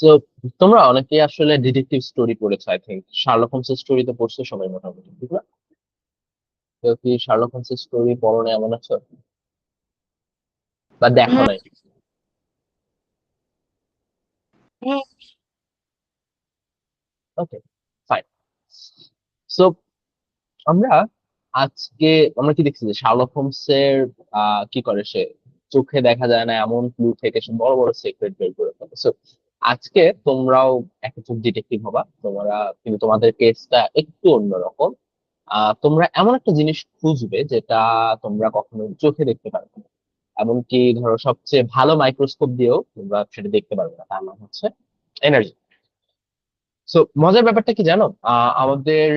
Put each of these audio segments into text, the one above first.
So তোমরা অনেকেই আসলে ডিটেকটিভ স্টোরি পড়েছো, আই থিঙ্ক শার্লক হোমসের স্টোরি তো পড়ছো সবাই মোটামুটি, ঠিক না? কেউ কি শার্লক হোমসের স্টোরি পড়ো না এমন আছো, বা দেখো হ্যাঁ, নাই? হ্যাঁ, ওকে, ফাইন। সো আমরা আজকে আমরা কি দেখছি যে শার্লক হোমসের কি করে সে, চোখে দেখা যায় না এমন ক্লু থেকে সে বড় বড় সিক্রেট বের করে ফেলে। সো আজকে তোমরাও একজন ডিটেকটিভ হবা, তোমরা কিন্তু তোমাদের কেসটা একটু অন্যরকম। তোমরা এমন একটা জিনিস খুঁজবে যেটা তোমরা কখনো চোখে দেখতে পারবে না, এমনকি ধরো সবচেয়ে ভালো মাইক্রোস্কোপ দিয়েও তোমরা সেটা দেখতে পারবে না। তার নাম হচ্ছে এনার্জি। সো মজার ব্যাপারটা কি জানো, আমাদের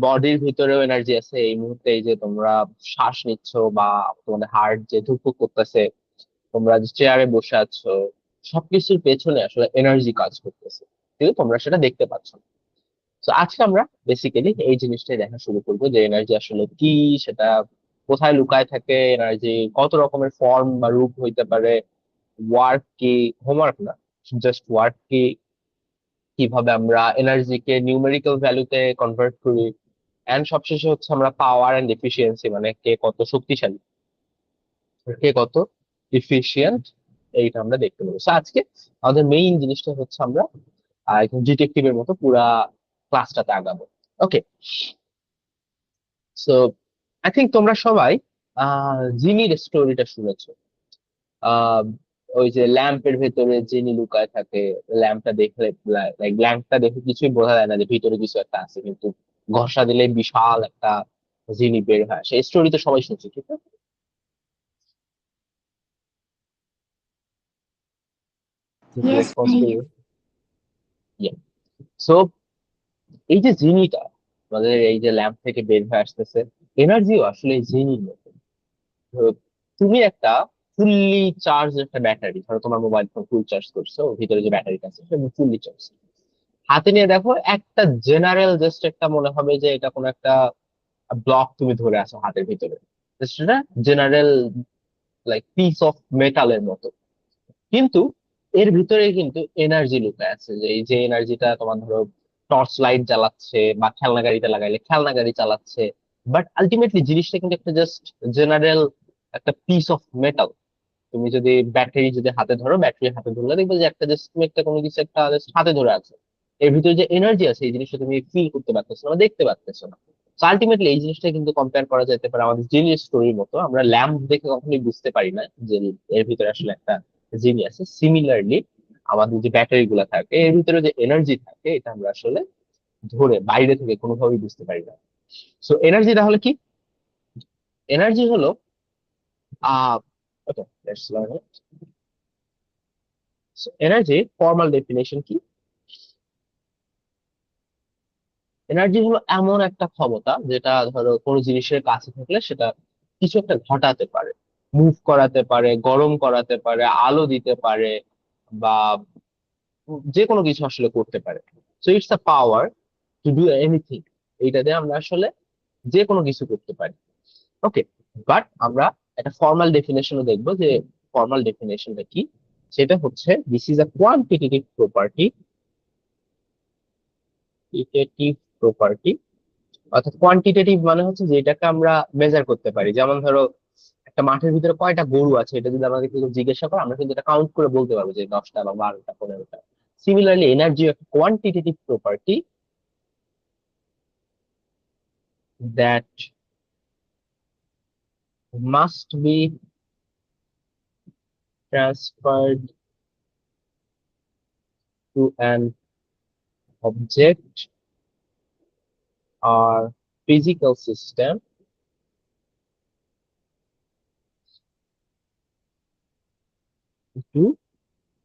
বডির ভিতরেও এনার্জি আছে। এই মুহূর্তে এই যে তোমরা শ্বাস নিচ্ছ, বা তোমাদের হার্ট যে ধুকপুক করতেছে, তোমরা যে চেয়ারে বসে আছো, সবকিছুর পেছনে আসলে এনার্জি কাজ করতেছে, কিন্তু তোমরা সেটা দেখতে পাচ্ছ না। তো আজকে আমরা বেসিক্যালি এই জিনিসটাই দেখা শুরু করবো যে এনার্জি আসলে কি, সেটা কোথায় লুকায় থাকে, এনার্জি কত রকমের ফর্ম বা রূপ হইতে পারে, ওয়ার্ক কি, হোমওয়ার্ক না, জাস্ট ওয়ার্ক কি, কিভাবে আমরা এনার্জিকে নিউমেরিক্যাল ভ্যালুতে কনভার্ট করি, এন্ড সবশেষে হচ্ছে আমরা পাওয়ার এন্ড এফিসিয়েন্সি, মানে কে কত শক্তিশালী, কে কত এফিশিয়েন্ট, এইটা আমরা দেখতে পাবো। So আজকে আমাদের মেইন জিনিসটা হচ্ছে আমরা একদম ডিটেকটিভের মতো পুরা ক্লাসটাতে আগাবো। ওকে, সো আই থিঙ্ক তোমরা সবাই জিনির স্টোরিটা শুনেছো। আহ ওই যে ল্যাম্পের ভেতরে জিনি লুকায় থাকে, ল্যাম্পটা দেখলে, লাইক ল্যাম্পটা দেখে কিছুই বোঝা যায় না যে ভিতরে কিছু একটা আছে, কিন্তু ঘষা দিলে বিশাল একটা জিনি বের হয়। সেই স্টোরি তো সবাই শুনছে, ঠিক আছে? ইয়েস রেসপন্স ভাই। To you. সো এই যে জিনিটা আমাদের এই যে ল্যাম্প থেকে বের হয়ে আসতেছে, এনার্জিও আসলে এই জিনির মতো। ধরো, তুমি একটা ফুললি চার্জ একটা ব্যাটারি, ধরো তোমার মোবাইল ফোন ফুল চার্জ করছো, ওর ভিতরে যে ব্যাটারিটা আছে সেটা ফুললি চার্জ, হাতে নিয়ে দেখো একটা জেনারেল জাস্ট একটা মনে হবে যে এটা কোনো একটা ব্লক তুমি ধরে আছো হাতের ভিতরে, জাস্ট এটা জেনারেল লাইক পিস অফ মেটালের মতো। কিন্তু এর ভিতরে কিন্তু এনার্জি লুকায় আছে, যে এই যে এনার্জিটা তোমার ধরো টর্চ লাইট জ্বালাচ্ছে, বা খেলনা গাড়িতে লাগাইলে খেলনা গাড়ি চালাচ্ছে, বাট আলটিমেটলি জিনিসটা কিন্তু একটা জাস্ট জেনারেল একটা পিস অফ মেটাল। তুমি যদি ব্যাটারি যদি হাতে ধরো, ব্যাটারি হাতে ধরলে দেখবে যে একটা জাস্ট তুমি একটা কোনো কিছু একটা just হাতে ধরে আছে, এর ভিতরে যে এনার্জি আছে এই জিনিসটা তুমি ফিল করতে পারতেছো না বা দেখতে পারতেছো না। আলটিমেটলি এই জিনিসটা কিন্তু কম্পেয়ার করা যেতে পারে আমাদের জিনি স্টোরির মতো। আমরা ল্যাম্প দেখে কখনোই বুঝতে পারি না যে এর ভিতরে আসলে একটা জিনি আছে। সিমিলারলি আমাদের যে ব্যাটারি গুলা থাকে এর ভিতরে যে এনার্জি থাকে, এটা আমরা আসলে ধরে বাইরে থেকে কোনোভাবেই বুঝতে পারি না। সো এনার্জি তাহলে কি? এনার্জি হলো ah okay, let's learn it. Energy formal definition কি? এনার্জি হলো এমন একটা ক্ষমতা যেটা ধরো কোনো জিনিসের কাছে থাকলে সেটা কিছু একটা ঘটাতে পারে, মুভ করাতে পারে, গরম করাতে পারে, আলো দিতে পারে, বা যে কোনো কিছু আসলে করতে পারে। So it's a power to do anything. এইটা দিয়ে আমরা আসলে যে কোনো কিছু করতে পারি। ওকে, বাট আমরা একটা ফর্মাল ডেফিনেশনও দেখবো যে ফর্মাল ডেফিনেশনটা কি। সেটা হচ্ছে this is a quantitative property, quantitative property. অর্থাৎ কোয়ান্টিটেটিভ মানে হচ্ছে যে এটাকে আমরা মেজার করতে পারি। যেমন ধরো একটা মাঠের ভিতরে কয়টা গরু আছে, এটা যদি আমাদের কেউ জিজ্ঞাসা করে আমরা কিন্তু এটা কাউন্ট করে বলতে পারবো যে 10টা বা 12টা 15টা। সিমিলারলি এনার্জি একটা quantitative property that must be transferred to an object or physical system to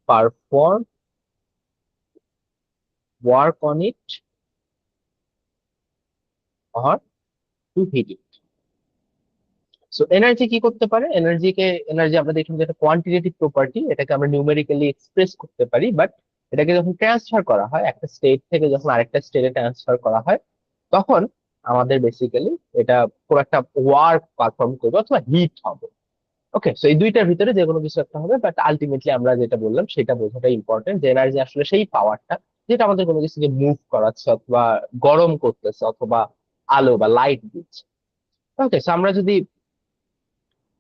perform work on it or to heat it. So energy কি করতে পারে? এনার্জি আমরা দেখলাম যে একটা কোয়ান্টিটেটিভ প্রপার্টি, এটাকে আমরা নিউমেরিক্যালি এক্সপ্রেস করতে পারি, বাট এটাকে যখন ট্রান্সফার করা হয় একটা স্টেট থেকে যখন আরেকটা স্টেটে ট্রান্সফার করা হয়, তখন আমাদের বেসিক্যালি এটা পুরো একটা ওয়ার্ক পারফর্ম করবে অথবা হিট হবে। ওকে, সো এই দুইটার ভিতরে যে কোনো কিছু একটা হবে, বাট আলটিমেটলি আমরা যেটা বললাম সেটা বোঝাটা ইম্পর্টেন্ট, যে এনার্জি আসলে সেই পাওয়ারটা যেটা আমাদের কোনো কিছুকে মুভ করাচ্ছে অথবা গরম করতেছে অথবা আলো বা লাইট দিচ্ছে। ওকে, সো আমরা যদি,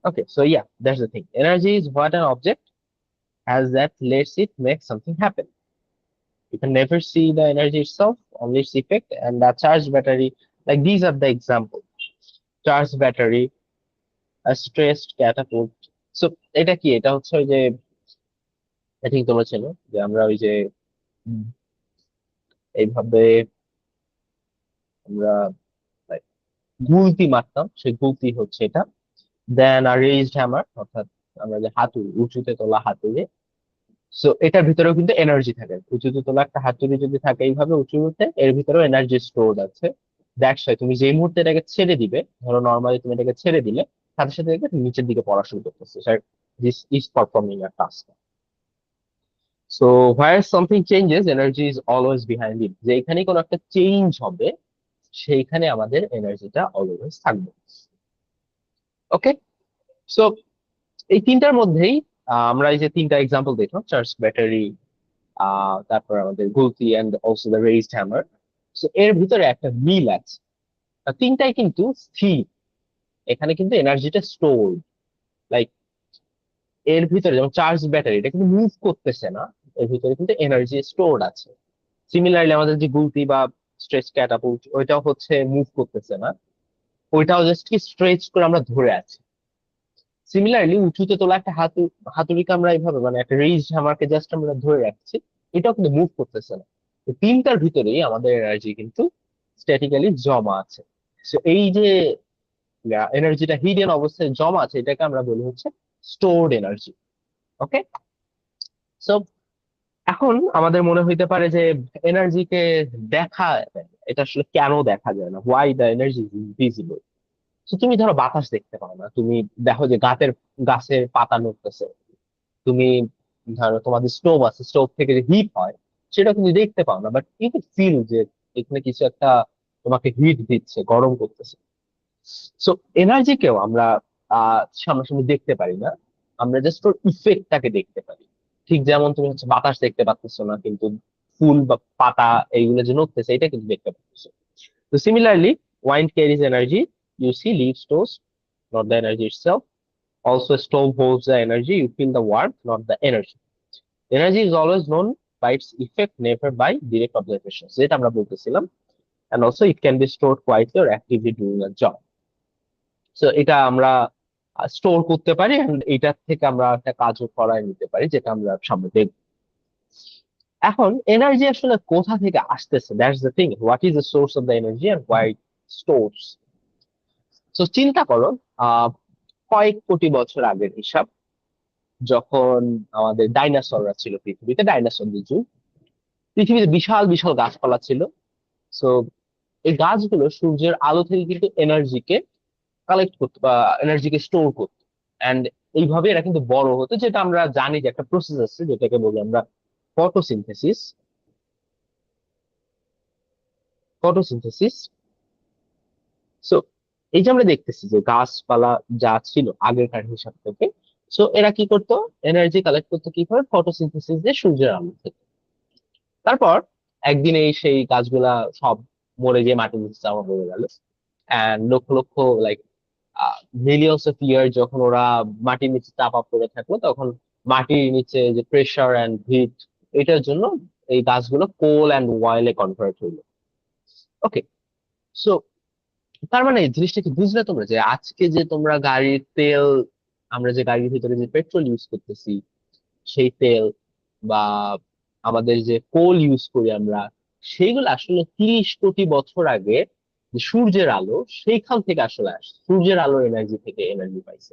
ওকে so yeah, that's the thing, energy is what an object has that lets it make something happen. You can never see the energy itself, only its effect. And the charged battery, like these are the example: charged battery, a stressed catapult. So এটা কি, এটা হচ্ছে ওই যে, I think তোমরা চেনো, যে আমরা ওই যে উম, এইভাবে আমরা like গুলতি মারতাম, সেই গুলতি হচ্ছে এটা। দেন আর রেইজড হ্যামার, অর্থাৎ আমরা যে হাতুড়ি, উঁচুতে তোলা হাতুড়ি, সো এটার ভিতরেও কিন্তু এনার্জি থাকে। উঁচুতে তোলা একটা হাতুড়ি যদি থাকে এইভাবে উঁচুতে, এর ভিতরেও এনার্জি স্টোর আছে। দ্যাটস ওয়াই তুমি যেই মুহূর্তে এটাকে ছেড়ে দিবে, ধরো নর্মালি তুমি এটাকে ছেড়ে দিলে, সাথে সাথে দেখবে তুমি নিচের দিকে পড়া শুরু করতেছে, sir this is performing a task. So where something changes, energy is always behind it, যে এখানেই কোনো একটা চেঞ্জ হবে, সেইখানে আমাদের এনার্জিটা অলওয়েজ থাকবে। ওকে, সো এই তিনটার মধ্যেই আমরা এই যে তিনটা এক্সাম্পল দেখলাম, চার্জ ব্যাটারি, তারপর আমাদের গুলতি and also the raised hammer, so এর ভিতরে একটা মিল আছে। তিনটাই কিন্তু স্থির, এখানে কিন্তু এনার্জিটা স্টোর, লাইক এর ভিতরে যেমন চার্জ ব্যাটারি, এটা কিন্তু মুভ করতেছে না, এর ভিতরে কিন্তু এনার্জি স্টোরড আছে। সিমিলারলি আমাদের যে গুলতি বা স্ট্রেচ ক্যাটাপুল্ট, ওইটাও হচ্ছে মুভ করতেছে না, ওইটাও জাস্ট কি স্ট্রেচ করে আমরা ধরে আছি। সিমিলারলি উঁচুতে তোলা একটা হাতুড়িকে আমরা এইভাবে, মানে একটা রেইজড হ্যামারকে জাস্ট আমরা ধরে রাখছি, এটাও কিন্তু মুভ করতেছে না। তো তিনটার ভিতরেই আমাদের এনার্জি কিন্তু স্ট্যাটিক্যালি জমা আছে। তো এই যে এনার্জিটা হিডেন অবস্থায় জমা আছে, এটাকে আমরা বলি হচ্ছে স্টোরড এনার্জি। ওকে, সো এখন আমাদের মনে হইতে পারে যে এনার্জিকে দেখা, এটা আসলে কেন দেখা যায় না, why the energy is invisible. তো তুমি ধরো বাতাস দেখতে পাও না, তুমি দেখো যে গাছের পাতা নড়তেছে, তুমি ধরো তোমাদের স্টোভ আছে, স্টোভ থেকে যে হিট হয় সেটা কিন্তু দেখতে পাও না, বাট ইউ ক্যান ফিল যে এখানে কিছু একটা তোমাকে হিট দিচ্ছে, গরম করতেছে। সো এনার্জিকেও আমরা সামনাসামনি দেখতে পারি না, আমরা জাস্ট ওর ইফেক্টটাকে দেখতে পারি। ঠিক যেমন তুমি হচ্ছে বাতাস দেখতে পাচ্ছ না, কিন্তু ফুল বা পাতা এইগুলো যে নড়তেছে এটা কিন্তু দেখতে পাচ্ছ। তো similarly, wind carries energy. You see leaves toast, not the energy itself. Also, a stove holds the energy. You feel the warmth, not the energy. Energy is always known by its effect, never by direct observation. যেটা আমরা বলতেছিলাম। And also, it can be stored quietly or actively during a job. So এটা আমরা store করতে পারি, and এটার থেকে আমরা একটা কাজও করায় নিতে পারি, যেটা আমরা সামনে দেখব। এখন এনার্জি আসলে কোথা থেকে আসতেছে, that's the thing, what is the source of the energy and why stores. তো চিন্তা করো, আহ কয়েক কোটি বছর আগের হিসাব, যখন আমাদের ডাইনোসররা ছিল পৃথিবীতে, ডাইনোসরদের যুগ, পৃথিবীতে বিশাল বিশাল গাছপালা ছিল। সো এই গাছগুলো সূর্যের আলো থেকে কিন্তু এনার্জিকে কালেক্ট করতো বা এনার্জিকে স্টোর করতো, অ্যান্ড এইভাবে এরা কিন্তু বড় হতো, যেটা আমরা জানি যে একটা প্রসেস আছে যেটাকে বলি আমরা ফটোসিনথেসিস। ফটোসিনথেসিস, সো এই যে আমরা দেখতেছি যে গাছপালা যা ছিল আগেরকার হিসাব থেকে, সো এরা কি করতো, এনার্জি কালেক্ট করতো কিভাবে, ফটোসিনথেসিস দিয়ে সূর্যের আলো থেকে। তারপর একদিন এই সেই গাছগুলা সব মরে গিয়ে মাটির নিচে চাপা পড়ে গেল, and lakh lakh, like millions of ইয়ার যখন ওরা মাটির নিচে চাপা পড়ে থাকলো, তখন মাটির নিচে যে প্রেসার অ্যান্ড হিট, এটার জন্য এই গাছগুলো কোল অ্যান্ড অয়েলে কনভার্ট হইলো। ওকে, সো তার মানে এই জিনিসটা কি বুঝলে তোমরা, যে আজকে যে তোমরা গাড়ির তেল, আমরা যে গাড়ির ভিতরে যে পেট্রোল ইউজ করতেছি, সেই তেল বা আমাদের যে কোল ইউজ করি আমরা, সেইগুলো আসলে 30 কোটি বছর আগে যে সূর্যের আলো সেইখান থেকে আসলে আসে, সূর্যের আলোর এনার্জি থেকে এনার্জি পাইছে।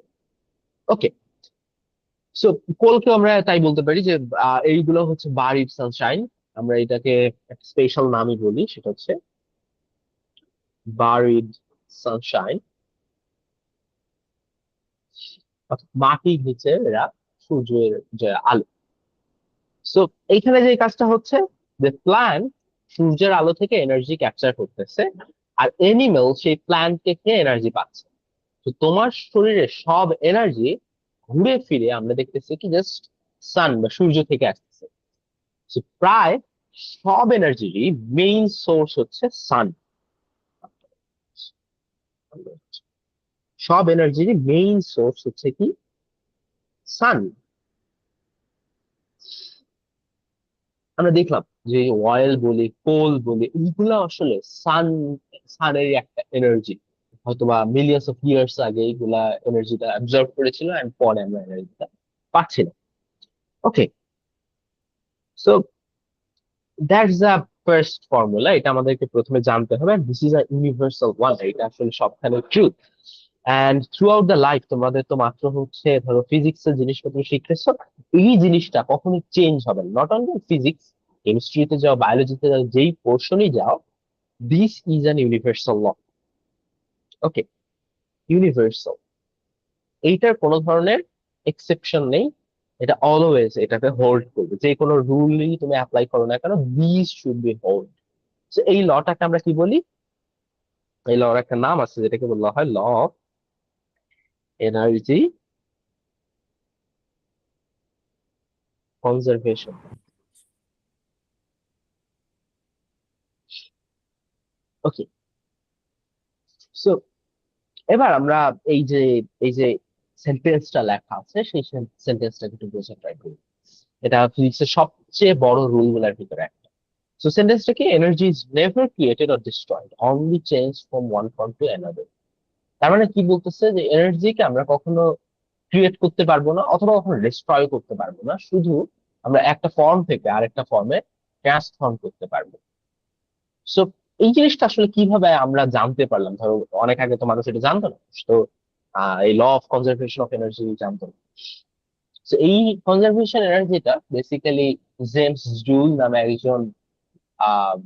ওকে, সো কোলকে আমরা তাই বলতে পারি যে এইগুলো হচ্ছে বারিড সানশাইন। আমরা এটাকে একটা স্পেশাল নামই বলি, সেটা হচ্ছে বারিড সানশাইন, অর্থাৎ মাটির নিচে এরা সূর্যের যে আলো। সো এইখানে যে কাজটা হচ্ছে, যে প্ল্যান্ট সূর্যের আলো থেকে এনার্জি ক্যাপচার করতেছে, আর এনিমেল সেই প্ল্যান্ট থেকে এনার্জি পাচ্ছে। তো তোমার শরীরে সব এনার্জি ঘুরে ফিরে আমরা দেখতেছি কি জাস্ট সান বা সূর্য থেকে আসতেছে। So, প্রায় সব এনার্জিরই মেইন সোর্স হচ্ছে সান। সব এনার্জিরই মেইন সোর্স হচ্ছে কি সান। আমরা দেখলাম যে অয়েল বলি, কোল বলি, এগুলো আসলে সান সানের একটা এনার্জি। হয়তোবা মিলিয়ন্স অফ ইয়ার্স আগে এগুলা এনার্জিটা অ্যাবজর্ব করেছিল, এন্ড পরে আমরা এনার্জিটা পাচ্ছিলাম। Okay, so that's the first formula. এটা আমাদেরকে প্রথমে জানতে হবে, this is a universal one. এটা আসলে সবখানে truth. And throughout the life তোমাদের তো মাত্র হচ্ছে ধরো ফিজিক্স এর জিনিসপত্র শিখতেছো, এই জিনিসটা কখনো চেঞ্জ হবে না। নট অনলি ফিজিক্স, কেমিস্ট্রিতে যাও, বায়োলজিতে যাও, যেই পোর্শনই যাও, this is an universal law. Okay, universal, এইটার কোনো ধরনের এক্সেপশন নেই। এটা অলওয়েজ এটাকে হোল্ড করবে, যে কোনো রুলই তুমি অ্যাপ্লাই করো না কেন, দিস শুড বি হোল্ড। এই লটাকে আমরা কি বলি? এই লর একটা নাম আছে যেটাকে বলা হয় law of energy conservation. Okay, so এবার আমরা এই যে এই যে সেন্টেন্সটা লেখা আছে সেই সেন্টেন্সটাকে একটু বোঝার ট্রাই করি। এটা ফিজিক্সের সবচেয়ে বড় রুল গুলার ভিতরে একটা। সো সেন্টেন্সটা কি? Energy is never created or destroyed, only change from one form to another. তার মানে কি বলতেছে? যে এনার্জিকে আমরা কখনো ক্রিয়েট করতে পারবো না অথবা কখনো ডিস্ট্রয় করতে পারবো না, শুধু আমরা একটা ফর্ম থেকে আরেকটা ফর্মে ট্রান্সফর্ম করতে পারবো। সো এই জিনিসটা আসলে কিভাবে আমরা জানতে পারলাম? ধরো অনেক আগে তো মানুষ এটা জানতো না। তো এই law of conservation of energy জানতো না। তো এই কনজারভেশন এনার্জিটা বেসিক্যালি জেমস জুল নামে একজন আহ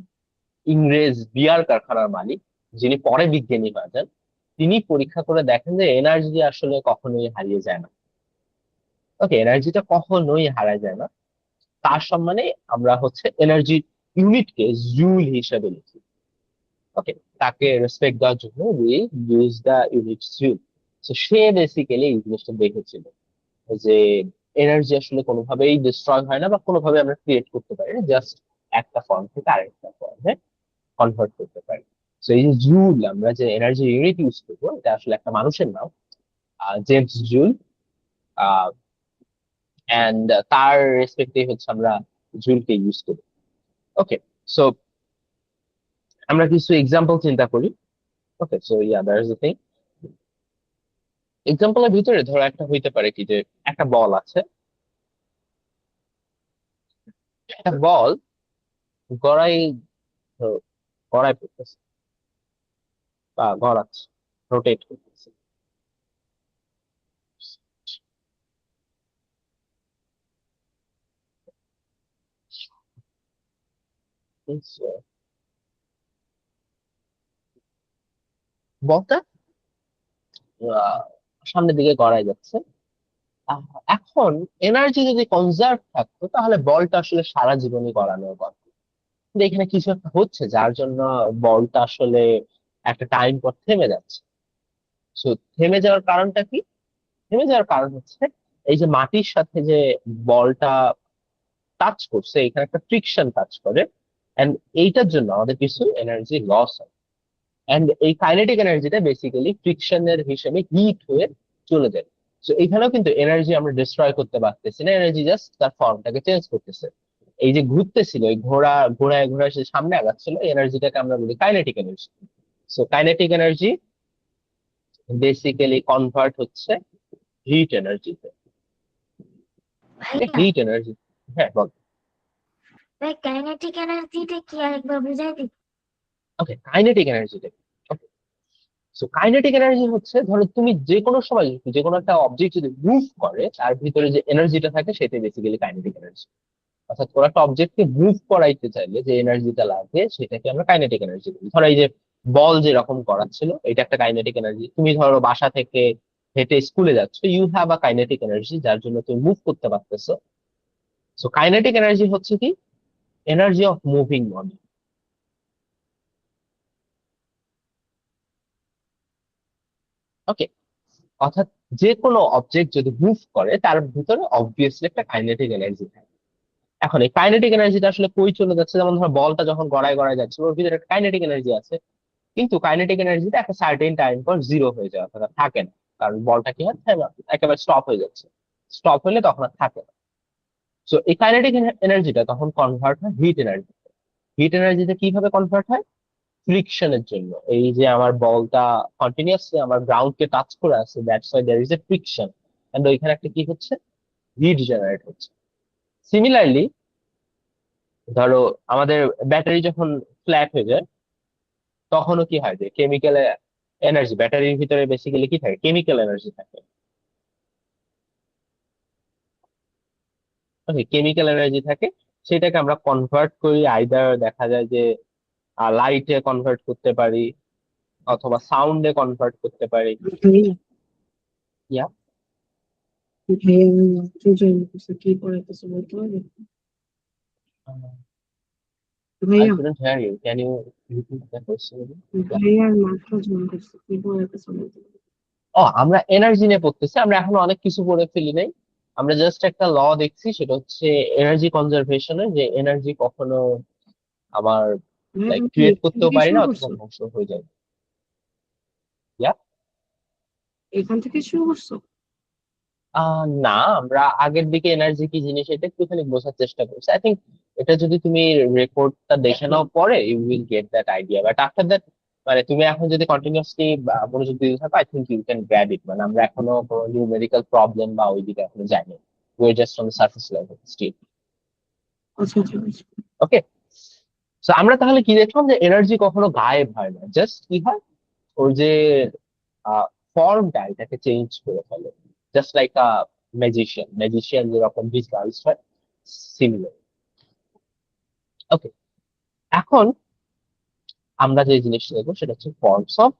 ইংরেজ বিয়ার কারখানার মালিক, যিনি পরে বিজ্ঞানী হয়ে যান, তিনি পরীক্ষা করে দেখেন যে এনার্জি আসলে কখনোই হারিয়ে যায় না। ওকে, এনার্জিটা কখনোই হারায় যায় না। তার সম্মানে আমরা হচ্ছে এনার্জি ইউনিটকে জুল হিসেবে লিখি। ওকে, তাকে রেসপেক্ট দেওয়ার জন্য we use the unit joule. তো সে বেসিক্যালি এই জিনিসটা দেখেছিল যে এনার্জি আসলে কোনোভাবেই ডিস্ট্রয় হয় না বা কোনোভাবে আমরা ক্রিয়েট করতে পারি না, জাস্ট একটা ফর্ম থেকে আরেকটা ফর্মে কনভার্ট করতে পারি। তো এই যে জুল, আমরা যে এনার্জি ইউনিট ইউজ করবো, এটা আসলে একটা মানুষের নাম, জেমস জুল। অ্যান্ড তার রেসপেক্টে হচ্ছে আমরা জুলকে ইউজ করি। ওকে, সো আমরা কিছু এক্সাম্পল চিন্তা করি। Okay, so yeah that is the thing. এক্সাম্পলের ভিতরে ধরো একটা হইতে পারে কি, যে একটা বল আছে, একটা বল গড়াই, ধরো, গড়াই পড়তেছে বা গড়াচ্ছে, রোটেট করতেছে। বলটা আহ, সামনের দিকে গড়াই যাচ্ছে। আহ, এখন এনার্জি যদি কনজার্ভ থাকতো তাহলে বলটা আসলে সারা জীবনই গড়ানোর কথা। কিন্তু এখানে কিছু একটা হচ্ছে যার জন্য বলটা আসলে একটা টাইম পর থেমে যাচ্ছে। তো থেমে যাওয়ার কারণটা কি? থেমে যাওয়ার কারণ হচ্ছে এই যে মাটির সাথে যে বলটা টাচ করছে, এখানে একটা ফ্রিকশন কাজ করে, এন্ড এইটার জন্য আমাদের কিছু এনার্জি লস হয়। এন্ড এই কাইনেটিক এনার্জিটা বেসিক্যালি ফ্রিকশনের হিসেবে হিট হয়ে চলে যায়। তো এখানেও কিন্তু এনার্জি আমরা ডিস্ট্রয় করতে পারতেছি না, এনার্জি জাস্ট তার ফর্মটাকে চেঞ্জ করতেছে। এই যে ঘুরতেছিল, এই ঘোড়ায় ঘোড়ায় সে সামনে আগাচ্ছিল, এনার্জিটাকে আমরা বলি kinetic energy. So kinetic energy basically convert হচ্ছে হিট এনার্জিতে। ভাইয়া, হিট এনার্জি, হ্যাঁ বল। ভাই কাইনেটিক এনার্জিটা কি আরেকবার বুঝাই দিন? ওকে, কাইনেটিক এনার্জিটা, সো কাইনেটিক এনার্জি হচ্ছে, ধরো তুমি যে কোনো সময় যে কোনো একটা অবজেক্ট যদি মুভ করে, তার ভিতরে যে এনার্জিটা থাকে সেটাই বেসিক্যালি কাইনেটিক এনার্জি। অর্থাৎ কোনো একটা অবজেক্টকে মুভ করাইতে চাইলে যে এনার্জিটা লাগে সেটাকে আমরা কাইনেটিক এনার্জি বলি। ধরো এই যে বল যেরকম করাচ্ছিল, এটা একটা কাইনেটিক এনার্জি। তুমি ধরো বাসা থেকে হেঁটে স্কুলে যাচ্ছ, you have a kinetic energy, যার জন্য তুমি মুভ করতে পারতেছো। সো কাইনেটিক এনার্জি হচ্ছে কি? Energy of moving body. Okay, অর্থাৎ যে কোনো অবজেক্ট যদি মুভ করে তার ভিতরে অবভিয়াসলি একটা কাইনেটিক এনার্জি থাকে। এখন এই কাইনেটিক এনার্জিটা আসলে কই চলে যাচ্ছে, যেমন ধর বলটা যখন গড়ায় গড়ায় যাচ্ছে ওর ভিতরে একটা কাইনেটিক এনার্জি আছে, কিন্তু কাইনেটিক এনার্জিটা একটা সার্টেন টাইম পর জিরো হয়ে যায়, অর্থাৎ আর থাকে না। কারণ বলটা কি হয়, একেবারে স্টপ হয়ে যাচ্ছে। স্টপ হলে তখন আর থাকে না। তো এই কাইনেটিক এনার্জিটা তখন কনভার্ট হয় হিট এনার্জি। হিট এনার্জিতে কিভাবে কনভার্ট হয়? ফ্রিকশনের জন্য। এই যে আমার বলটা কন্টিনিউয়াসলি আমার গ্রাউন্ডকে টাচ করে আছে, that's why there is a friction, and ওইখানে একটা কি হচ্ছে, হিট জেনারেট হচ্ছে। সিমিলারলি ধরো আমাদের ব্যাটারি যখন ফ্ল্যাট হয়ে যায়, তখনও কি হয় যে কেমিক্যাল এনার্জি, ব্যাটারির ভিতরে বেসিক্যালি কি থাকে, কেমিক্যাল এনার্জি থাকে। ওকে, কেমিক্যাল এনার্জি থাকে, সেটাকে আমরা কনভার্ট করি, আইদার দেখা যায় যে লাইটে কনভার্ট করতে পারি অথবা সাউন্ডে কনভার্ট করতে পারি। ভাইয়া ইয়া, ভাইয়া আমি মাত্র জয়েন করছি, কি পড়াইতেছে বলতে পারবে? আই ভাইয়া couldn't hear you, can you repeat the question? ভাইয়া মাত্র জয়েন করছে, কি পড়াইতেছে বলতে পারবে? ও, আমরা এনার্জি নিয়ে পড়তেছি, আমরা এখনো অনেক কিছু পড়ে ফেলি নাই। আমরা জাস্ট একটা ল দেখছি, সেটা হচ্ছে এনার্জি কনজারভেশনের, যে এনার্জি কখনো আমার ভাইয়া লাইক তুমি কি ক্রিয়েট এখান করতেও থেকে পারি না শুরু অথবা করছো? ধ্বংস হয়ে যায়। ইয়া, এখান থেকে শুরু করছো? না, আমরা আগের দিকে এনার্জি কি জিনিস এটা একটুখানি বোঝার চেষ্টা করছি। আই থিঙ্ক এটা যদি তুমি রেকর্ডটা দেখে নাও পরে, you will get that idea, but after that মানে তুমি এখন যদি কন্টিনিউয়াসলি মনোযোগ দিতে থাকো, I think you can grab it. মানে আমরা এখনো কোনো নিউমেরিক্যাল প্রবলেম বা ওই দিকে এখনো যাইনি, we are just on surface level still. আচ্ছা আচ্ছা আচ্ছা। ওকে, সো আমরা তাহলে কি দেখলাম, যে এনার্জি কখনো গায়েব হয় না, জাস্ট কি হয়, ওর যে ফর্মটা এটাকে চেঞ্জ করে ফেলে, জাস্ট লাইক আ ম্যাজিশিয়ান। ম্যাজিশিয়ান যেরকম ডিসগাইজ হয়, সিমিলার। ওকে, এখন আমরা যে জিনিসটা দেখবো সেটা হচ্ছে ফর্মস অফ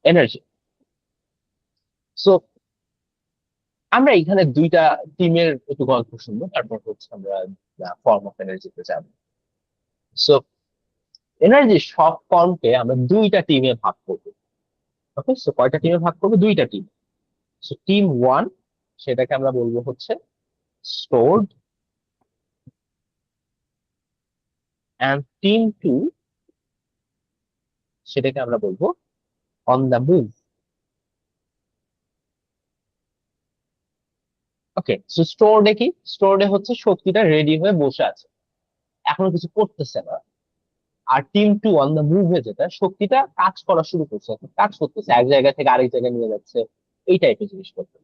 এনার্জি। সো আমরা এখানে দুইটা টিমের একটু গল্প শুনবো, তারপর হচ্ছে আমরা ফর্ম অফ এনার্জিতে যাব। সো এনার্জি সব ফর্মকে আমরা দুইটা টিমে ভাগ করবো। ওকে, সো কয়টা টিমে ভাগ করবো? দুইটা টিম। সো টিম ওয়ান, সেটাকে আমরা বলবো হচ্ছে স্টোরড, অ্যান্ড টিম টু, সেটাকে আমরা বলবো on the move. Okay, so স্টোরডে কি? স্টোরডে হচ্ছে শক্তিটা রেডি হয়ে বসে আছে, এখনো কিছু করতেছে না। আর টিম টু অন দ্য মুভে, যেটা শক্তিটা কাজ করা শুরু করছে, কাজ করতেছে, এক জায়গা থেকে আরেক জায়গায় নিয়ে যাচ্ছে, এই টাইপের জিনিস করতে।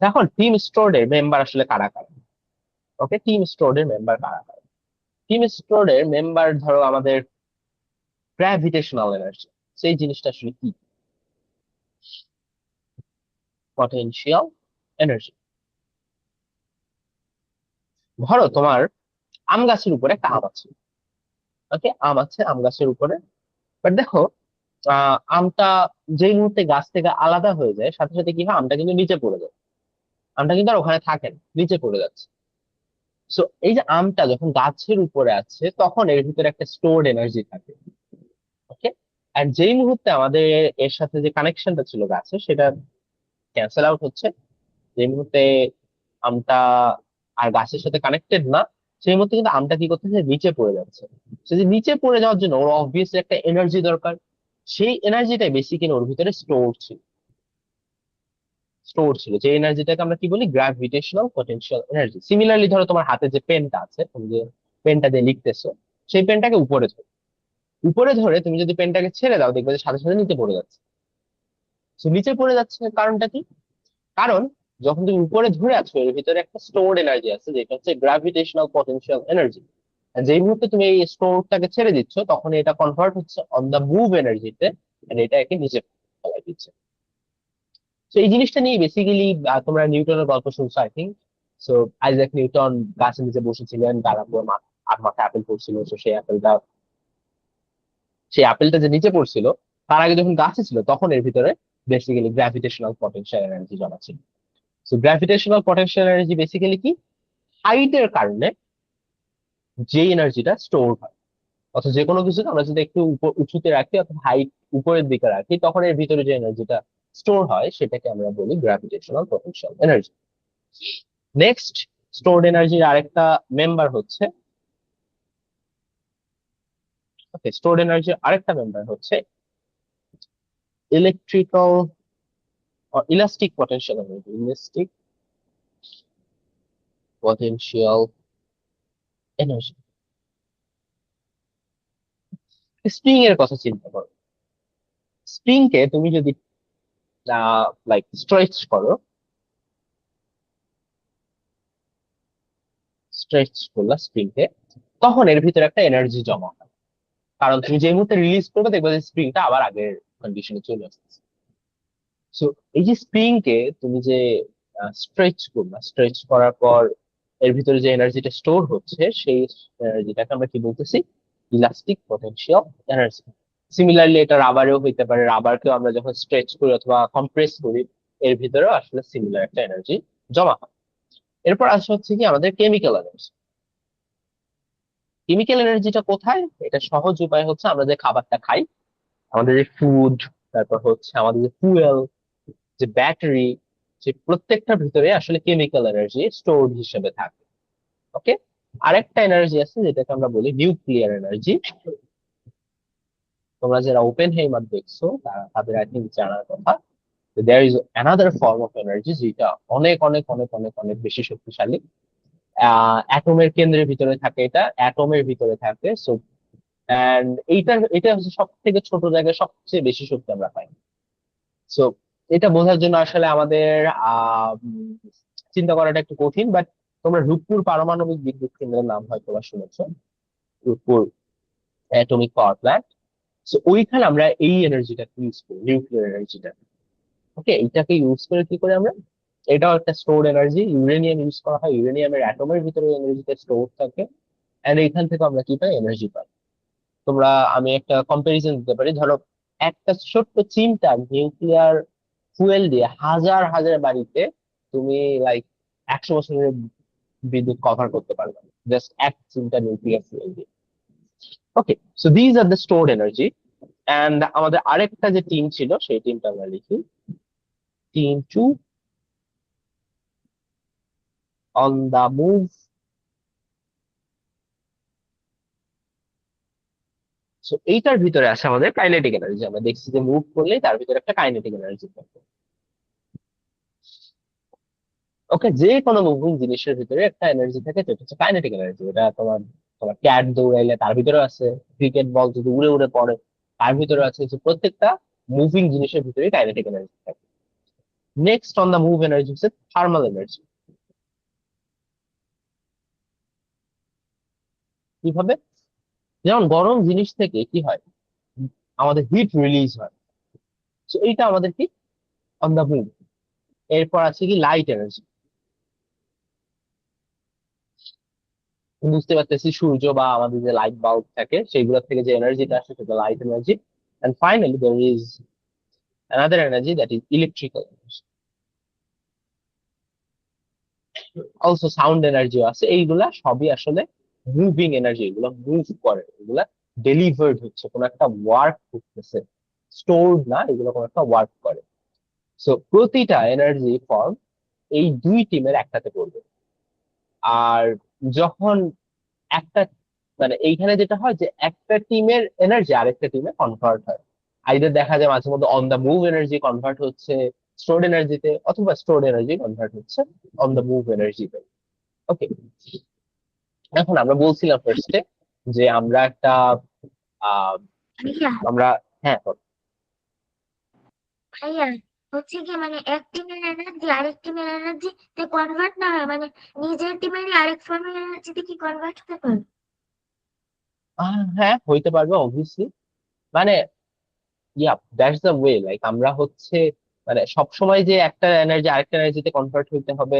এখন টিম স্টোরডের মেম্বার আসলে কারা কারা? ওকে, টিম স্টোরডের মেম্বার কারা কারা? টিম স্টোরডের মেম্বার ধরো আমাদের গ্র্যাভিটেশনাল এনার্জি, সেই জিনিসটা আসলে কি? Potential energy. ধরো তোমার আম গাছের উপরে একটা আম আছে। ওকে, আম আছে আম গাছের উপরে, বাট দেখো আমটা যেই মুহূর্তে গাছ থেকে আলাদা হয়ে যায়, সাথে সাথে কি হয়, আমটা কিন্তু নিচে পড়ে যায়। আমটা কিন্তু আর ওখানে থাকে না, নিচে পড়ে যাচ্ছে। সো এই যে আমটা যখন গাছের উপরে আছে, তখন এর ভিতরে একটা স্টোরড এনার্জি থাকে। ওকে, আর যেই মুহূর্তে আমাদের এর সাথে যে কানেকশনটা ছিল গাছে, সেটা ক্যান্সেল আউট হচ্ছে, যে মুহূর্তে আমটা আর গাছের সাথে কানেক্টেড না, সেই মুহূর্তে কিন্তু আমটা কি করতেছে, নিচে পড়ে যাচ্ছে। সে যে নিচে পড়ে যাওয়ার জন্য ওর অবভিয়াসলি একটা এনার্জি দরকার, সেই এনার্জিটাই বেসিক্যালি ওর ভিতরে স্টোর ছিল, যে এনার্জিটাকে আমরা কি বলি, গ্র্যাভিটেশনাল পটেনশিয়াল এনার্জি। সিমিলারলি ধরো তোমার হাতে যে পেনটা আছে, তুমি যে পেনটা দিয়ে লিখতেছো, সেই পেনটাকে উপরে ধরো, উপরে ধরে তুমি যদি পেনটাকে ছেড়ে দাও, দেখবে যে সাথে সাথে নিচে পড়ে যাচ্ছে। তো নিচে পড়ে যাচ্ছে কারণটা কি? কারণ যখন তুমি উপরে ধরে আছো, এর ভিতরে একটা স্টোরড এনার্জি আছে, যেটা হচ্ছে গ্র্যাভিটেশনাল পটেনশিয়াল এনার্জি। আর যেই মুহূর্তে তুমি এই স্টোরটাকে ছেড়ে দিচ্ছ, তখন এটা কনভার্ট হচ্ছে অন দা মুভ এনার্জিতে, এটা একে নিচে ফেলাই দিচ্ছে। তো এই জিনিসটা নিয়ে বেসিক্যালি তোমরা নিউটনের গল্প শুনছো I think. So Isaac Newton গাছের নিচে বসেছিলেন, তারা পুরো আর মাথায় আপেল পড়ছিল, তো সেই আপেলটা যে নিচে পড়ছিল, তার আগে যখন গাছে ছিল, তখন এর ভিতরে বেসিক্যালি গ্র্যাভিটেশনাল পটেনশিয়াল এনার্জি জমা ছিল। So gravitational potential energy basically কি, হাইটের কারণে যে এনার্জিটা স্টোর হয়, অথবা যে কোনো কিছুকে আমরা যদি একটু উঁচুতে রাখি অথবা হাইট উপরের দিকে রাখি, তখন এর ভিতরে যে এনার্জিটা স্টোর হয় সেটাকে আমরা বলি gravitational potential energy. Next stored এনার্জির আরেকটা মেম্বার হচ্ছে, ওকে, স্টোরড এনার্জির আরেকটা মেম্বার হচ্ছে electrical elastic potential energy. Elastic potential energy. Spring এর কথা চিন্তা করো। স্প্রিং কে তুমি যদি লাইক স্ট্রেচ করো, স্ট্রেচ করলা স্প্রিং কে, তখন এর ভিতরে একটা এনার্জি জমা হয়। কারণ তুমি যে মুহূর্তে রিলিজ করবে দেখবে যে স্প্রিংটা আবার আগের কন্ডিশনে চলে আসছে। সো এই যে স্প্রিং কে তুমি যে স্ট্রেচ করবা, স্ট্রেচ করার পর এর ভিতরে যে এনার্জিটা স্টোর হচ্ছে সেই এনার্জিটাকে আমরা কি বলতেছি? Elastic potential energy. সিমিলারলি এটা রাবারেও হইতে পারে, রাবারকেও আমরা যখন স্ট্রেচ করি অথবা কম্প্রেস করি এর ভিতরেও আসলে সিমিলার একটা এনার্জি জমা হয়। এরপর আসে হচ্ছে কি আমাদের কেমিক্যাল এনার্জি। কেমিক্যাল এনার্জিটা কোথায়? এটা সহজ উপায় হচ্ছে আমরা যে খাবারটা খাই, আমাদের যে ফুড, তারপর হচ্ছে আমাদের যে ফুয়েল, যে ব্যাটারি, যে প্রত্যেকটার ভিতরে আসলে কেমিক্যাল এনার্জি স্টোরড হিসেবে থাকে। ওকে, আরেকটা এনার্জি আছে যেটাকে আমরা বলি নিউক্লিয়ার এনার্জি। তোমরা যারা ওপেন হেইমার দেখছো তাদের আই থিঙ্ক জানার কথা, there is another form of energy যেটা অনেক অনেক অনেক অনেক অনেক বেশি শক্তিশালী। অ্যাটমের কেন্দ্রের ভিতরে থাকে, এটা অ্যাটমের ভিতরে থাকে। সো এন্ড এটা হচ্ছে সব থেকে ছোট জায়গায় সবচেয়ে বেশি শক্তি আমরা পাই। সো এটা বোঝার জন্য আসলে আমাদের চিন্তা করাটা একটু কঠিন, বাট তোমরা রূপপুর পারমাণবিক বিদ্যুৎ কেন্দ্রের নাম হয়তো বা শুনেছো, Rooppur atomic power plant. So ওইখানে আমরা এই এনার্জিটা ইউজ করি, নিউক্লিয়ার এনার্জিটা। ওকে, এটাকে ইউজ করে কি করে আমরা, এটাও একটা স্টোরড এনার্জি। ইউরেনিয়াম ইউজ করা হয়, ইউরেনিয়ামের অ্যাটমের ভিতরে এনার্জিটা স্টোর থাকে, এন্ড এইখান থেকে আমরা কি পাই? এনার্জি পাই। তোমরা, আমি একটা কম্পারিজন দিতে পারি। ধরো একটা ছোট্ট চিমটা নিউক্লিয়ার ফুয়েল দিয়ে হাজার হাজার বাড়িতে তুমি লাইক 100 বছরের বিদ্যুৎ কভার করতে পারবে, জাস্ট এক চিমটা নিউক্লিয়ার ফুয়েল দিয়ে। Okay, so these are the stored energy. And আমাদের আরেকটা যে টিম ছিল সেই টিমটা আমরা লিখি team two, on the move. So এইটার ভিতরে আছে আমাদের কাইনেটিক এনার্জি। আমরা দেখছি যে মুভ করলেই তার ভিতরে একটা কাইনেটিক এনার্জি থাকে। ওকে, যে কোনো মুভিং জিনিসের ভিতরে একটা এনার্জি থাকে, যেটা হচ্ছে কাইনেটিক এনার্জি। এটা তোমার তোমার ক্যাট দৌড়াইলে তার ভিতরে আছে, ক্রিকেট বল যদি উড়ে উড়ে পড়ে তার ভিতরে আছে। যে প্রত্যেকটা মুভিং জিনিসের ভিতরে কাইনেটিক এনার্জি থাকে। Next on the move energy হচ্ছে থার্মাল এনার্জি। কিভাবে? যেমন গরম জিনিস থেকে কি হয়, আমাদের হিট রিলিজ হয়। তো এইটা আমাদের কি? On the move. এরপর আছে কি লাইট এনার্জি। বুঝতে পারতেছি সূর্য বা আমাদের যে লাইট বাল্ব থাকে সেগুলো থেকে যে এনার্জিটা আসে সেটা light energy. And finally there is another energy that is electrical energy. Also sound energy আছে। এইগুলা সবই আসলে মুভিং এনার্জি, এগুলো মুভ করে, এগুলা ডেলিভার্ড হচ্ছে, কোনো একটা ওয়ার্ক করতেছে, স্টোরড না, এগুলো কোনো একটা ওয়ার্ক করে। সো প্রতিটা এনার্জি ফর্ম এই দুই টিমের একটাতে পড়বে। আর যখন একটা, মানে এইখানে যেটা হয় যে একটা টিমের এনার্জি আরেকটা টিমে কনভার্ট হয়। আইদার দেখা যায় মাঝে মধ্যে on the move energy convert হচ্ছে স্টোরড এনার্জিতে, অথবা স্টোরড এনার্জি কনভার্ট হচ্ছে অন দা মুভ এনার্জিতে। ওকে, এখন আমরা বলছিলাম ফার্স্টে যে আমরা একটা আহ ভাইয়া আমরা, হ্যাঁ ভাইয়া হচ্ছে কি মানে এক টিমের এনার্জি আরেক টিমের এনার্জিতে কনভার্ট না হয়, মানে নিজের টিমেরই আরেক ফর্মের এনার্জিতে কি কনভার্ট হতে পারে? হ্যাঁ হইতে পারবে অবভিয়াসলি। মানে ইয়া, দ্যাটস দ্য ওয়ে। লাইক আমরা হচ্ছে মানে সবসময় যে একটা এনার্জি আরেকটা এনার্জিতে কনভার্ট হইতে হবে,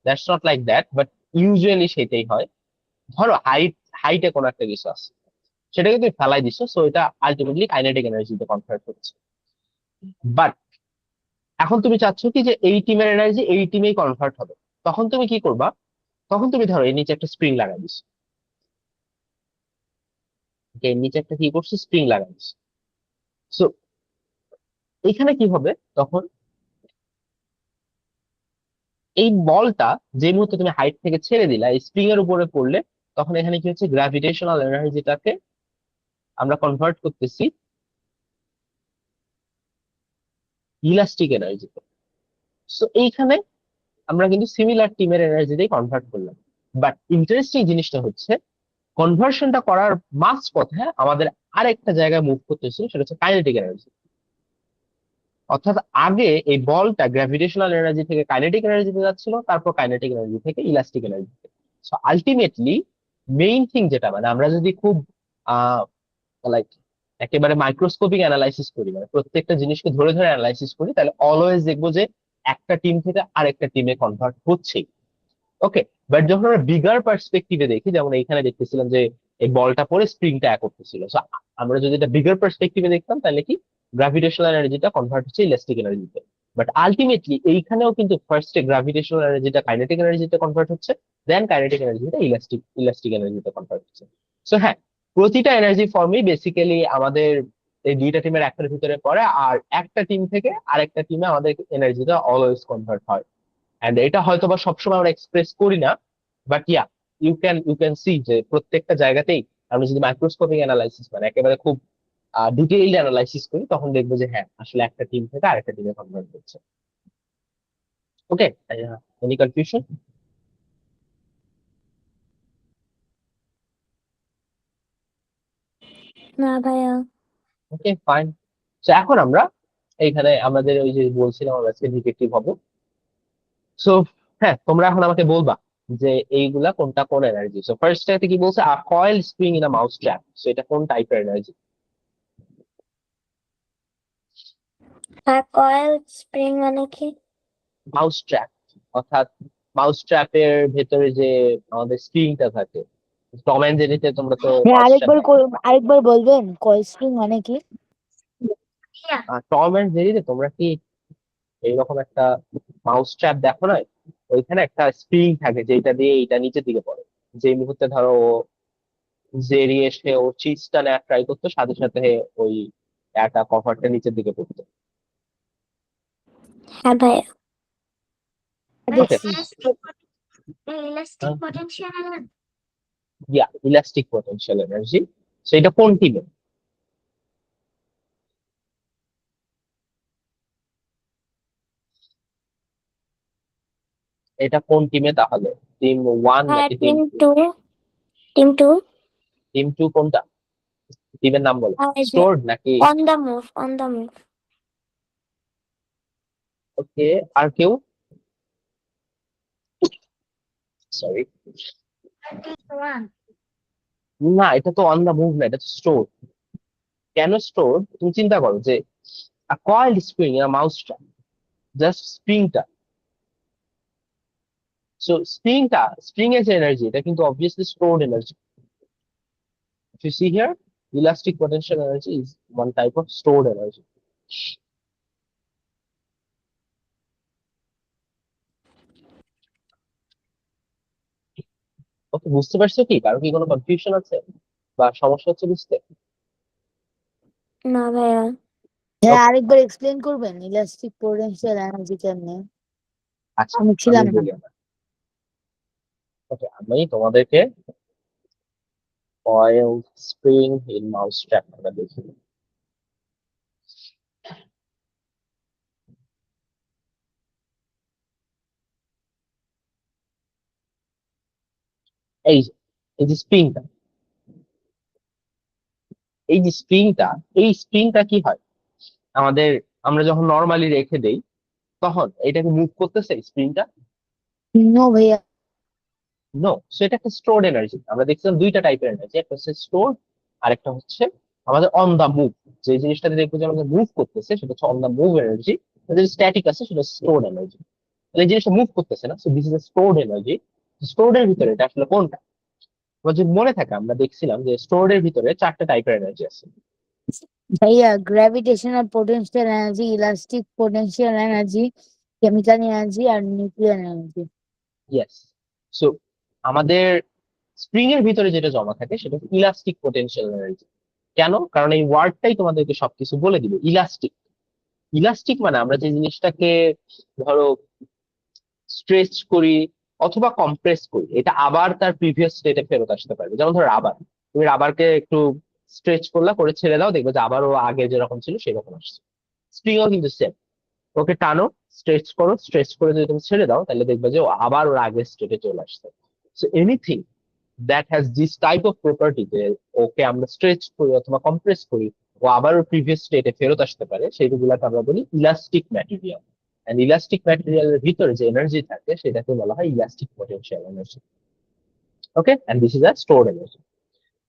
that's not like that, but usually সেটাই হয়। ধরো হাইটে কোনো একটা কিছু আছে, সেটাকে তুমি ফেলাই দিছো, সো এটা আলটিমেটলি কাইনেটিক এনার্জিতে কনভার্ট হচ্ছে। বাট এখন তুমি চাচ্ছ কি যে এই টিমের এনার্জি এই টিমেই কনভার্ট হবে, তখন তুমি কি করবা? তখন তুমি ধরো এর নিচে একটা স্প্রিং লাগাই দিছো। এর নিচে একটা কি করছো? স্প্রিং লাগাই দিছো। সো এখানে কি হবে তখন, এই বলটা যে মুহূর্তে তুমি হাইট থেকে ছেড়ে দিলা স্প্রিং এর উপরে পড়লে, তখন এখানে কি হচ্ছে, গ্র্যাভিটেশনাল এনার্জিটাকে আমরা কনভার্ট করতেছি ইলাস্টিক এনার্জিতে। সো এইখানে আমরা কিন্তু সিমিলার টিমের এনার্জিতেই কনভার্ট করলাম। বাট ইন্টারেস্টিং জিনিসটা হচ্ছে, কনভার্সনটা করার মাঝ পথে আমাদের আরেকটা জায়গায় মুভ করতে হচ্ছে, সেটা হচ্ছে কাইনেটিক এনার্জি। অর্থাৎ আগে এই বলটা গ্র্যাভিটেশনাল এনার্জি থেকে কাইনেটিক এনার্জিতে যাচ্ছিল, তারপর কাইনেটিক এনার্জি থেকে ইলাস্টিক এনার্জিতে। সো আলটিমেটলি মেইন থিং যেটা, মানে আমরা যদি খুব আহ লাইক একেবারে মাইক্রোস্কোপিক অ্যানালাইসিস করি, মানে প্রত্যেকটা জিনিসকে ধরে ধরে অ্যানালাইসিস করি, তাহলে অলওয়েজ দেখবো যে একটা টিম থেকে আরেকটা টিমে কনভার্ট হচ্ছেই। ওকে, বাট যখন আমরা বিগার পার্সপেক্টিভে দেখি, যেমন এইখানে দেখতেছিলাম যে এই বলটা পরে স্প্রিংটা এক করতেছিল, সো আমরা যদি এটা বিগার পার্সপেক্টিভে দেখতাম তাহলে কি গ্রাভিটেশনাল এনার্জিটা কনভার্ট হচ্ছে ইলাস্টিক এনার্জিতে। বাট আলটিমেটলি এইখানেও কিন্তু ফার্স্টে গ্রাভিটেশনাল এনার্জিটা কাইনেটিক এনার্জিতে কনভার্ট হচ্ছে, দেন কাইনেটিক এনার্জিটা ইলাস্টিক ইলাস্টিক এনার্জিতে কনভার্ট হচ্ছে। সো হ্যাঁ, প্রতিটা এনার্জি ফর্মই বেসিক্যালি আমাদের এই দুইটা টিমের একটার ভিতরে পড়ে, আর একটা টিম থেকে আরেকটা টিমে আমাদের এনার্জিটা অলওয়েজ কনভার্ট হয়। এন্ড এটা হয়তো বা সবসময় আমরা এক্সপ্রেস করি না, but yeah, you can see যে প্রত্যেকটা জায়গাতেই আমরা যদি মাইক্রোস্কোপিক অ্যানালাইসিস, মানে একেবারে খুব ডিটেইলড অ্যানালাইসিস করি, তখন দেখবো যে হ্যাঁ, আসলে একটা টিম থেকে আরেকটা টিমে কনভার্ট হচ্ছে। ওকে, এনি কনফিউশন? না ভাইয়া। ওকে, ফাইন। তো এখন আমরা এইখানে আমাদের ওই যে বলছিলাম আমরা আজকে ডিটেকটিভ হবো। সো হ্যাঁ, তোমরা এখন আমাকে বলবা যে এইগুলা কোনটা কোন এনার্জি। সো ফার্স্ট কি বলছে, a coil spring in a mouse trap. So এটা কোন টাইপের এনার্জি? আর কয়েল স্প্রিং মানে কি? মাউস ট্র্যাপ, অর্থাৎ মাউস ট্র্যাপের ভেতরে যে আমাদের স্প্রিংটা থাকে। টম এন্ড জেরিতে তোমরা তো হ্যাঁ, মাউস ট্র্যাপ দেখো। আরেকবার বলবেন কয়েল স্প্রিং মানে কি? ইয়া, টম এন্ড জেরিতে তোমরা কি এইরকম একটা মাউস ট্র্যাপ দেখো না? ওইখানে একটা স্প্রিং থাকে যেটা দিয়ে এটা নিচের দিকে পড়ে। যে মুহূর্তে ধরো জেরি এসে ও চিজটা নেওয়ার ট্রাই করতো, সাথে সাথে ওই একটা কভারটা নিচের দিকে পড়তো। হ্যাঁ ভাইয়া। ওকে, দেখছি। Elastic potential. Yeah, elastic potential energy. সেটা কোন টিমে? এটা কোন টিমে তাহলে? টিম ওয়ান হ্যাঁ, নাকি team team two? Two. Team two. Team two কোনটা? টিমের নাম বলো। আর এই যে স্টোর্ড নাকি? On the move, on the move. Okay, আর কেউ? Sorry, team one. না, এটা তো অন দা মুভ না, এটা তো স্টোর। কেন স্টোর? তুমি চিন্তা করো যে coiled spring mouse trap, just স্প্রিংটা। সো স্প্রিংটা, স্প্রিং এর যে এনার্জি, এটা কিন্তু obviously stored energy. If you see here, elastic potential energy is one type of stored energy. ওকে, বুঝতে পারছো কি? কারো কি কোনো কনফিউশন আছে বা সমস্যা হচ্ছে বুঝতে? না ভাইয়া। হ্যাঁ, ওকে, আরেকবার এক্সপ্লেন করবেন ইলাস্টিক পোটেনশিয়াল এনার্জি কেমনে? আচ্ছা, আমি আমি ছিলাম না। বলি। ওকে, আমি তোমাদেরকে coil spring in mouse trap আমরা দেখি। এই যে, এই যে স্প্রিংটা, এই যে স্প্রিংটা, এই স্প্রিংটা কি হয় আমাদের, আমরা যখন নর্মালি রেখে দেই, তখন এটাকে মুভ করতেছে স্প্রিংটা? নো ভাইয়া। নো। সো এটা একটা স্টোরড এনার্জি। আমরা দেখছিলাম দুইটা টাইপের এনার্জি, একটা হচ্ছে স্টোর, আর একটা হচ্ছে আমাদের অন দা মুভ। যে জিনিসটাতে দেখবো যে আমাদের মুভ করতেছে সেটা হচ্ছে অন দা মুভ এনার্জি, যেটা স্ট্যাটিক আছে সেটা স্টোরড এনার্জি। তাহলে এই জিনিসটা মুভ করতেছে না, so this is stored energy. Stored এর ভিতরে এটা আসলে কোনটা? আমার যদি মনে থাকে, আমরা দেখছিলাম যে স্টোরড এর ভিতরে চারটা টাইপের এনার্জি আছে। ভাইয়া, gravitational potential energy, elastic potential energy, chemical energy আর নিউক্লিয়ার এনার্জি। ইয়েস। সো আমাদের স্প্রিং এর ভিতরে যেটা জমা থাকে সেটা ইলাস্টিক পোটেনশিয়াল এনার্জি। কেন? কারণ এই ওয়ার্ডটাই তোমাদেরকে সবকিছু বলে দিবে, ইলাস্টিক। ইলাস্টিক মানে আমরা যে জিনিসটাকে ধরো স্ট্রেচ করি অথবা কম্প্রেস করি, এটা আবার তার প্রিভিয়াস স্টেটে ফেরত আসতে পারবে। যেমন ধরো রাবার, তুমি রাবারকে একটু স্ট্রেচ করলা, করে ছেড়ে দাও, দেখবে যে আবার ও আগে যেরকম ছিল সেরকম আসছে। স্প্রিংও কিন্তু সেম, ওকে টানো, স্ট্রেচ করো, স্ট্রেচ করে যদি তুমি ছেড়ে দাও তাহলে দেখবে যে ও আবার ওর আগের স্টেটে চলে আসছে। So anything that has this type of property, যে ওকে আমরা স্ট্রেচ করি অথবা কম্প্রেস করি, ও আবার ওর প্রিভিয়াস স্টেটে ফেরত আসতে পারে, সেইগুলোকে আমরা বলি ইলাস্টিক ম্যাটেরিয়াল। এন্ড ইলাস্টিক ম্যাটেরিয়ালের ভিতরে যে এনার্জি থাকে সেটাকে বলা হয় elastic potential energy. Okay, and this is a stored energy.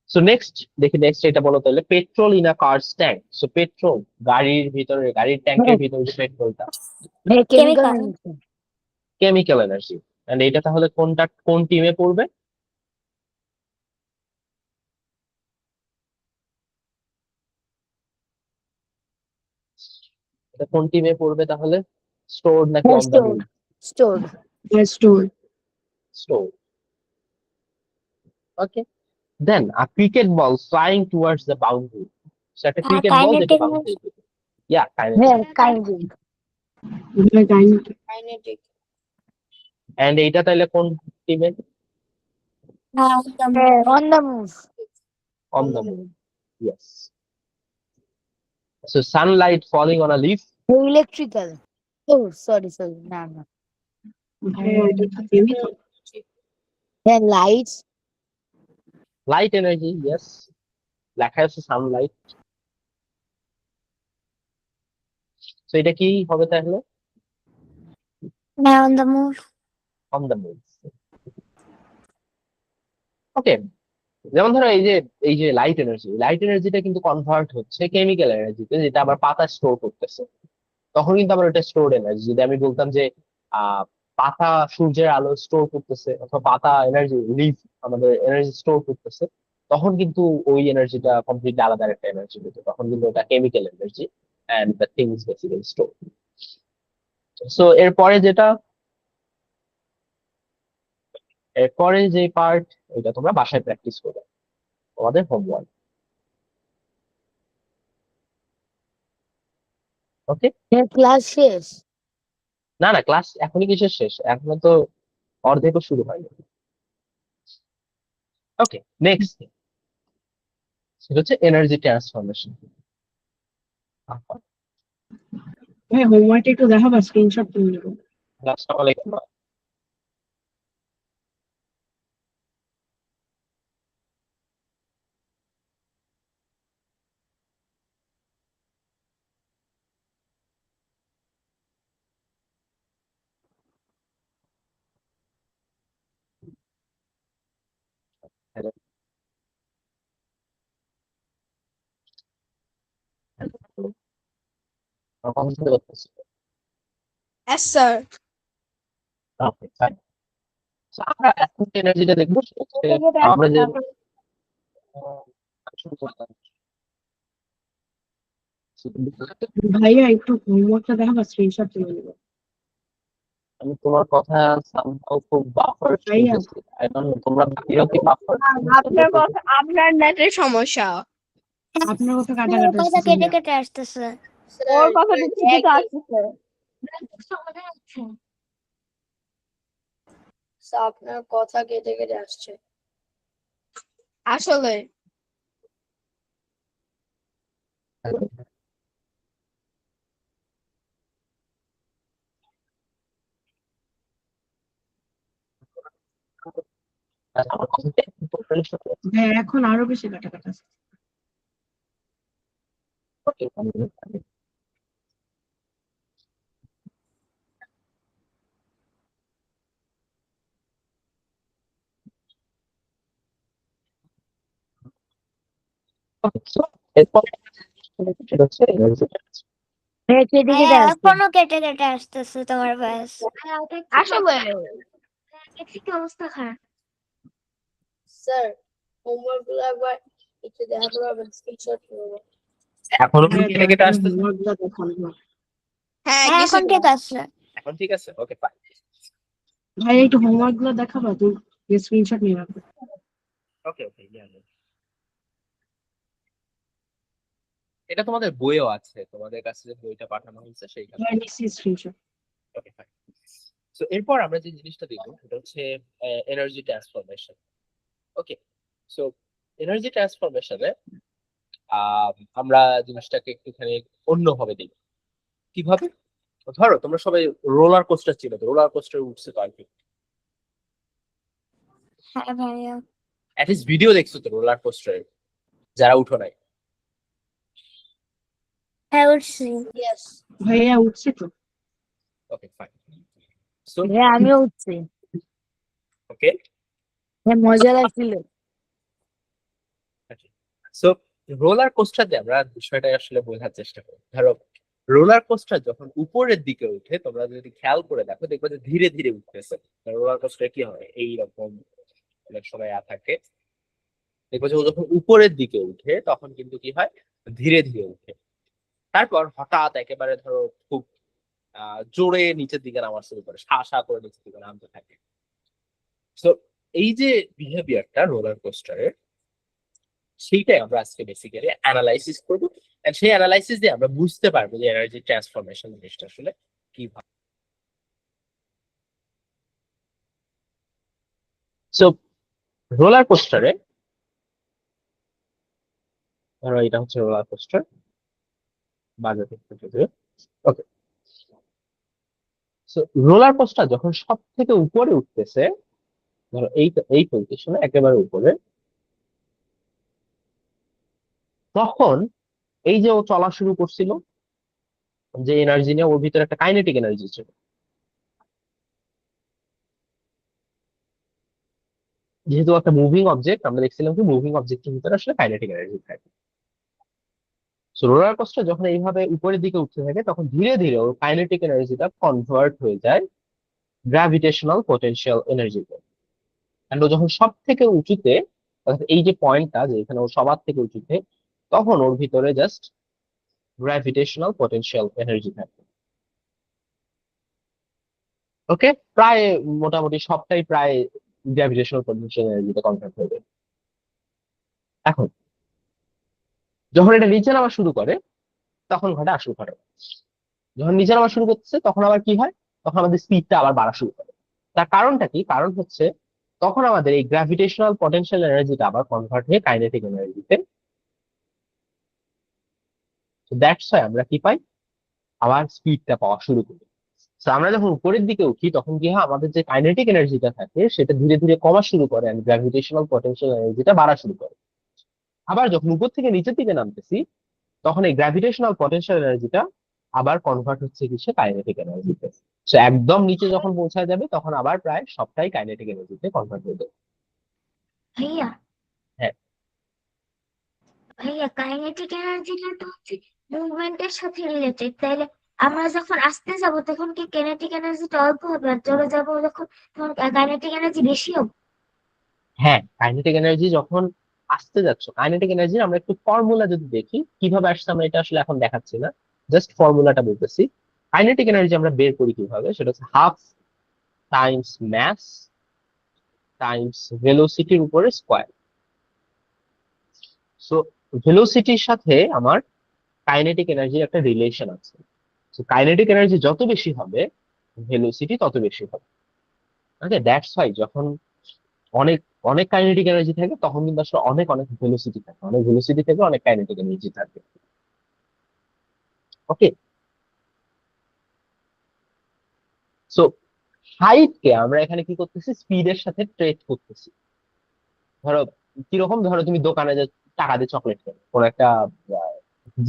So next দেখি, নেক্সট এটা বলো তাহলে, petrol in a car's tank. So petrol, গাড়ির ভিতরে, গাড়ির ট্যাঙ্কের ভিতরে যে পেট্রোলটা, কেমিক্যাল কেমিক্যাল এনার্জি। এন্ড এটা তাহলে কোনটা, কোন টিমে পড়বে? এটা কোন টিমে পড়বে তাহলে? স্টোরড নাকি on the move? Stored store. Stored. Okay. Then a cricket ball flying towards the boundary. So একটা cricket ball যেটা কাইনেটিক boundary, yeah, kinetic. হ্যাঁ কাইন্ডিং কাইনেটিক। And এইটা তাহলে কোন টিমে? On the move On the move. Yes. So sunlight falling on a leaf. Electrical oh sorry না ভাইয়া এটা কি কেমিক্যাল? হ্যাঁ লাইটস Light energy, yes. লেখা আছে সানলাইট। So এটা কি হবে তাহলে? On the move. On the move. ওকে, যেমন ধরো এই যে লাইট এনার্জিটা কিন্তু কনভার্ট হচ্ছে কেমিক্যাল এনার্জিতে, যেটা আবার পাতা স্টোর করতেছে। তখন কিন্তু আবার ওটা স্টোরড এনার্জি। যদি আমি বলতাম যে পাতা সূর্যের আলো স্টোর করতেছে, অথবা পাতা এনার্জি, লিফ আমাদের এনার্জি স্টোর করতেছে, তখন কিন্তু ওই এনার্জিটা কমপ্লিটলি আলাদা একটা এনার্জি হতো। তখন কিন্তু ওটা chemical energy, and the thing is basically store. So এরপরে যে পার্ট, এটা তোমরা বাসায় প্র্যাকটিস করবে, তোমাদের হোমওয়ার্ক। ওকে, ক্লাস শেষ না না, ক্লাস এখনই কিসের শেষ, এখনো তো অর্ধেকও শুরু হয়নি। ওকে, নেক্সট সেটা হচ্ছে এনার্জি ট্রান্সফরমেশন। ভাই হোমওয়ার্ক একটু দেখাবা, স্ক্রিনশট তুলে নেবো। আসসালামু আলাইকুম। Hello. Hello. আমার কথা শুনতে পাচ্ছিস? Yes, sir. ওকে, ফাইন। আমরা এখন যে এনার্জিটা দেখবো সেটা হচ্ছে আমরা যে শুরু করলাম। ভাইয়া একটু হোমওয়ার্কটা দেখাবা, স্ক্রিনশট তুলে নেবো। আমি তোমার কথা somehow খুব বাফার ভাইয়া শুনতেছি। I don't know, তোমরা বাকিরাও কি বাফার? আপনার কথা, আপনার নেটের সমস্যা। আপনার কথা কাটা ওর কাটা কথা আসতেছে কেটে ভাইয়া। কেটে আসতেছে। ওর কথা ঠিকই তো আসছে। শোনা যাচ্ছে। আপনার কথা কেটে কেটে আসছে আসলে। আমার কথাটা একটু properly শুনতে পাচ্ছ? ভাইয়া এখন আরো বেশি কাটা কাটা আসছে। Okay, আমি okay, so এরপরে সেটা হচ্ছে এনার্জি। কেটে কেটে আসছে এখনো কেটে কেটে আসতেছে তোমার ভয়েস। আসলে দেখছি কি অবস্থা খারাপ। স্যার, হোমওয়ার্ক গুলো একবার একটু দেখাতে পারবেন, স্ক্রিনশট নেব। এখনো কি ভাইয়া কেটে কেটে আসতেছে? হোমওয়ার্কটা দেখাবো। হ্যাঁ, হ্যাঁ, এখন ঠিক আছে। এখন ঠিক আছে? ওকে, ফাইন। ভাইয়া একটু হোমওয়ার্ক গুলো দেখাবা, তুই স্ক্রিনশট নিয়ে রাখবে। ওকে ওকে, এটা তোমাদের বইও আছে, তোমাদের কাছে যে বইটা পাঠানো হয়েছে সেইখানে। I see screenshot. Okay fine. So এরপর আমরা যে জিনিসটা দেখব সেটা হচ্ছে এনার্জি ট্রান্সফরমেশন। ওকে, সো এনার্জি ট্রান্সফরমেশনে আমরা জিনিসটাকে একটুখানি অন্যভাবে দেখব। কিভাবে? ধরো তোমরা সবাই রোলার কোস্টার ছিল, তো রোলার কোস্টার উঠছে তো আর কি, হ্যাঁ ভাইয়া। অ্যাটলিস্ট ভিডিও দেখছো তো রোলার কোস্টারে, যারা উঠো নাই। হ্যাঁ উঠছি। Yes. ভাইয়া উঠছে তো। Okay fine. সো হ্যাঁ আমিও উঠছি। ওকে, হ্যাঁ মজা লাগছিল। সো রোলার কোস্টার দিয়ে আমরা বিষয়টা আসলে বোঝার চেষ্টা করি। ধরো রোলার কোস্টার যখন উপরের দিকে উঠে, তোমরা যদি খেয়াল করে দেখো দেখবে যে ধীরে ধীরে উঠতেছে। রোলার কোস্টার কি হয়, এইরকম অনেক সময় থাকে, দেখবে যে ও যখন উপরের দিকে উঠে তখন কিন্তু কি হয়, ধীরে ধীরে উঠে, তারপর হঠাৎ একেবারে ধরো খুব জোরে নিচের দিকে নামা শুরু করে, সা সা করে নিচের দিকে নামতে থাকে। তো এই যে বিহেভিয়ারটা রোলার কোস্টারের, সেইটাই আমরা আজকে বেসিক্যালি অ্যানালাইসিস করবো। এন্ড সেই অ্যানালাইসিস দিয়ে আমরা বুঝতে পারবো যে এনার্জি ট্রান্সফরমেশন জিনিসটা আসলে কিভাবে। সো রোলার কোস্টারে, ধরো এটা হচ্ছে রোলার কোস্টার, বাজাতে ওকে। সো রোলার কোস্টার যখন সব থেকে উপরে উঠতেছে, ধরো এই পজিশনে একেবারে উপরে, তখন এই যে ও চলা শুরু করছিল, যে এনার্জি নিয়ে, ওর ভিতরে একটা কাইনেটিক এনার্জি ছিল। যেহেতু একটা মুভিং অবজেক্ট, আমরা দেখছিলাম কি মুভিং অবজেক্টের ভিতরে আসলে কাইনেটিক এনার্জি থাকে। সো রোলার কোস্টার যখন এইভাবে উপরের দিকে উঠতে থাকে তখন ধীরে ধীরে ওর কাইনেটিক এনার্জিটা কনভার্ট হয়ে যায় গ্র্যাভিটেশনাল পটেনশিয়াল এনার্জিতে। এন্ড ও যখন সব থেকে উঁচুতে, অর্থাৎ এই যে পয়েন্টটা যে এখানে ও সবার থেকে উঁচুতে, তখন ওর ভিতরে জাস্ট গ্র্যাভিটেশনাল পটেনশিয়াল এনার্জি থাকে। ওকে, প্রায় মোটামুটি সবটাই প্রায় গ্র্যাভিটেশনাল পটেনশিয়াল এনার্জিতে কনভার্ট হয়ে যায়। এখন যখন এটা নিচে নামা শুরু করে তখন ঘটে আসল ঘটনা। যখন নিচে নামা শুরু করতেছে তখন আবার কি হয়, তখন আমাদের স্পিডটা আবার বাড়া শুরু করে। তার কারণটা কি? কারণ হচ্ছে তখন আমাদের এই গ্র্যাভিটেশনাল পটেনশিয়াল এনার্জিটা আবার কনভার্ট হয়ে কাইনেটিক এনার্জিতে। দ্যাটস ওয়াই আমরা কি পাই, আবার স্পিডটা পাওয়া শুরু করি। তো আমরা যখন উপরের দিকে উঠি তখন কি হয়, আমাদের যে কাইনেটিক এনার্জিটা থাকে সেটা ধীরে ধীরে কমা শুরু করে, আর গ্র্যাভিটেশনাল পটেনশিয়াল এনার্জিটা বাড়া শুরু করে। আবার যখন উপর থেকে নিচের দিকে নামতেছি তখন এই গ্র্যাভিটেশনাল পটেনশিয়াল এনার্জিটা আবার কনভার্ট হচ্ছে কিছু কাইনেটিক এনার্জিতে। সো একদম নিচে যখন পৌঁছায় যাবে তখন আবার প্রায় সবটাই কাইনেটিক এনার্জিতে কনভার্ট হয়ে যাবে। ভাইয়া হ্যাঁ, ভাইয়া কাইনেটিক এনার্জিটা তো হচ্ছে মুভমেন্টের সাথে রিলেটেড, তাইলে আমরা যখন আসতে যাব তখন কি কাইনেটিক এনার্জিটা অল্প হবে, আর জোরে যাবো যখন তখন কাইনেটিক এনার্জি বেশি হবে? হ্যাঁ, কাইনেটিক এনার্জি যখন আসতে যাচ্ছ, কাইনেটিক এনার্জি আমরা একটু ফর্মুলা যদি দেখি কিভাবে আসছে, আমরা এটা আসলে এখন দেখাচ্ছি না, জাস্ট ফর্মুলাটা বলতেছি। কাইনেটিক এনার্জি আমরা বের করি কিভাবে, সেটা হচ্ছে হাফ টাইমস ম্যাস টাইমস ভেলোসিটির উপরে স্কোয়ার। সো ভেলোসিটির সাথে আমার কাইনেটিক এনার্জির একটা রিলেশন আছে। তো কাইনেটিক এনার্জি যত বেশি হবে ভেলোসিটি তত বেশি হবে। ওকে, দ্যাটস ওয়াই যখন অনেক অনেক কাইনেটিক এনার্জি থাকে তখন কিন্তু আসলে অনেক অনেক ভেলোসিটি থাকে, অনেক ভেলোসিটি থেকে অনেক কাইনেটিক এনার্জি থাকে। ওকে, সো হাইট কে আমরা এখানে কি করতেছি, স্পিডের সাথে ট্রেড করতেছি। ধরো কিরকম, ধরো তুমি দোকানে যে টাকা দিয়ে চকলেট কেনো, কোন একটা আহ,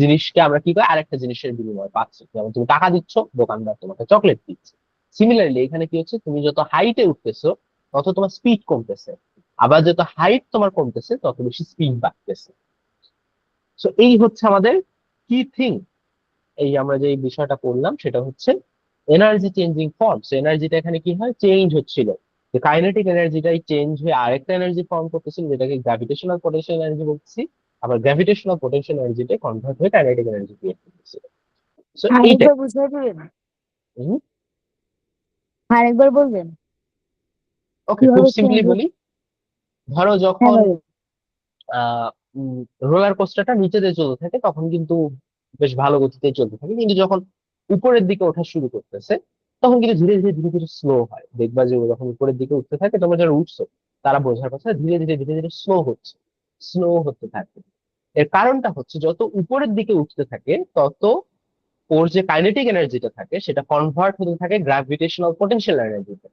জিনিসকে আমরা কি করি, আরেকটা জিনিসের বিনিময়ে পাচ্ছি, যেমন তুমি টাকা দিচ্ছ, দোকানদার তোমাকে চকলেট দিচ্ছে। সিমিলারলি এখানে কি হচ্ছে, তুমি যত হাইটে উঠতেছো তত তোমার স্পিড কমতেছে, আবার যত হাইট তোমার কমতেছে তত বেশি স্পিড বাড়তেছে। সো এই হচ্ছে আমাদের কি থিং, এই আমরা যে বিষয়টা পড়লাম সেটা হচ্ছে এনার্জি চেঞ্জিং ফর্মস। এনার্জিটা এখানে কি হয়, চেঞ্জ হচ্ছিল, যে কাইনেটিক এনার্জিটাই চেঞ্জ হয়ে আরেকটা এনার্জি ফর্ম করতেছিল যেটাকে গ্র্যাভিটেশনাল পটেনশিয়াল এনার্জি বলছি। আবার গ্র্যাভিটেশনাল পটেনশিয়াল এনার্জিটা কনভার্ট হয়ে কাইনেটিক এনার্জি ক্রিয়েট করতেছিল। সো এইটাই। আরেকবার বুঝিয়ে দিবেন? আরেকবার বলবেন ওকে, খুব কিভাবে সিম্পলি চেঞ্জ? বলি। ধরো হ্যাঁ যখন ভাই। রোলার কোস্টারটা নিচে দিয়ে চলতে থাকে তখন কিন্তু বেশ ভালো গতিতে চলতে থাকে, কিন্তু যখন উপরের দিকে ওঠা শুরু করতেছে তখন কিন্তু ধীরে ধীরে ধীরে ধীরে স্লো হয়। দেখবা যে ও যখন উপরের দিকে উঠতে থাকে তোমরা যারা উঠছো তারা বোঝার কথা, ধীরে ধীরে ধীরে ধীরে স্লো হচ্ছে, স্লো হতে থাকে। এর কারণটা হচ্ছে যত উপরের দিকে উঠতে থাকে তত ওর যে কাইনেটিক এনার্জিটা থাকে সেটা কনভার্ট হতে থাকে গ্র্যাভিটেশনাল পোটেনশিয়াল এনার্জিতে।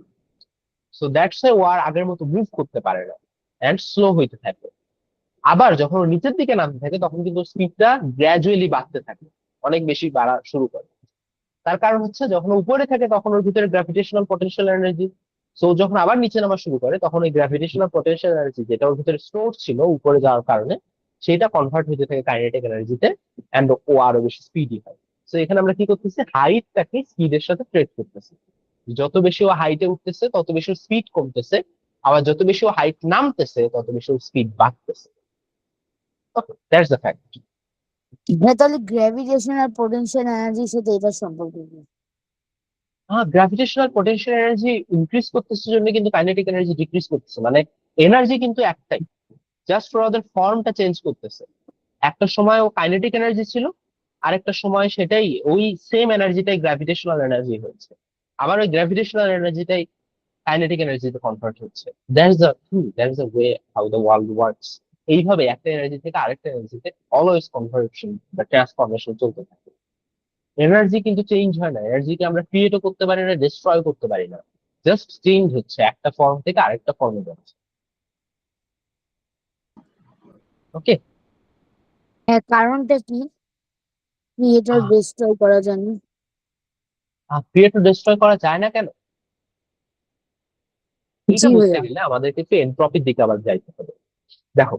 সো দ্যাটস ও আর আগের মতো মুভ করতে পারে না এন্ড স্লো হইতে থাকে। আবার যখন ও নিচের দিকে নামতে থাকে তখন কিন্তু স্পিডটা গ্র্যাজুয়ালি বাড়তে থাকে, অনেক বেশি বাড়া শুরু করে। তার কারণ হচ্ছে যখন ও উপরে থাকে তখন ওর ভিতরে গ্র্যাভিটেশনাল পোটেনশিয়াল এনার্জি, সো যখন আবার নিচে নামা শুরু করে তখন ওই গ্র্যাভিটেশনাল পোটেনশিয়াল এনার্জি যেটা ওর ভিতরে স্টোর ছিল উপরে যাওয়ার কারণে সেটা কনভার্ট হতে থাকে কাইনেটিক এনার্জিতে এন্ড ও আরো বেশি স্পিডি হয়। তো এখানে আমরা কি করতেছি, হাইটটাকে স্পিডের সাথে ট্রেড করতেছি। যত বেশি ও হাইটে উঠতেছে তত বেশি স্পিড কমতেছে, আবার যত বেশি ও হাইট নামতেছে তত বেশি স্পিড বাড়তেছে। ওকে, দ্যাটস দ্য ফ্যাক্ট। হ্যাঁ, তাহলে গ্র্যাভিটেশনাল পোটেনশিয়াল এনার্জির সাথে এটা সম্পর্ক কি? হ্যাঁ, গ্র্যাভিটেশনাল পোটেনশিয়াল এনার্জি ইনক্রিজ করতেছে জন্য কিন্তু কাইনেটিক এনার্জি ডিক্রিজ করতেছে, মানে এনার্জি কিন্তু একটাই, জাস্ট ওদের ফর্মটা চেঞ্জ করতেছে। একটা সময় ও কাইনেটিক এনার্জি ছিল, আরেকটা সময় সেটাই ওই সেম এনার্জিটাই গ্র্যাভিটেশনাল এনার্জি হচ্ছে, আবার ওই গ্র্যাভিটেশনাল এনার্জিটাই কাইনেটিক এনার্জিতে কনভার্ট হচ্ছে। That's the way how the world works. এইভাবে একটা এনার্জি থেকে আরেকটা এনার্জিতে অলওয়েজ কনভার্সন বা ট্রান্সফরমেশন চলতে থাকে। এনার্জি কিন্তু চেঞ্জ হয় না, এনার্জিকে আমরা ক্রিয়েটও করতে পারি না, ডিস্ট্রয় করতে পারি না, জাস্ট চেঞ্জ হচ্ছে, একটা ফর্ম থেকে আরেকটা ফর্মে যাচ্ছে। ওকে। হ্যাঁ, কারণটা কি ক্রিয়েটর ডিস্ট্রয় করা জানি? ক্রিয়েটর ডিস্ট্রয় করা যায় না কেন, এটা জি বুঝতে ভাইয়া। গেলে আমাদেরকে একটু এনট্রপির দিকে আবার যাইতে হবে। দেখো,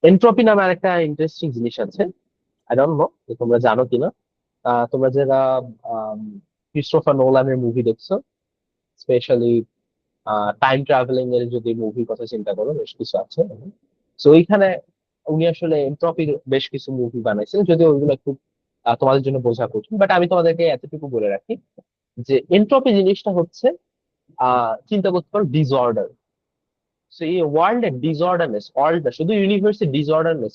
এনট্রপি নামে আরেকটা ইন্টারেস্টিং জিনিস আছে, আই ডোন্ট নো যে তোমরা জানো কিনা। তোমরা যারা ক্রিস্টোফার নোলানের মুভি দেখছো, স্পেশালি টাইম ট্রাভেলিং এর যদি মুভির কথা চিন্তা করো, বেশ কিছু আছে। তো ওইখানে উনি আসলে এনট্রপির বেশ কিছু মুভি বানাইছিলেন, যদিও ওইগুলো একটু তোমাদের জন্য বোঝা কঠিন, বাট আমি তোমাদেরকে এতটুকু বলে রাখি যে এনট্রপি জিনিসটা হচ্ছে চিন্তা করতে পারো ডিসঅর্ডার। সো এই ওয়ার্ল্ডের ডিসঅর্ডারনেস, ওয়ার্ল্ডটা শুধু ইউনিভার্সের ডিসঅর্ডারনেস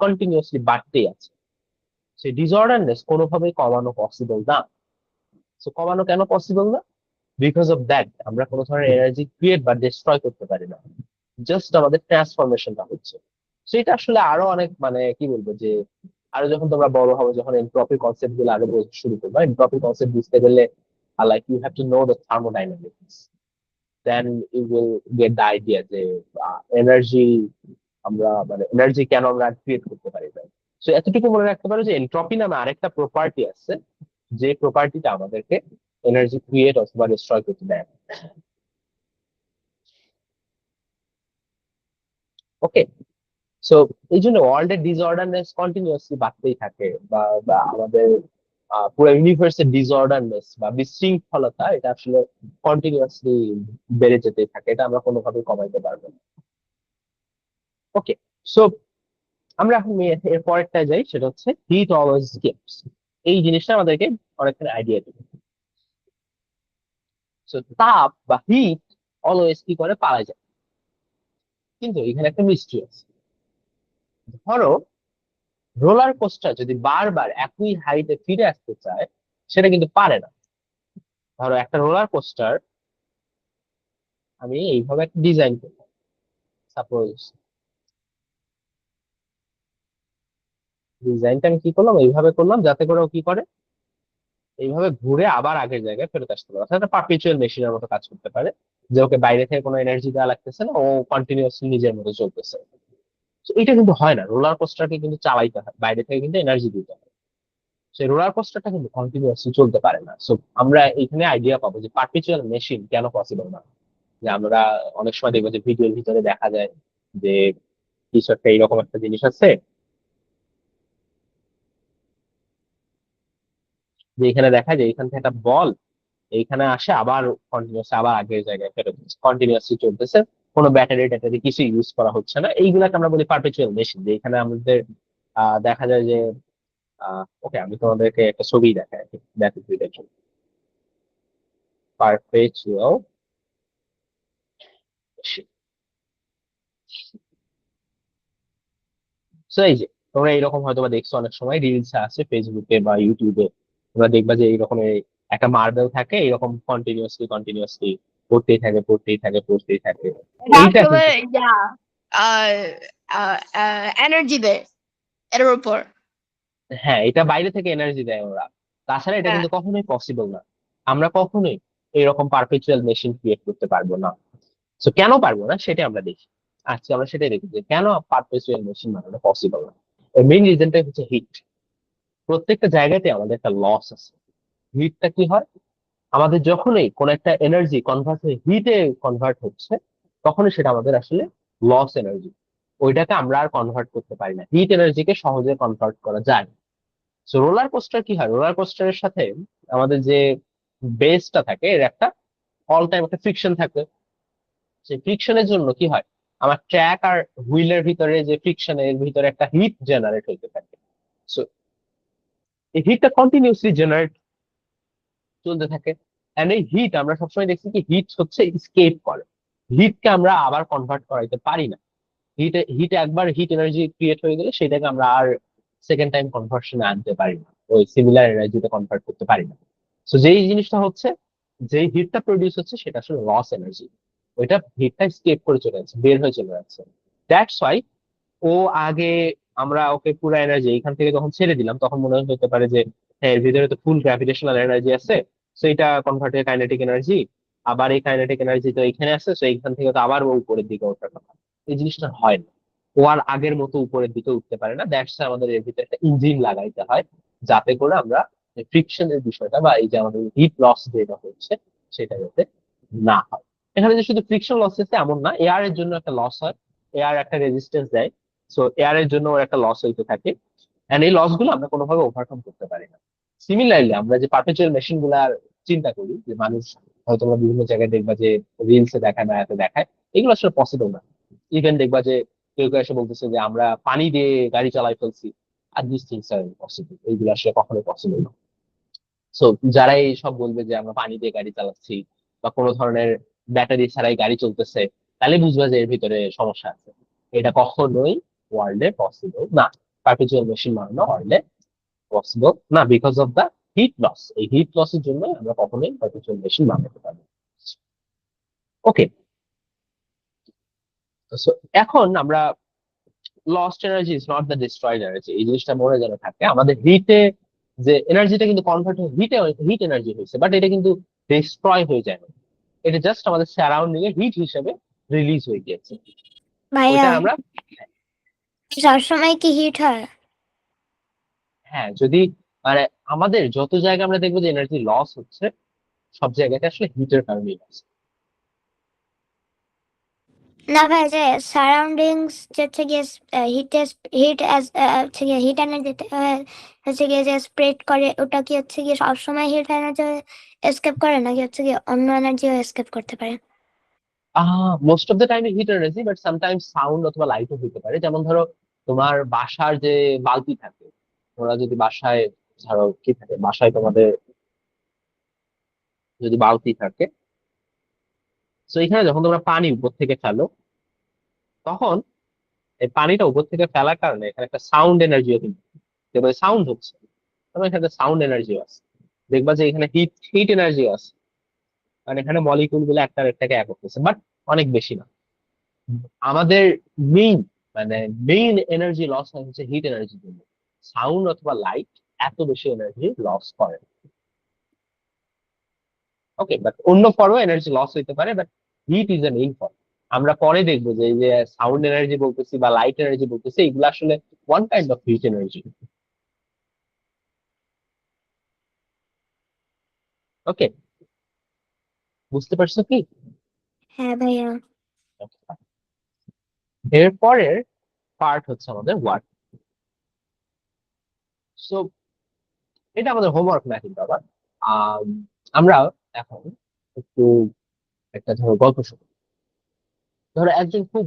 কন্টিনিউয়াসলি বাড়তেই আছে। সেই ডিসঅর্ডারনেস কোনোভাবেই কমানো পসিবল না। সো কমানো কেন পসিবল না? বিকজ অফ দ্যাট আমরা কোনো ধরনের এনার্জি ক্রিয়েট বা ডিস্ট্রয় করতে পারি না, জাস্ট আমাদের ট্রান্সফরমেশনটা হচ্ছে। সেটা আসলে আরো অনেক, মানে কি বলবো যে, আরো যখন তোমরা বড় হবে, যখন এনট্রপি কনসেপ্ট গুলো আরো বোঝা শুরু করবে, এনট্রপি কনসেপ্ট বুঝতে গেলে like you have to know the thermodynamics, then you will get the idea যে এনার্জি, আমরা মানে এনার্জি কেন আমরা ক্রিয়েট করতে পারি না। তো এতটুকু মনে রাখতে পারো যে এনট্রপি নামে আরেকটা প্রপার্টি আছে, যে প্রপার্টিটা আমাদেরকে এনার্জি ক্রিয়েট অথবা ডিস্ট্রয় করতে দেয়। ওকে। সো এই জন্য ওয়ার্ল্ডের ডিসঅর্ডারনেস কন্টিনিউয়াসলি বাড়তেই থাকে, বা আমাদের পুরো ইউনিভার্সের ডিসঅর্ডারনেস বা বিশৃঙ্খলতা এটা আসলে কন্টিনিউয়াসলি বেড়ে যেতেই থাকে, এটা আমরা কোনোভাবেই কমাইতে পারবো না। ওকে। সো আমরা এখন এর পরেরটায় যাই, সেটা হচ্ছে হিট অলওয়েজ গিভস। এই জিনিসটা আমাদেরকে অনেকখানি আইডিয়া দেবে। সো তাপ বা হিট অলওয়েজ কি করে পাওয়া যায়, কিন্তু এখানে একটা মিস্ট্রি আছে। ধরো রোলার কোস্টার যদি বারবার একই হাইটে ফিরে আসতে চায়, সেটা কিন্তু পারে না। ধরো একটা রোলার কোস্টার আমি এইভাবে একটা ডিজাইন করলাম, সাপোজ ডিজাইনটা আমি কি করলাম, এইভাবে করলাম যাতে করে ও কি করে, এইভাবে ঘুরে আবার আগের জায়গায় ফেরত আসতে পারে, অর্থাৎ একটা পারপেচুয়াল মেশিনের মতো কাজ করতে পারে, যে ওকে বাইরে থেকে কোনো এনার্জি দেওয়া লাগতেছে না, ও কন্টিনিউয়াসলি নিজের মতো চলতেছে। তো এটা কিন্তু হয় না, রোলার কোস্টারকে কিন্তু চালাইতে হয়, বাইরে থেকে কিন্তু এনার্জি দিতে হয়। সেই রোলার কোস্টারটা কিন্তু কন্টিনিউয়াসলি চলতে পারে না। সো আমরা এখানে আইডিয়া পাবো যে পারপেচুয়াল মেশিন কেন পসিবল না। যে আমরা অনেক সময় দেখবো যে ভিডিওর ভিতরে দেখা যায় যে কিছু একটা এইরকম একটা জিনিস আছে, যে এখানে দেখা যায় এখান থেকে একটা বল এইখানে আসে, আবার কন্টিনিউসলি আবার আগের জায়গায় ফেরত কন্টিনিউসলি চলতেছে, কোনো ব্যাটারি ট্যাটারি কিছু ইউজ করা হচ্ছে না। এইগুলাকে আমরা বলি পারপেচুয়াল মেশিন। যে এখানে আমাদের দেখা যায় যে ওকে, আমি তোমাদেরকে একটা ছবি দেখাই, দেখো পারপেচুয়াল মেশিন। সো এই যে তোমরা এইরকম হয়তো বা দেখছো অনেক সময় রিলস আছে ফেসবুকে বা ইউটিউবে, তোমরা দেখবা যে এইরকম একটা মার্বেল থাকে এরকম কন্টিনিউয়াসলি কন্টিনিউয়াসলি পড়তেই থাকে পড়তেই থাকে পড়তেই থাকে। এটা এইটা আসলে কিন্তু এনার্জি দেয় এটার উপর। হ্যাঁ, এটা বাইরে থেকে এনার্জি দেয় ওরা, তাছাড়া এটা হ্যাঁ কিন্তু কখনোই পসিবল না। আমরা কখনোই এরকম পারপেচুয়াল মেশিন ক্রিয়েট করতে পারবো না। তো কেন পারবো না সেটা আমরা দেখি, আজকে আমরা সেটাই দেখি যে কেন পারপেচুয়াল মেশিন বানানো পসিবল না। এর মেইন রিজনটাই হচ্ছে হিট। প্রত্যেকটা জায়গাতে আমাদের একটা লস আছে। হিটটা কি হয়, আমাদের যখনই কোন একটা এনার্জি কনভার্ট হয়ে হিটে কনভার্ট হচ্ছে, তখনই সেটা আমাদের আসলে লস এনার্জি। ওইটাকে আমরা আর কনভার্ট করতে পারি না, হিট এনার্জিকে সহজে কনভার্ট করা যায় না। সো রোলার কোস্টার কি হয়, রোলার কোস্টারের সাথে আমাদের যে বেসটা থাকে এর একটা অল টাইম একটা ফ্রিকশন থাকে। সেই ফ্রিকশনের জন্য কি হয়, আমার ট্র্যাক আর হুইলের ভিতরে যে ফ্রিকশন এর ভিতরে একটা হিট জেনারেট হইতে থাকে। সো এই হিটটা কন্টিনিউসলি জেনারেট চলতে থাকে। এন্ড এই হিট আমরা সবসময় দেখছি কি হিট হচ্ছে স্কেপ করে, হিটকে আমরা আবার কনভার্ট করাইতে পারি না। হিট একবার হিট এনার্জি ক্রিয়েট হয়ে গেলে সেটাকে আমরা আর সেকেন্ড টাইম কনভার্সনে আনতে পারি না, ওই সিমিলার এনার্জিতে কনভার্ট করতে পারি না। তো যেই জিনিসটা হচ্ছে, যেই হিটটা প্রডিউস হচ্ছে সেটা আসলে লস এনার্জি। ওইটা হিটটা স্কেপ করে চলে যাচ্ছে, বের হয়ে চলে যাচ্ছে। দ্যাটস ওয়াই ও আগে আমরা ওকে পুরো এনার্জি এখান থেকে যখন ছেড়ে দিলাম তখন মনে হতে পারে যে হ্যাঁ এর ভিতরে তো ফুল গ্র্যাভিটেশনাল এনার্জি আছে, সো এটা কনভার্ট হয়ে কাইনেটিক এনার্জি, আবার এই কাইনেটিক এনার্জি তো এখানে আছে, সো এইখান থেকে তো আবার ও উপরের দিকে ওঠার কথা। এই জিনিসটা হয় না, ও আর আগের মতো উপরের দিকে উঠতে পারে না। দ্যাটস আমাদের এর ভিতরে একটা ইঞ্জিন লাগাইতে হয়, যাতে করে আমরা ফ্রিকশনের বিষয়টা বা এই যে আমাদের হিট লস যেটা হচ্ছে সেটা যাতে না হয়। এখানে যে শুধু ফ্রিকশন লস হচ্ছে এমন না, এয়ার এর জন্য একটা লস হয়, এয়ার একটা রেজিস্ট্যান্স দেয়, সো এয়ার এর জন্য ওর একটা লস হইতে থাকে। এন্ড এই লস গুলো আমরা কোনোভাবে ওভারকাম করতে পারি না। সিমিলারলি আমরা যে পারপেচুয়াল মেশিন গুলার চিন্তা করি, যে মানুষ হয়তো আমরা বিভিন্ন জায়গায় দেখবা যে রিলসে দেখায় বা এতে দেখায়, এগুলো আসলে পসিবল না। ইভেন দেখবা যে কেউ কেউ এসে বলতেছে যে আমরা পানি দিয়ে গাড়ি চালাই ফেলছি, আর দিস থিংস আর পসিবল, এইগুলো আসলে কখনোই পসিবল না। সো যারা এই সব বলবে যে আমরা পানি দিয়ে গাড়ি চালাচ্ছি বা কোনো ধরনের ব্যাটারি ছাড়াই গাড়ি চলতেছে, তাহলে বুঝবা যে এর ভিতরে সমস্যা আছে। এটা কখনোই ওয়ার্ল্ডে পসিবল না, পারপেচুয়াল মেশিন বানানো ওয়ার্ল্ডে পসিবল না, because of the heat loss. এই হিট লসের জন্য আমরা কখনোই পারপেচুয়াল মেশিন বানাতে পারবো। ওকে, সো এখন আমরা lost energy is not the destroyed energy, এই জিনিসটা মনে যেন থাকে আমাদের। হিটে যে এনার্জিটা কিন্তু কনভার্ট হয়ে হিটে হিট এনার্জি হয়েছে, বাট এটা কিন্তু ডিস্ট্রয় হয়ে যায় না, এটা জাস্ট আমাদের সারাউন্ডিং এ হিট হিসেবে রিলিজ হয়ে গিয়েছে। ভাইয়া ওইটা আমরা সবসময় কি হিট হয়? হ্যাঁ যদি মানে আমাদের যত জায়গায় আমরা দেখবো যে এনার্জি লস হচ্ছে, সব জায়গাতে আসলে হিটের কারণেই লস। না ভাই, যে সারাউন্ডিংস হচ্ছে গিয়ে হিট হিট হচ্ছে গিয়ে হিট এনার্জি হচ্ছে গিয়ে যে স্প্রেড করে, ওটা কি হচ্ছে গিয়ে সবসময় হিট এনার্জি এসকেপ করে নাকি হচ্ছে গিয়ে অন্য এনার্জিও এসকেপ করতে পারে? Most of the time hit energy, but sometimes sound অথবা লাইটও হতে পারে। যেমন ধরো তোমার বাসার যে বালতি থাকে, তোমরা যদি বাসায় ধরো কি থাকে বাসায় তোমাদের যদি বালতি থাকে, তো এখানে যখন তোমরা পানি উপর থেকে ফেলো, তখন এই পানিটা উপর থেকে ফেলার কারণে এখানে একটা সাউন্ড এনার্জিও কিন্তু দেখবে সাউন্ড হচ্ছে, তবে এখানে সাউন্ড এনার্জিও আছে। দেখবা যে এখানে হিট হিট এনার্জিও আছে, কারণ এখানে মলিকুল গুলো একটা একটাকে এক করতেছে, বাট অনেক বেশি না। আমাদের মেইন মানে মেইন এনার্জি লস হয় হচ্ছে হিট এনার্জির জন্য। সাউন্ড অথবা লাইট এত বেশি এনার্জি লস করে। ওকে, বাট অন্য ফরও এনার্জি লস হইতে পারে, but heat is a main for. আমরা পরে দেখবো যে এই যে সাউন্ড এনার্জি বলতেছি বা লাইট এনার্জি বলতেছি, এগুলো আসলে one kind of heat energy. Okay, বুঝতে পারছো কি? হ্যাঁ ভাইয়া। এরপরের পার্ট হচ্ছে আমাদের ওয়ার্ক। সো এটা আমাদের হোমওয়ার্ক না কিন্তু আবার। আম, আমরা এখন একটু একটা ধরো গল্প শুনি। ধরো একজন খুব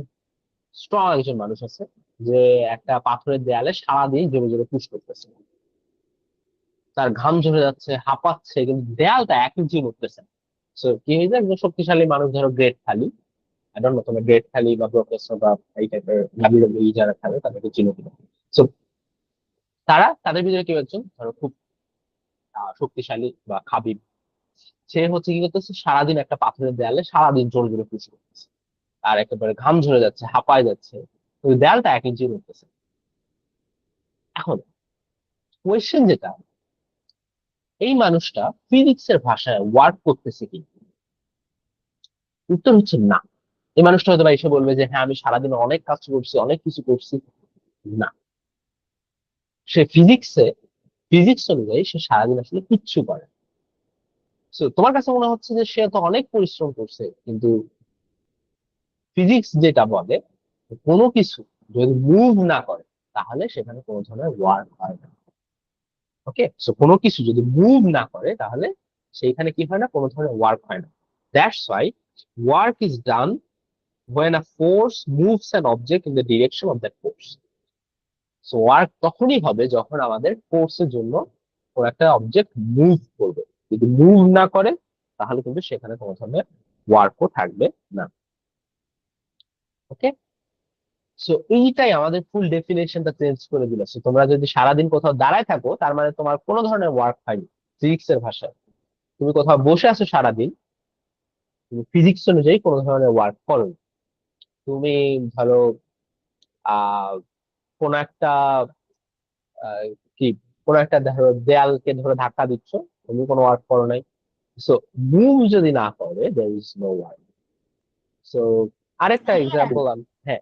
স্ট্রং একজন মানুষ আছে, যে একটা পাথরের দেয়ালে সারাদিন জোরে জোরে পুশ করতেছে, তার ঘাম ঝরে যাচ্ছে, হাঁপাচ্ছে, কিন্তু দেয়ালটা এক ইঞ্চি উঠতেছে। সো কি হয়েছে, একজন শক্তিশালী মানুষ ধরো গ্রেট খালি, আই ডোন্ট নো তোমরা গ্রেট খালি বা প্রফেসর বা এই টাইপের ডাব্লিউডাব্লিউই যারা খেলে তাদেরকে চিনো কিনা। সো তারা তাদের ভিতরে কেউ একজন ধরো খুব শক্তিশালী বা খাবিব, সে হচ্ছে কি করতেছে, সারাদিন একটা পাথরের দেয়ালে সারাদিন জোর জোরে পুশ করতেছে, আর একেবারে ঘাম ঝরে যাচ্ছে, হাঁপায় যাচ্ছে, ওই দেয়ালটা 1 ইঞ্চি করতেছে। এখন কোয়েশ্চেন যেটা, এই মানুষটা ফিজিক্সের ভাষায় ওয়ার্ক করতেছে কি? উত্তর হচ্ছে না। এই মানুষটা হয়তো বা এসে বলবে যে হ্যাঁ আমি সারাদিন অনেক কাজ করছি, অনেক কিছু করছি। না, সে ফিজিক্স অনুযায়ী সে সারাদিন আসলে কিচ্ছু করে। তো তোমার কাছে মনে হচ্ছে যে সে তো অনেক পরিশ্রম করছে, কিন্তু ফিজিক্স যেটা বলে কোনো কিছু যদি মুভ না করে তাহলে সেখানে কোনো ধরনের ওয়ার্ক হয় না। ওকে, সো কোনো কিছু যদি মুভ না করে তাহলে সেইখানে কি হয় না, কোনো ধরনের ওয়ার্ক হয় না। That's why work is done when a force moves an object in the direction of that force. So work তখনই হবে যখন আমাদের ফোর্সের জন্য কোনো একটা অবজেক্ট মুভ করবে। যদি মুভ না করে তাহলে কিন্তু সেখানে কোনো ধরনের ওয়ার্কও থাকবে না। ওকে, সো এইটাই আমাদের ফুল ডেফিনেশনটা চেঞ্জ করে দিল। সো তোমরা যদি সারাদিন কোথাও দাঁড়ায় থাকো তার মানে তোমার কোনো ধরনের ওয়ার্ক হয়নি ফিজিক্স এর ভাষায়। তুমি কোথাও বসে আছো সারাদিন, তুমি ফিজিক্স অনুযায়ী কোনো ধরনের ওয়ার্ক করো। তুমি ধরো আহ কোন একটা আহ, কি কোন একটা ধরো দেয়ালকে ধরে ধাক্কা দিচ্ছ, তুমি কোনো ওয়ার্ক করো নাই। সো মুভ যদি না করে there is no work. So আরেকটা ভাইয়া, এক্সাম্পল হ্যাঁ।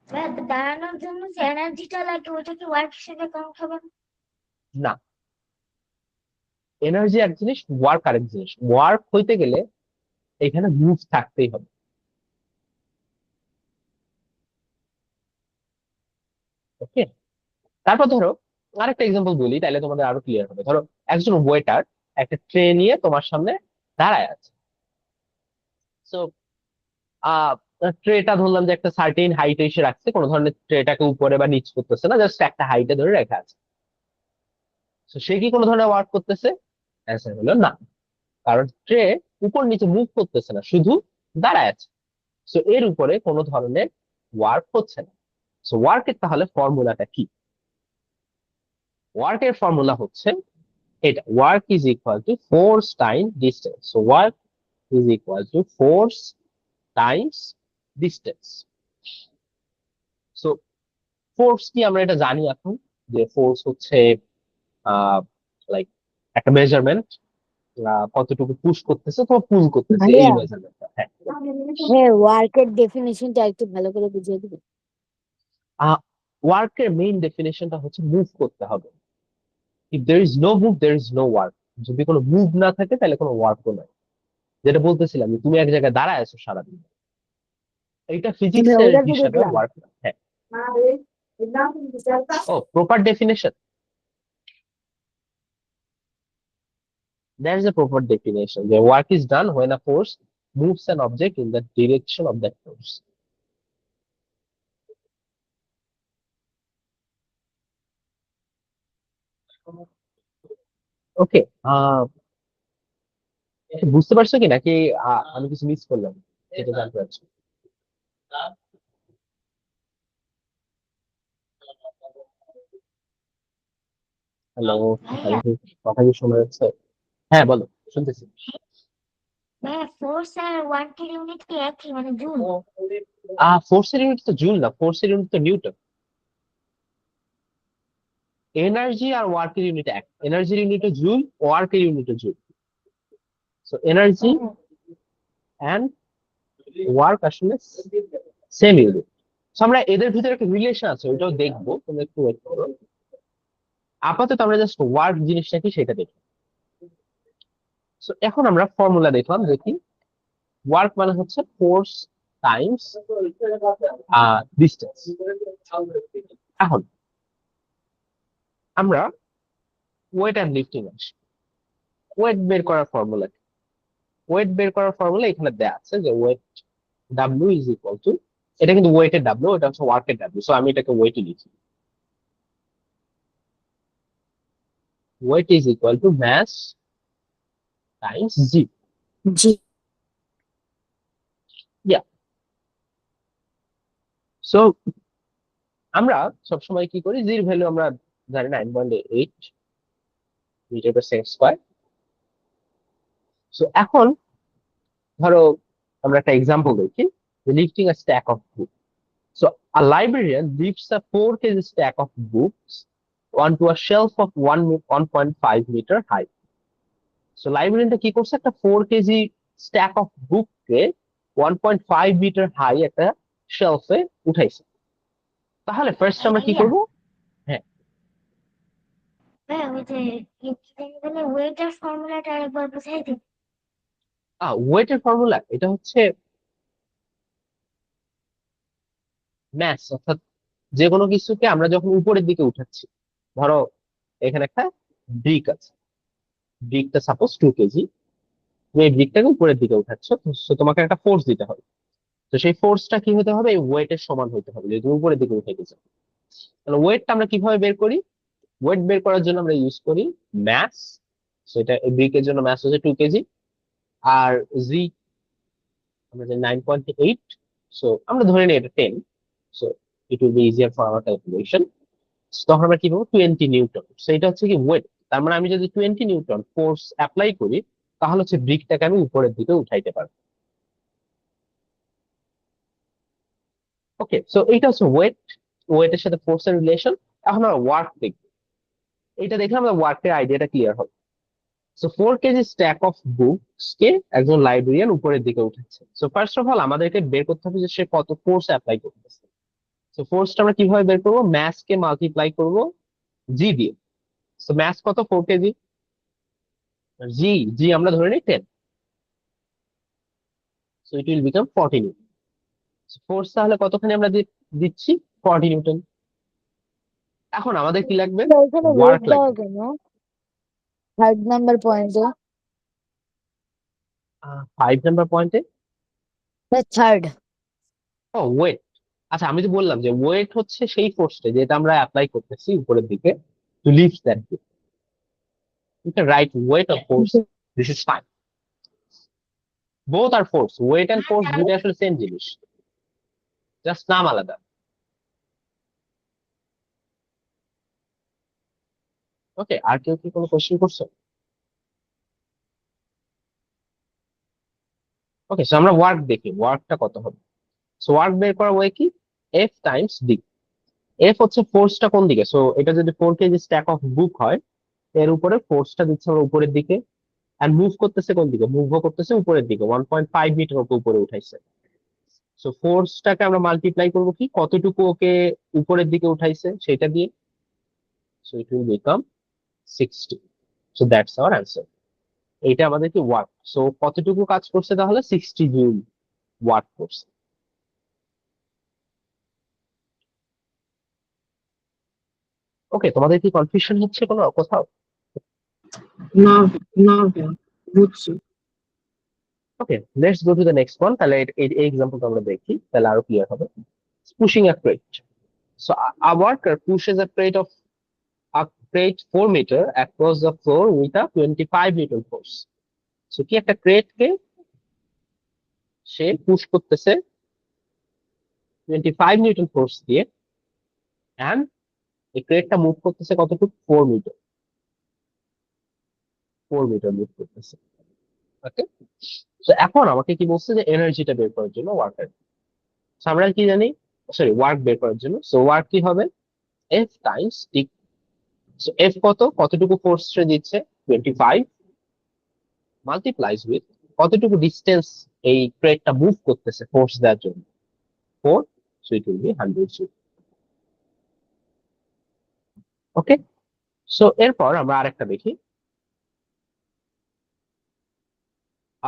ভাইয়া, দাঁড়ানোর জন্য যে এনার্জিটা লাগে ওটা কি ওয়ার্ক হিসেবে কাউন্ট হবে না? না, এনার্জি এক জিনিস, ওয়ার্ক আরেক জিনিস। ওয়ার্ক হইতে গেলে এখানে মুভ থাকতেই হবে। ওকে, তারপর ধরো আরেকটা এক্সাম্পল বলি, তাহলে তোমাদের আরো ক্লিয়ার হবে। ধরো একজন ওয়েটার একটা ট্রে নিয়ে তোমার সামনে দাঁড়ায় আছে। সো আহ ট্রেটা ধরলাম যে একটা সার্টেন হাইটে এসে রাখছে, কোনো ধরনের ট্রেটাকে উপরে বা নিচ করতেছে না, জাস্ট একটা হাইটে ধরে রেখে আছে। তো সে কি কোনো ধরনের ওয়ার্ক করতেছে? অ্যান্সার হলো না, কারণ ট্রে উপর নিচে মুভ করতেছে না, শুধু দাঁড়ায় আছে। সো এর উপরে কোনো ধরনের ওয়ার্ক হচ্ছে না। সো ওয়ার্কের তাহলে ফর্মুলাটা কি? ওয়ার্কের ফর্মুলা হচ্ছে এটা, work is equal to force time distance. So work is equal to force Times distance. So force কি আমরা এটা জানি এখন, যে ফোর্স হচ্ছে আহ লাইক একটা মেজারমেন্ট, কতটুকু পুশ করতেছে তো পুল করতেছে, এই ভাইয়া, মেজারমেন্টটা। হ্যাঁ, হ্যাঁ, ওয়ার্কের ডেফিনেশনটা একটু ভালো করে বুঝিয়ে দিবে? ওয়ার্কের মেইন ডেফিনেশনটা হচ্ছে মুভ করতে হবে। If there is no move there is no work. যদি কোনো মুভ না থাকে তাহলে কোনো ওয়ার্কও নাই। যেটা বলতেছিলাম যে তুমি এক জায়গায় দাঁড়ায় আছো সারাদিন, এইটা ফিজিক্স এর ওটা তো হিসাবে দেখলাম। ওয়ার্ক না। হ্যাঁ, ও proper definition, that is a proper definition. The work is done when a force moves an object in the direction of that force. ওকে, বুঝতে পারছো কি নাকি আমি কিছু মিস করলাম যেটা জানতে চাচ্ছি? হ্যালো, ভাইয়া, কথা কি শোনা যাচ্ছে? হ্যাঁ বলো, শুনতেছি। ভাইয়া, ফোর্স আর ওয়ার্কের ইউনিট কি একই, মানে জুল? ফোর্সের ইউনিট তো জুল না, ফোর্সের ইউনিট তো নিউটন। এনার্জি আর ওয়ার্কের ইউনিট এক, এনার্জির ইউনিট জুল, ওয়ার্কের unit joule. So energy and work আসলে সেম ইউনিট। আমরা এদের ভিতরে একটা রিলেশন আছে, ওইটাও দেখবো, তুমি একটু ওয়েট করো। আপাতত আমরা জাস্ট ওয়ার্ক জিনিসটা কি সেটা দেখি। সো এখন আমরা ফর্মুলা দেখলাম, দেখি ওয়ার্ক মানে হচ্ছে ফোর্স টাইমস ডিস্টেন্স। এখন আমরা ওয়েট অ্যান্ড লিফটিং আসি। ওয়েট বের করার ফর্মুলা, ওয়েট বের করার ফর্মুলা এখানে দেয়া আছে, যে weight W is equal to, এটা কিন্তু ওয়েটের ডাব্লিউ, এটা হচ্ছে ওয়ার্কের ডাব্লিউ। সো আমি এটাকে ওয়েটে লিখি, weight is equal to mass times G. G. Yeah, so আমরা সবসময় কি করি, জির ভ্যালু আমরা জানি 9.8 metre per second square. So এখন ধরো আমরা একটা এক্সাম্পল দেখি, lifting a stack of book. So a librarian lifts a 4 kg stack of books onto a shelf of 1.5 meter high. So librarianটা কি করছে, একটা 4 কেজি স্ট্যাক অফ বুক কে 1.5 মিটার হাই একটা শেলফে উঠাইছে। তাহলে ফার্স্ট আমরা কি ভাইয়া করব? হ্যাঁ, হ্যাঁ ওই যে ওয়েটার ফর্মুলাটা আরেকবার বুঝাই দিন। ওয়েটের ফর্মুলা এটা হচ্ছে ম্যাস, অর্থাৎ যে কোনো কিছুকে আমরা যখন উপরের দিকে উঠাচ্ছি, ধরো এখানে একটা ব্রিক আছে, ব্রিকটা সাপোজ 2 কেজি, তুমি এই ব্রিকটাকে উপরের দিকে উঠাচ্ছ, তো তোমাকে একটা ফোর্স দিতে হবে। তো সেই ফোর্সটা কি হতে হবে, এই ওয়েটের সমান হতে হবে, যদি তুমি উপরের দিকে উঠে গেছো। তাহলে ওয়েটটা আমরা কিভাবে বের করি? ওয়েট বের করার জন্য আমরা ইউজ করি ম্যাস। সেটা এই ব্রিকের জন্য ম্যাস হচ্ছে 2 কেজি, আর জি আমরা জানি 9.8। সো আমরা ধরে নিই এটা 10। So it will be easier for our calculation. তখন আমরা কি পাবো, 20 নিউটন। সো এটা হচ্ছে কি ওয়েট। তার মানে আমি যদি 20 নিউটন ফোর্স অ্যাপ্লাই করি, তাহলে হচ্ছে ব্রিকটাকে আমি উপরের দিকে উঠাইতে পারবো। ওকে, সো এইটা হচ্ছে ওয়েট, ওয়েটের সাথে ফোর্সের রিলেশন। এখন আমরা ওয়ার্ক দেখবো। এটা দেখলে আমরা ওয়ার্কের আইডিয়াটা ক্লিয়ার হবে। So 4 KG stack of books কে একজন লাইব্রেরিয়ান উপরের দিকে উঠাচ্ছে। সো ফার্স্ট অফ অল আমাদেরকে বের করতে হবে যে সে কত ফোর্স অ্যাপ্লাই করতেছে। সো ফোর্সটা আমরা কিভাবে বের করবো, ম্যাস কে মাল্টিপ্লাই করব জি দিয়ে। সো ম্যাস কত, 4 কেজি, জি জি আমরা ধরে নিই 10। So it will become 40 Newton. Force তাহলে কতখানি আমরা দিচ্ছি, 40 নিউটন। এখন আমাদের কি লাগবে, তো এখানে ওয়েট ওয়ার্ক দেওয়া লাগবে। কেন 3rd নাম্বার পয়েন্টে? 5 নাম্বার পয়েন্টে, থার্ড। ও ওয়েট। আচ্ছা, আমি তো বললাম যে ওয়েট হচ্ছে সেই ফোর্সটা যেটা আমরা অ্যাপ্লাই করতেছি উপরের দিকে, two lift that. You can write weight or force. This is fine. Both are force. Weight and force দুইটা আসলে সেম জিনিস, জাস্ট নাম আলাদা। ওকে, আর কেউ কি কোনো কোশ্চেন করছো? ওকে, সো আমরা ওয়ার্ক দেখি, ওয়ার্কটা কত হবে। সো ওয়ার্ক বের করার ওয়ে কি, এফ টাইমস ডি। এফ হচ্ছে ফোর্সটা কোন দিকে, সো এটা যদি 4 কেজি স্ট্যাক অফ বুক হয়, এর উপরে ফোর্সটা দিচ্ছে আমরা উপরের দিকে, এন্ড মুভ করতেছে কোন দিকে, মুভ করতেছে উপরের দিকে, 1.5 মিটার উপরে উঠাইছে। সো ফোর্সটাকে আমরা মাল্টিপ্লাই করবো কি, কতটুকু ওকে উপরের দিকে উঠাইছে সেটা দিয়ে। So it will become 60. So that's our answer. এইটা আমাদের কি ওয়ার্ক। সো কতটুকু কাজ করছে, তাহলে 60 জুল ওয়ার্ক করছে। ওকে, তোমাদের কি কনফিউশন হচ্ছে কোনো কোথাও? না, না ভাইয়া, বুঝছি। Okay, let's go to the next one. তাহলে এই এক্সাম্পলটা আমরা দেখি, তাহলে আরো ক্লিয়ার হবে। Pushing a crate. So a worker pushes a crate 4 meter across the floor with a 25 newton force. So কি একটা ক্রেট কে সে পুশ করতেছে 25 নিউটন ফোর্স দিয়ে, এন্ড এই ক্রেটটা মুভ করতেছে কতটুকু, 4 মিটার, 4 মিটার মুভ করতেছে। ওকে, তো এখন আমাকে কি বলছে যে এনার্জিটা বের করার জন্য ওয়ার্কার। আমরা কি জানি, সরি ওয়ার্ক বের করার জন্য। সো ওয়ার্ক কি হবে, এফ টাইমস টি। সো এফ কতটুকু ফোর্স সে দিচ্ছে, 25, মাল্টিপ্লাইজ উইথ কতটুকু ডিস্টেন্স এই ক্রেটটা মুভ করতেছে ফোর্স দেওয়ার জন্য, 4। So it will be 100 joule. Okay, so এরপর আমরা আরেকটা দেখি।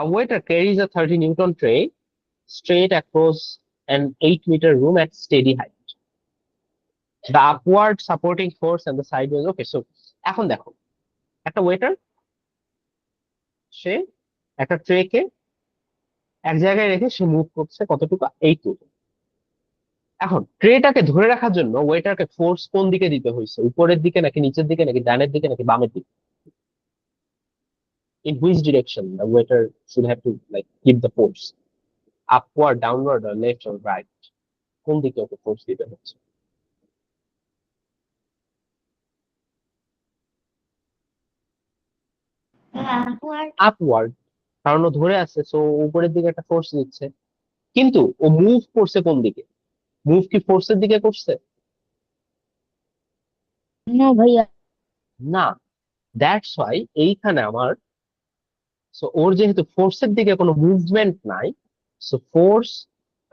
A waiter carries a 30 newton tray straight across an 8-meter room at steady height. The upward supporting force and the sideways. Okay, so এখন দেখো, একটা waiter সে একটা ট্রেকে এক জায়গায় রেখে সে মুভ করছে কতটুকু, 8 মিটার। এখন ট্রেটাকে ধরে রাখার জন্য ওয়েটারকে ফোর্স কোন দিকে দিতে হয়েছে, উপরের দিকে নাকি নিচের দিকে নাকি ডানের দিকে নাকি বামের দিকে? In which direction the waiter should have to like give the force? Upward, downward, or left or right? কোন দিকে ওকে ফোর্স দিতে হচ্ছে? আপওয়ার্ড, কারণ ও ধরে আছে, সো উপরের দিকে একটা ফোর্স দিচ্ছে। কিন্তু ও মুভ করছে কোন দিকে? মুভ কি ফোর্সের দিকে করছে? নো ভাইয়া। না, দ্যাটস ওয়াই এইখানে আমার, সো ওর যেহেতু ফোর্সের দিকে কোনো মুভমেন্ট নাই, সো ফোর্স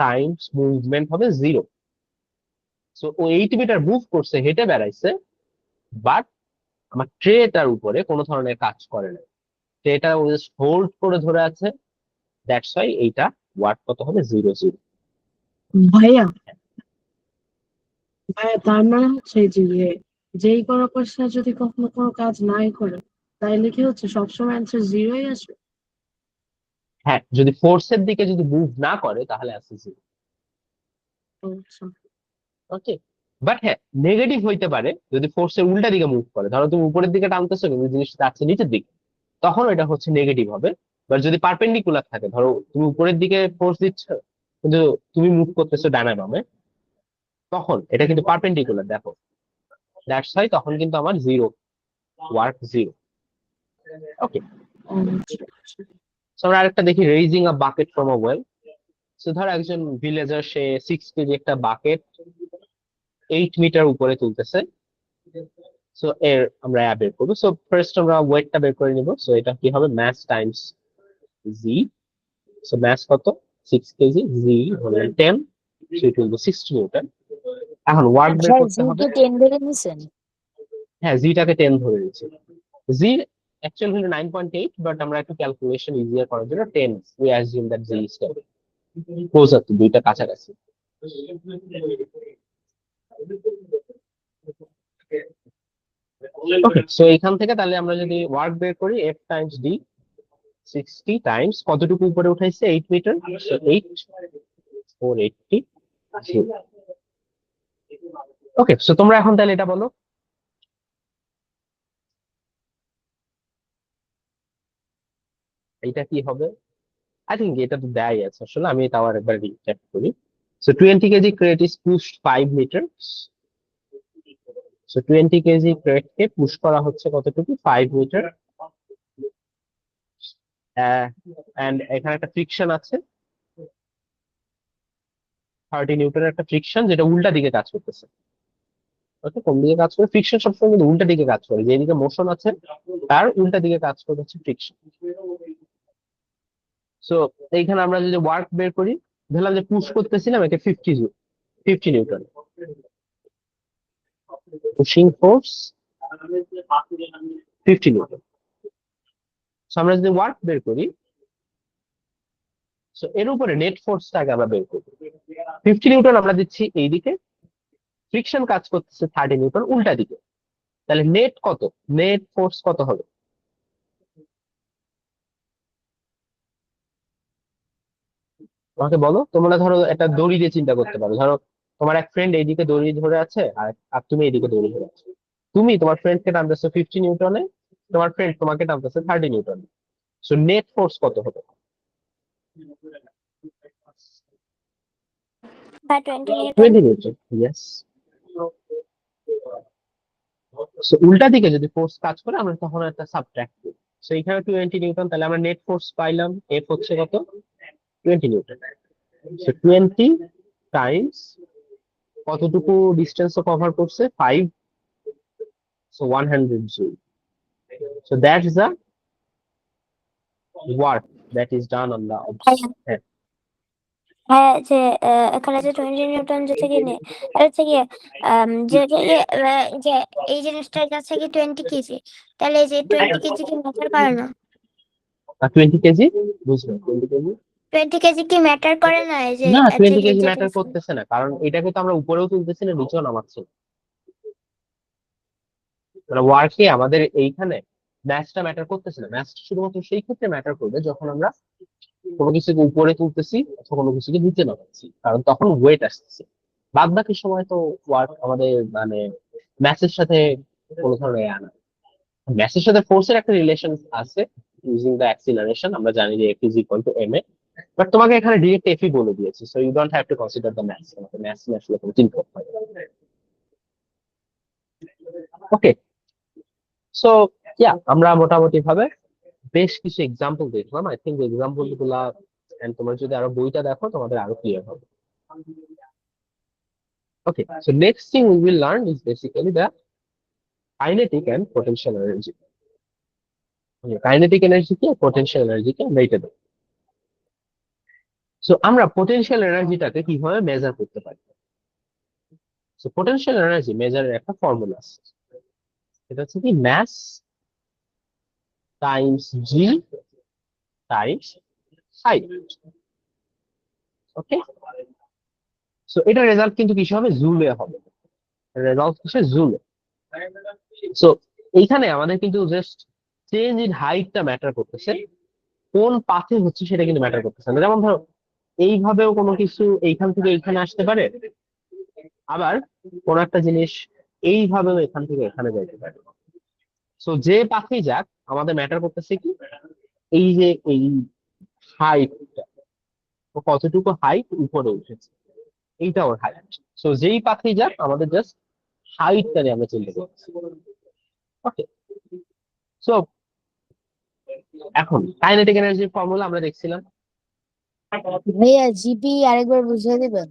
টাইমস মুভমেন্ট হবে 0। সো ও 8 মিটার মুভ করছে, হেঁটে বেড়াইছে, বাট আমার ট্রেটার উপরে কোনো ধরনের কাজ করে না। ট্রেটা ও জাস্ট হোল্ড করে ধরে আছে, দ্যাটস ওয়াই এইটা ওয়াট কত হবে? 0 0। ভাইয়া ভাইয়া তার মানে হচ্ছে যে যেই কোনো কোশ্চেন যদি কখনো কোনো কাজ নাই করে তাইলে কি হচ্ছে সবসময় অ্যান্সার জিরোই আসবে? হ্যাঁ, যদি ফোর্সের দিকে যদি মুভ না করে তাহলে আছে 0। আচ্ছা। ওকে, বাট হ্যাঁ, নেগেটিভ হইতে পারে যদি ফোর্সের উল্টা দিকে মুভ করে। ধরো তুমি উপরের দিকে টানতেছো কিন্তু জিনিসটা যাচ্ছে নিচের দিকে, তখন এটা হচ্ছে নেগেটিভ হবে। বাট যদি পারপেন্ডিকুলার থাকে, ধরো তুমি উপরের দিকে ফোর্স দিচ্ছ কিন্তু তুমি মুভ করতেছো ডানে বামে, তখন এটা কিন্তু পারপেন্ডিকুলার, দেখো, দ্যাটস ওয়াই তখন কিন্তু আমার 0, ওয়ার্ক 0। ওকে, আচ্ছা। আমরা আরেকটা দেখি, raising a bucket from a well. So ধরো একজন ভিলেজার, সে 6 কেজি একটা বাকেট 8 মিটার উপরে তুলতেছে। সো এর আমরা বের করবো। সো ফার্স্ট আমরা ওয়েটটা বের করে নিব। সো এটা কি হবে? ম্যাস টাইমস জি। সো ম্যাস কত? 6 কেজি, জি হলো 10, so it will be 60 Newton. এখন ওয়ার্ক বের স্যার করতে হবে। জিকে 10 ধরে নিছেন? হ্যাঁ, জিটাকে 10 ধরে নিচ্ছি। জি অ্যাকচুয়ালি হলো 9.8, বাট আমরা একটু ক্যালকুলেশন ইজিয়ার করার জন্য 10 we assume that G is 10, closer to, দুইটা কাছাকাছি। ওকে, সো এখান থেকে তাহলে আমরা যদি ওয়ার্ক বের করি, এফ টাইমস ডি, 60 টাইমস কতটুকু উপরে উঠাইছে? 8 মিটার, সো 8 480। ওকে, সো তোমরা এখন তাহলে এটা বলো, এটা কি হবে? আই থিঙ্ক এটা তো দেয় আছে, আসলে আমি তাও আরেকবার রিচেক করি। So 20 kg crate is pushed 5 metre. So 20 kg ক্রেটকে পুশ করা হচ্ছে কতটুকু? 5 মিটার। এন্ড এখানে একটা ফ্রিকশন আছে, 30 নিউটনের একটা ফ্রিকশন, যেটা উল্টা দিকে কাজ করতেছে। ওকে, কোন দিকে কাজ করে? ফ্রিকশন সবসময় কিন্তু উল্টা দিকে কাজ করে, যেদিকে মোশন আছে তার উল্টা দিকে কাজ করে হচ্ছে ফ্রিকশন। সো এইখানে আমরা যদি ওয়ার্ক বের করি, ধরলাম যে পুশ করতেছিলাম একে 50 Newton, pushing force 50 Newton. So আমরা যদি ওয়ার্ক বের করি, সো এর উপরে নেট ফোর্সটাকে আমরা বের করি। 50 নিউটন আমরা দিচ্ছি এইদিকে, ফ্রিকশন কাজ করতেছে 30 নিউটন উল্টা দিকে, তাহলে নেট কত? নেট ফোর্স কত হবে? আমাকে বলো। তোমরা ধরো একটা দড়ি দিয়ে চিন্তা করতে পারো, ধরো তোমার এক ফ্রেন্ড এইদিকে দড়ি ধরে আছে, আর আর তুমি এইদিকে দড়ি ধরে আছো। তুমি তোমার ফ্রেন্ডকে টানতেছো 50 নিউটনে, তোমার ফ্রেন্ড তোমাকে টানতেছে 30 নিউটনে। সো নেট ফোর্স কত হবে? বা 20 নিউটন। 20 Newton, yes. সো উল্টা দিকে যদি ফোর্স কাজ করে আমরা তখন একটা সাবট্রাক্ট করি। সো এখানে 20 নিউটন, তাহলে আমরা নেট ফোর্স পাইলাম, এফ হচ্ছে কত? 20 নিউটন। সো 20 টাইমস কতটুকু ডিস্টেন্স কভার করছে? 5, so 100 joule. So that is the work that is done on the হ্যাঁ, হ্যাঁ, যে এখানে যে 20 নিউটন যেটা কি নে, এটা হচ্ছে গিয়ে যে এই জিনিসটার কাছে কি 20 কেজি, তাহলে এই যে 20 কেজি কি ম্যাটার করে না? 20 কেজি, বুঝলো? 20 কেজি 20 কেজি কি ম্যাটার করে না? এই যে না, হচ্ছে 20 গিয়ে কেজি যেটা ম্যাটার করতেছে না, কারণ এটাকে তো আমরা উপরেও তুলতেছি না, নিচেও নামাচ্ছি না। মানে ওয়ার্কে আমাদের এইখানে ম্যাসটা ম্যাটার করতেছে না। ম্যাসটা শুধুমাত্র সেই ক্ষেত্রে ম্যাটার করবে যখন আমরা কোনো কিছুকে উপরে তুলতেছি অথবা কোনো কিছুকে নিচে নামাচ্ছি, কারণ তখন ওয়েট আসতেছে। বাদ বাকি সময় তো ওয়ার্ক আমাদের মানে ম্যাসের সাথে কোনো ধরনের আনা, ম্যাসের সাথে ফোর্সের একটা রিলেশন আছে ইউজিং দ্য অ্যাক্সিলারেশন। আমরা জানি যে F is equal to M A, but তোমাকে এখানে ডিরেক্ট এফই বলে দিয়েছে, so you don't have to consider the mass. তোমাকে ম্যাস নিয়ে আসলে কোনো চিন্তা করতে হবে। ওকে, সো ইয়া আমরা মোটামুটি ভাবে বেশ কিছু এক্সাম্পল দেখলাম। আই থিঙ্ক এক্সাম্পল গুলা and তোমরা যদি আরো বইটা দেখো তোমাদের আরো ক্লিয়ার হবে। Okay, so next thing we will learn is basically the kinetic and potential energy. Kinetic energy কে পোটেনশিয়াল এনার্জি কে আমরা এটা দেবো। সো আমরা পোটেনশিয়াল এনার্জিটাকে কিভাবে মেজার করতে পারি? সো পোটেনশিয়াল এনার্জি মেজারের একটা ফর্মুলা আছে, এটা হচ্ছে কি ম্যাস টাইমস জি টাইমস হাইট। ওকে, সো এটা রেজাল্ট কিন্তু কিসে হবে? জুলে হবে। রেজাল্ট কিসে? জুলে। সো এইখানে আমাদের কিন্তু জাস্ট চেঞ্জ ইন হাইটটা ম্যাটার করতেছে, কোন পাথে হচ্ছে সেটা কিন্তু ম্যাটার করতেছে না। যেমন ধরো এইভাবেও কোনো কিছু এইখান থেকে এইখানে আসতে পারে, আবার কোন একটা জিনিস এইভাবেও এখান থেকে এখানে যাইতে পারে। সো যে পাথেই যাক, আমাদের ম্যাটার করতেছে কি এই যে এই হাইটটা, কতটুকু হাইট উপরে উঠেছে, এইটা ওর হাইট। সো যেই পাথেই যাক আমাদের জাস্ট হাইটটা নিয়ে আমরা চিন্তা করছি। ওকে, সো এখন কাইনেটিক এনার্জির ফর্মুলা আমরা দেখছিলাম। ভাইয়া জিপি আরেকবার বুঝিয়ে দিবেন?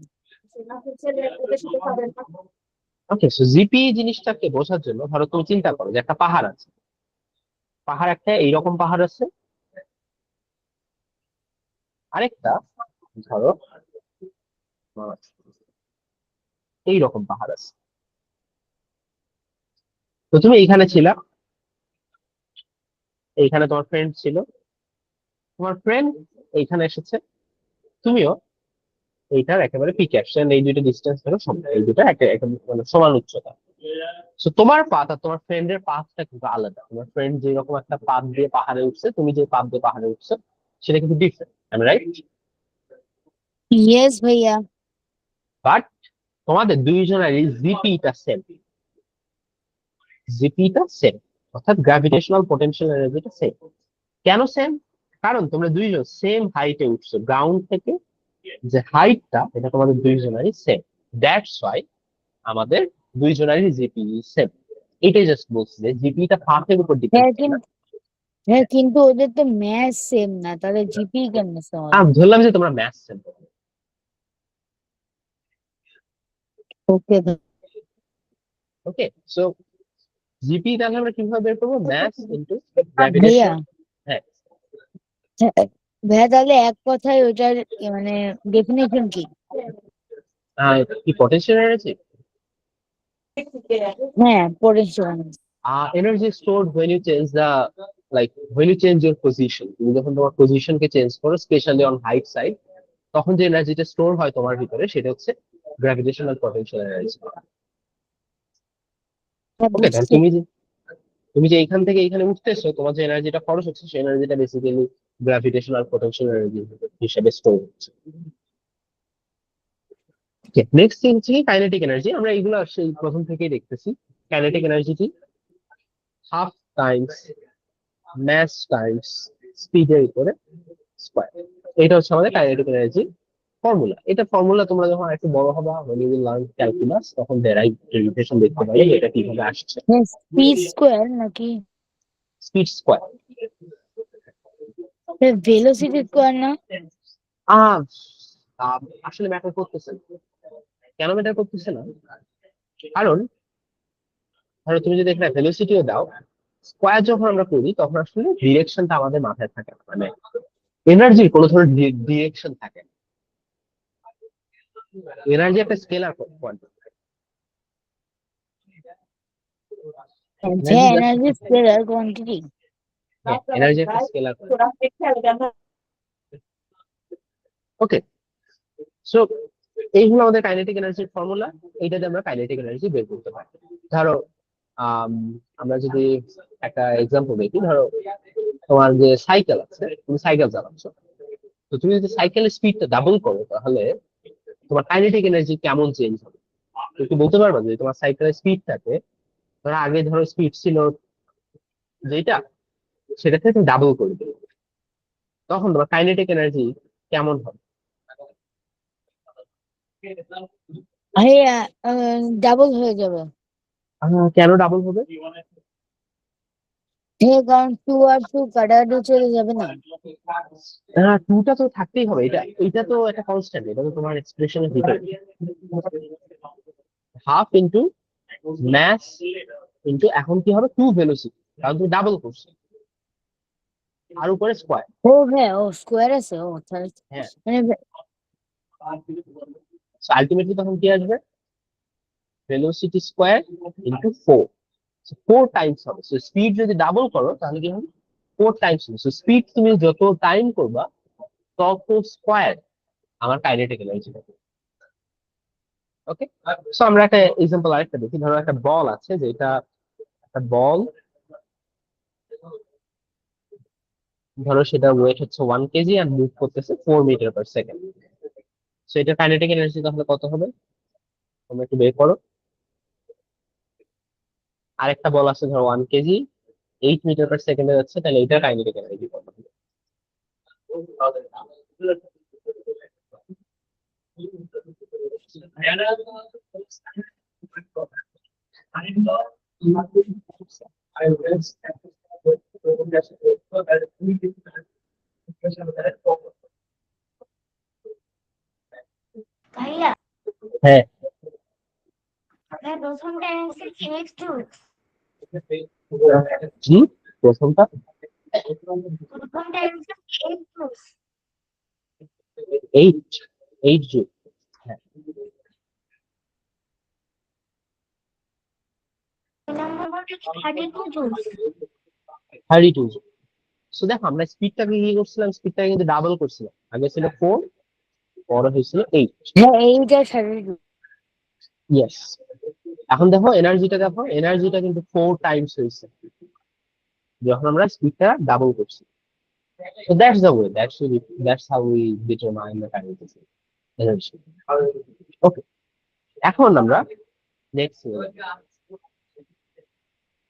ওকে, সো জিপি জিনিসটাকে বোঝার জন্য ধরো তুমি চিন্তা করো যে একটা পাহাড় আছে, পাহাড় একটা এইরকম পাহাড় আছে, আরেকটা ধরো আহ, এইরকম পাহাড় আছে। তো তুমি এইখানে ছিলা, এইখানে তোমার ফ্রেন্ড ছিল, তোমার ফ্রেন্ড এইখানে এসেছে, তুমিও এইটার একেবারে পিকে আসছেন। এই দুইটা ডিস্টেন্স ধরো সমান, এই দুটো মানে সমান উচ্চতা। তো তোমার পাথ আর তোমার ফ্রেন্ডের পাথটা কিন্তু আলাদা। তোমার ফ্রেন্ড যেরকম একটা পাথ দিয়ে পাহাড়ে উঠছে, তুমি যে পাথ দিয়ে পাহাড়ে উঠছো সেটা কিন্তু ডিফারেন্ট, আমি রাইট? ইয়েস ভাইয়া। বাট তোমাদের দুইজনেরই জিপিটা সেম, জিপিটা সেম, অর্থাৎ গ্র্যাভিটেশনাল পোটেনশিয়াল এনার্জিটা সেম। কেন সেম? কারণ তোমরা দুইজন সেম হাইটে উঠছো, গ্রাউন্ড থেকে যে হাইটটা এটা তোমাদের দুইজনেরই সেম। দ্যাটস ওয়াই আমাদের দুইজনেরই জিপি সেম। এটাই জাস্ট বলছি যে জিপিটা পাথের উপর ডিপেন্ড হ্যাঁ করে না। কিন্তু হ্যাঁ কিন্তু ওদের তো ম্যাথ সেম না, তাহলে জিপি কেমনে সেম হবে? আমি ধরলাম যে তোমরা ম্যাথ সেম। ওকে ওকে, সো জিপি তাহলে আমরা কিভাবে বের করবো? ম্যাস ইন্টু ভাইয়া। গ্র্যাভিটেশন। হ্যাঁ, হ্যাঁ, ভাইয়া তাহলে এক কথায় ওটার মানে ডেফিনেশন কি? কি পটেনশিয়াল এনার্জি? হ্যাঁ পড়েছিলাম। Energy stored when you change the like when you change your position, তুমি যখন তোমার পজিশনকে চেঞ্জ করো স্পেশালি অন হাইট সাইড, তখন যে এনার্জিটা স্টোর হয় তোমার ভিতরে সেটা হচ্ছে গ্র্যাভিটেশনাল পটেনশিয়াল এনার্জি। ওকে, তাহলে তুমি যে এইখান থেকে এইখানে উঠতেছো, তোমার যে এনার্জিটা খরচ হচ্ছে সেই এনার্জিটা বেসিক্যালি গ্র্যাভিটেশনাল পটেনশিয়াল এনার্জি হিসেবে স্টোর হচ্ছে। নেক্সট থিং হচ্ছে কাইনেটিক এনার্জি। আমরা এইগুলো সেই প্রথম থেকেই দেখতেছি। কাইনেটিক এনার্জি কি? হাফ টাইমস ম্যাস টাইমস স্পিডের উপরে স্কয়ার। এটা হচ্ছে আমাদের কাইনেটিক এনার্জি ফর্মুলা। এটা ফর্মুলা তোমরা যখন একটু বড় হবা, when you will learn calculus, তখন ডেরিভেশন দেখতে পাবে এটা কিভাবে আসছে। স্পিড স্কোয়ার নাকি স্পিড স্কয়ার। ভেলোসিটি স্কোয়ার না? আহ আসলে ম্যাটার করতেছে না। কেন ম্যাটার করতেছে না? কারণ ধরো তুমি যদি এখানে ভেলোসিটিও দাও, স্কয়ার যখন আমরা করি তখন আসলে ডিরেকশনটা আমাদের মাথায় থাকে না, মানে এনার্জির কোনো ধরনের ডিরেকশন থাকে না। এনার্জি একটা স্কেলার কোয়ান্টিটি। হ্যাঁ energy just, energy scalar quantity. Energy একটা স্কেলার। ওকে, সো এইগুলো আমাদের কাইনেটিক এনার্জির ফর্মুলা। এইটাতে আমরা কাইনেটিক এনার্জি বের করতে পারি। ধরো আম, আমরা যদি একটা এক্সাম্পল দেখি, ধরো তোমার যে সাইকেল আছে, তুমি সাইকেল চালাচ্ছ, তো তুমি যদি সাইকেলের স্পিডটা ডাবল করো তাহলে তোমার কাইনেটিক এনার্জি কেমন চেঞ্জ হবে? তুমি কি বলতে পারবা যে তোমার সাইকেলের স্পিড থাকে, ধরো আগে ধরো স্পিড ছিল যেটা, সেটা থেকে তুমি ডাবল করে দিবে, তখন তোমার কাইনেটিক এনার্জি কেমন হবে? ভাইয়া ডাবল হয়ে যাবে। কেন ডাবল হবে? কারণ 2 আর 2 কাটাকাটি চলে যাবে না। টুটা তো থাকতেই হবে, এটা তো একটা কনস্ট্যান্ট, এটা তো তোমার এক্সপ্রেশনের ভিতরে। হাফ ইন্টু ম্যাস ইন্টু এখন কি হবে 2 ভেলোসিটি, কারণ তুমি ডাবল করছো, আর উপরে স্কোয়ার। ও হ্যাঁ, ও স্কোয়ার আছে, ও তাহলে হ্যাঁ, মানে আলটিমেটলি তখন কি আসবে, ভেলোসিটি স্কোয়ার ইন্টু 4, 4 টাইমস হবে। সো স্পিড যদি ডাবল করো তাহলে কি হবে, 4 টাইমস হবে। সো স্পিড তুমি যত টাইম করবা তত স্কোয়ার আমার কাইনেটিক এনার্জি হবে। ওকে, সো আমরা একটা এক্সাম্পল আরেকটা দেখি। ধরো একটা বল আছে, যেটা একটা বল, ধরো সেটা ওয়েট হচ্ছে 1 কেজি আর মুভ করতেছে 4 মিটার পার সেকেন্ড। সো এটা কাইনেটিক এনার্জি তাহলে কত হবে, তোমরা একটু বের করো। আরেকটা বল আছে ধরো 1 কেজি 8 মিটার পার সেকেন্ডে যাচ্ছে, তাহলে এটা কাইনেটিক এনার্জি কত হবে? ভাইয়া হ্যাঁ, আপনার প্রথমটা অ্যান্সার কি এইট জুল? জি, প্রথমটা প্রথমটা অ্যান্সার কি এইট জুল? 8 জুল। হ্যাঁ, নম্বরটা কি 32 জুল? 32 জুল। সো দেখো আমরা স্পিডটাকে কি করছিলাম, স্পিডটাকে কিন্তু ডাবল করছিলাম, আগে ছিল 4, পরে হয়েছিল 8। হ্যাঁ, এইটা 32। ইয়েস, এখন দেখো এনার্জিটা কিন্তু 4 টাইমস হয়েছে যখন আমরা স্পিডটা ডাবল করছি। So that's the way. That's how we determine the kinetic energy. Okay. এখন আমরা নেক্সট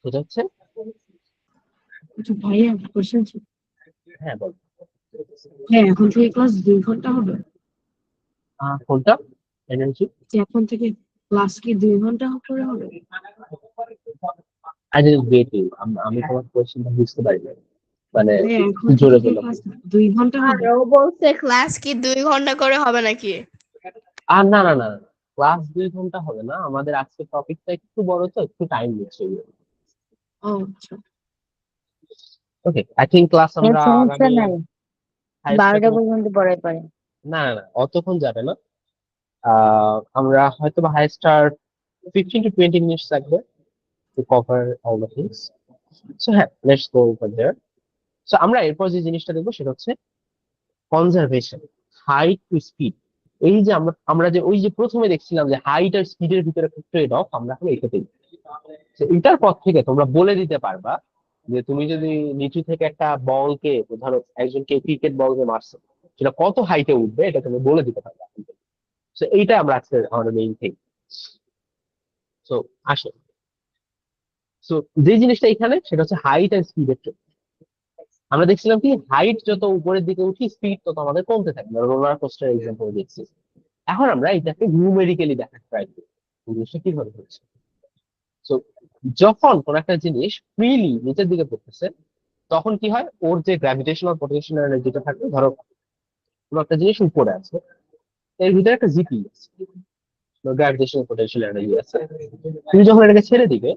সেটা হচ্ছে, আচ্ছা ভাইয়া কোশ্চেন, হ্যাঁ বল। হ্যাঁ এখন থেকে ক্লাস 2 ঘন্টা হবে? কোনটা এনার্জি? যে এখন থেকে ক্লাস কি 2 ঘন্টা করে হবে? আই ডিডন্ট গেট ইউ, আমি তোমার কোশ্চেনটা বুঝতে পারি না, মানে ভাইয়া এখন থেকে জোরে কি বলো। ক্লাস 2 ঘন্টা আর হবে? ও বলছে ক্লাস কি 2 ঘন্টা করে হবে নাকি? আর না না না, ক্লাস 2 ঘন্টা হবে না, আমাদের আজকে টপিকটা একটু বড় তো একটু টাইম নিচ্ছে। ও আচ্ছা। ওকে, আই থিঙ্ক ক্লাস আমরা সমস্যা আগামী নাই, হাইস্ট 12টা পর্যন্ত পড়াই পারে। না না না, অতক্ষণ যাবে না। আমরা হয়তো বা হাইস্ট আর 15 to 20 minutes লাগবে to cover all the things. So হ্যাঁ, let's go over there. So আমরা এরপর যে জিনিসটা দেখবো সেটা হচ্ছে কনজারভেশন, হাইট টু স্পিড। এই যে আমরা যে ওই যে প্রথমে দেখছিলাম যে হাইট আর স্পিডের ভিতরে একটা ট্রেড অফ, আমরা এখন এটাতেই। So এটার পর থেকে তোমরা বলে দিতে পারবা যে তুমি যদি নিচু থেকে একটা বলকে, ধরো একজনকে ক্রিকেট বল যে মারছো, সেটা কত হাইটে উঠবে এটা তুমি বলে দিতে পারবা। তো এইটা আমরা আজকে আমাদের মেইন থিং। সো আসো, সো যে জিনিসটা এখানে সেটা হচ্ছে হাইট এন্ড স্পিডের ট্রেড। আমরা দেখছিলাম কি হাইট যত উপরের দিকে উঠি স্পিড তত আমাদের কমতে থাকে, রোলার কোস্টার এক্সাম্পল দেখছি। এখন আমরা এটাকে নিউমেরিক্যালি দেখার ট্রাই করি জিনিসটা কিভাবে হচ্ছে। সো যখন কোন একটা জিনিস ফ্রিলি নিচের দিকে পড়তেছে তখন কি হয়, ওর যে গ্র্যাভিটেশনাল পোটেনশিয়াল এনার্জিটা থাকে, ধরো কোনো একটা জিনিস উপরে আছে, এর ভিতরে একটা জিপি আছে, গ্র্যাভিটেশনাল পোটেনশিয়াল এনার্জি আছে। তুমি যখন এটাকে ছেড়ে দিবে,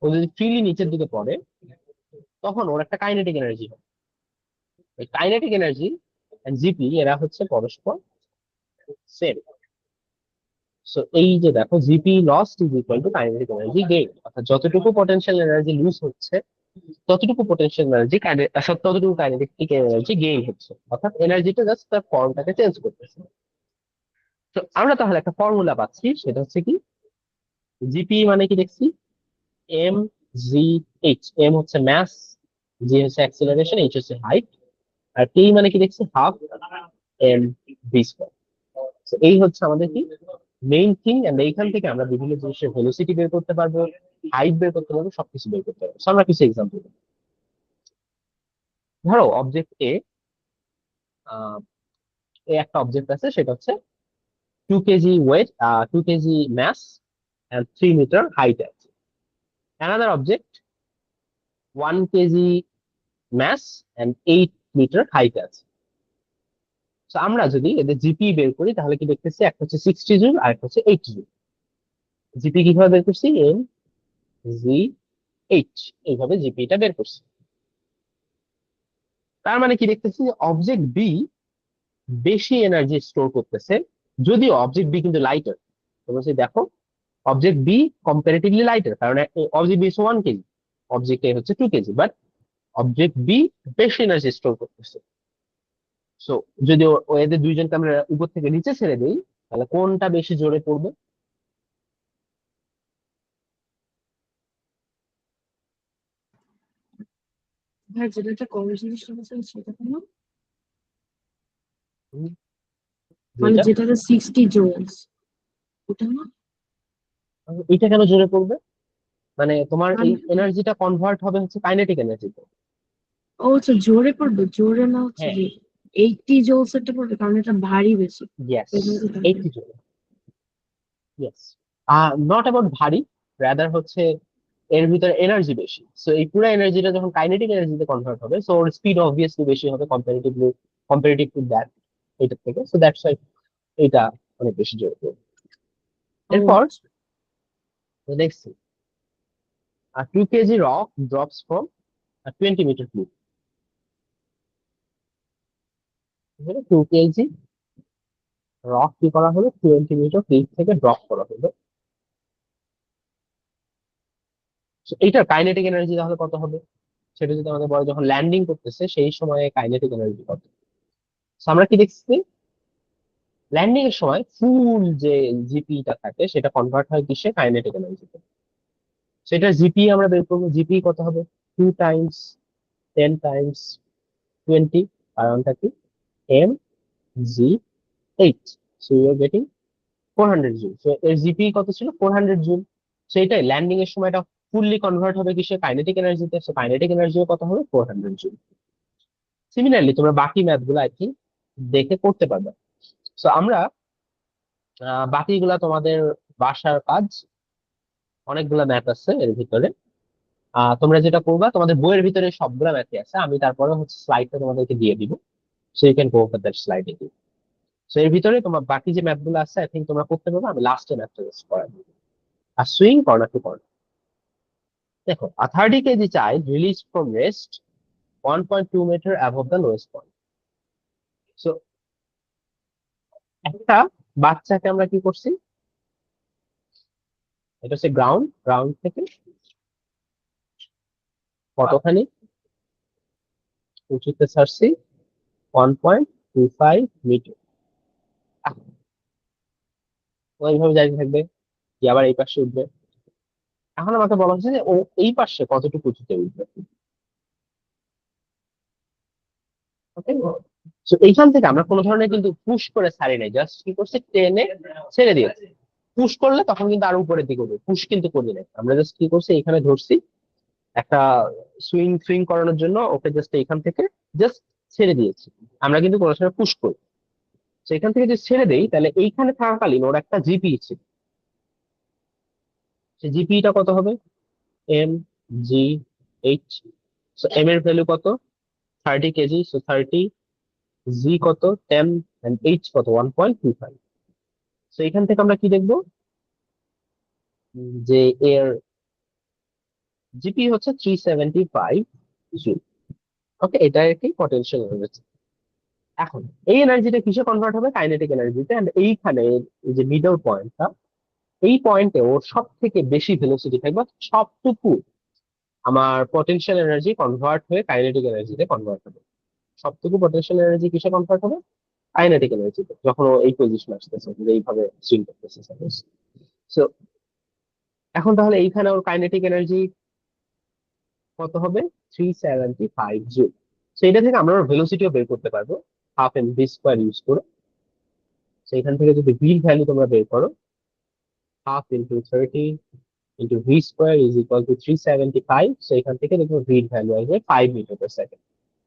ও যদি ফ্রিলি নিচের দিকে পড়ে তখন ওর একটা কাইনেটিক এনার্জি হবে। ওই কাইনেটিক এনার্জি এন্ড জিপি এরা হচ্ছে পরস্পর সেম। সো এই যে দেখো, GP loss is equal to kinetic energy gain, অর্থাৎ যতটুকু পটেনশিয়াল এনার্জি লুজ হচ্ছে ততটুকু পটেনশিয়াল এনার্জি ততটুকু কাইনেটিক এনার্জি গেইন হচ্ছে, অর্থাৎ এনার্জিটা জাস্ট তার ফর্মটাকে চেঞ্জ করতেছে। তো আমরা তাহলে একটা ফর্মুলা পাচ্ছি, সেটা হচ্ছে কি, জিপি মানে কি দেখছি, এম জি এইচ। এম হচ্ছে ম্যাস, জি হচ্ছে অ্যাক্সিলারেশন, এইচ হচ্ছে হাইট, আর টি মানে কি দেখছি, হাফ এম ভি স্কয়ার। এই হচ্ছে আমাদের কি মেইন থিং, এন্ড এইখান থেকে আমরা বিভিন্ন জিনিসের ভেলোসিটি বের করতে পারবো, হাইট বের করতে পারবো, সবকিছু বের করতে পারবো। So আমরা কিছু এক্সাম্পল, ধরো অবজেক্ট এ, একটা অবজেক্ট আছে, সেটা হচ্ছে 2 kg weight, 2 kg mass, and 3 metre height আছে। Another object 1 kg mass and 8 metre height আছে। তো আমরা যদি এদের জিপি বের করি তাহলে কি দেখতেছি, একটা হচ্ছে 60 জুল আর একটা হচ্ছে 80 জুল। জিপি কিভাবে বের করছি, এম জি এইচ, এইভাবে জিপিটা বের করছি। তার মানে কি দেখতেছি যে অবজেক্ট বি বেশি এনার্জি স্টোর করতেছে, যদিও অবজেক্ট বি কিন্তু লাইটার। তো বলছি দেখো অবজেক্ট বি কম্পারেটিভলি লাইটার, কারণ অবজেক্ট বি হচ্ছে 1 কেজি, অবজেক্ট এ হচ্ছে 2 কেজি, বাট অবজেক্ট বি বেশি এনার্জি স্টোর করতেছে। সো যদি এদের দুইজনকে আমরা উপর থেকে নিচে ছেড়ে দিই তাহলে কোনটা বেশি জোরে পড়বে? ভাই যেটা কম জিনিসটা বলছেন সেটা কেন? হুম, মানে যেটা যেটাতে 60 জোলস ওটা না? এটা কেন জোরে পড়বে? মানে তোমার এই মানে এনার্জিটা কনভার্ট হবে হচ্ছে কাইনেটিক এনার্জিতে। ও আচ্ছা, জোরে পড়বে, জোরে না হচ্ছে হ্যাঁ, যে 80 জোলস এটা পড়বে কারণ এটা ভারী বেশি। ইয়েস, এই জন্য তো তাই। 80 জোরে, ইয়েস। নট অ্যাবাউট ভারী, রাদার হচ্ছে এর ভিতরে এনার্জি বেশি। সো এই পুরো এনার্জিটা যখন কাইনেটিক এনার্জিতে কনভার্ট হবে, সো ওর স্পিড অবভিয়াসলি বেশি হবে কম্পারেটিভ টু দ্যাট, এটার থেকে। সো দ্যাটস ওয়াই এটা অনেক বেশি জোরে পড়বে। ও এরপর আচ্ছা। দেখছি 2 KG rock drops from 20 metre cliff. 2 KG rock কি করা হলো, 20 মিটার ক্লিপ থেকে ড্রপ করা হলো। So এইটার কাইনেটিক এনার্জি তাহলে কত হবে? সেটা যদি আমাদের বলে যখন ল্যান্ডিং করতেছে সেই সময়ে কাইনেটিক এনার্জি কত। So আমরা কি দেখছি, ল্যান্ডিং এর সময় ফুল যে জিপিটা থাকে সেটা কনভার্ট হয় কিসে, কাইনেটিক এনার্জিতে। সেটা জিপি আমরা বের করবো, জিপি কত হবে, 2 টাইমস 10 টাইমস 20, কারণটা কি, M G H, so you are getting 400 joule. So এর জিপি কত ছিল, 400 জুল। সেইটাই ল্যান্ডিং এর সময়টা ফুললি কনভার্ট হবে কিসে, কাইনেটিক এনার্জিতে। সো কাইনেটিক এনার্জিও কত হবে, 400 জুল। সিমিলারলি তোমরা বাকি ম্যাথ গুলো আই থিঙ্ক দেখে করতে পারবে। সো আমরা বাকিগুলা তোমাদের বাসার কাজ, অনেকগুলা ম্যাথ আছে এর ভিতরে। তোমরা যেটা করবা, তোমাদের বইয়ের ভিতরে সবগুলা ম্যাথই আছে, আমি তারপরে হচ্ছে স্লাইডটা তোমাদেরকে দিয়ে দিব, so you can go for that স্লাইডে। সো এর ভিতরে তোমার বাকি যে ম্যাথ গুলো আছে আই থিঙ্ক তোমরা করতে পারবে, আমি লাস্টে ম্যাথটা জাস্ট করাই দিব। আর সুইং কর্নার টু কর্নার, দেখো a 30 KG child released from rest 1.2 meter above the lowest point. So একটা বাচ্চাকে আমরা কি করছি, এটা হচ্ছে গ্রাউন্ড, গ্রাউন্ড থেকে কতখানি উঁচুতে ছাড়ছি, 1.25 মিটার। ওইভাবে যাইতে থাকবে, কি আবার এই পাশে উঠবে। এখন আমাকে বলা হচ্ছে যে ও এই পাশে কতটুকু উঁচুতে উঠবে। ওকে, তো এইখান থেকে আমরা কোনো ধরনের কিন্তু পুশ করে ছাড়ি নাই, জাস্ট কি করছি, টেনে ছেড়ে দিয়েছি। পুশ করলে তখন কিন্তু আরো উপরের দিকে উঠবে, পুশ কিন্তু করি নাই, আমরা জাস্ট কি করছি, এখানে ধরছি একটা সুইং সুইং করানোর জন্য ওকে, জাস্ট এখান থেকে জাস্ট ছেড়ে দিয়েছি। আমরা কিন্তু কোনো সময় পুশ করি। তো এখান থেকে যদি ছেড়ে দেই তাহলে এইখানে থাকাকালীন ওর একটা জিপি ছিল, সেই জিপিটা কত হবে, M G H. So M এর ভ্যালু কত, 30 কেজি, সো 30, জি কত 10, এন্ড এইচ কত 1.25। সো এখান থেকে আমরা কি দেখবো, যে এর জিপি হচ্ছে 375 জুল। ওকে, এটা একটি পটেনশিয়াল এনার্জি। এখন এই এনার্জিটা কিসে কনভার্ট হবে, কাইনেটিক এনার্জিতে। এন্ড এইখানে এই যে মিডল পয়েন্টটা, এই পয়েন্টে ওর সব থেকে বেশি ভেলোসিটি থাকবে, সবটুকু আমার পটেনশিয়াল এনার্জি কনভার্ট হয়ে কাইনেটিক এনার্জিতে কনভার্ট হবে। সবটুকু পটেনশিয়াল এনার্জি কিসে কনভার্ট হবে, কাইনেটিক এনার্জিতে, যখন ও এই পজিশন আসতেছে, যে এইভাবে সুইং করতেছে সাপোজ। সো এখন তাহলে এইখানে ওর কাইনেটিক এনার্জি কত হবে, 375 জুল। সেইটা থেকে আমরা ভেলোসিটিও বের করতে পারবো, half M V square use করে। সেইখান থেকে যদি ভি ভ্যালু তোমরা বের করো, half into 30 into V square is equal to 375। So এখান থেকে দেখবো ভি ভ্যালু আসবে 5 মিটার পার সেকেন্ড।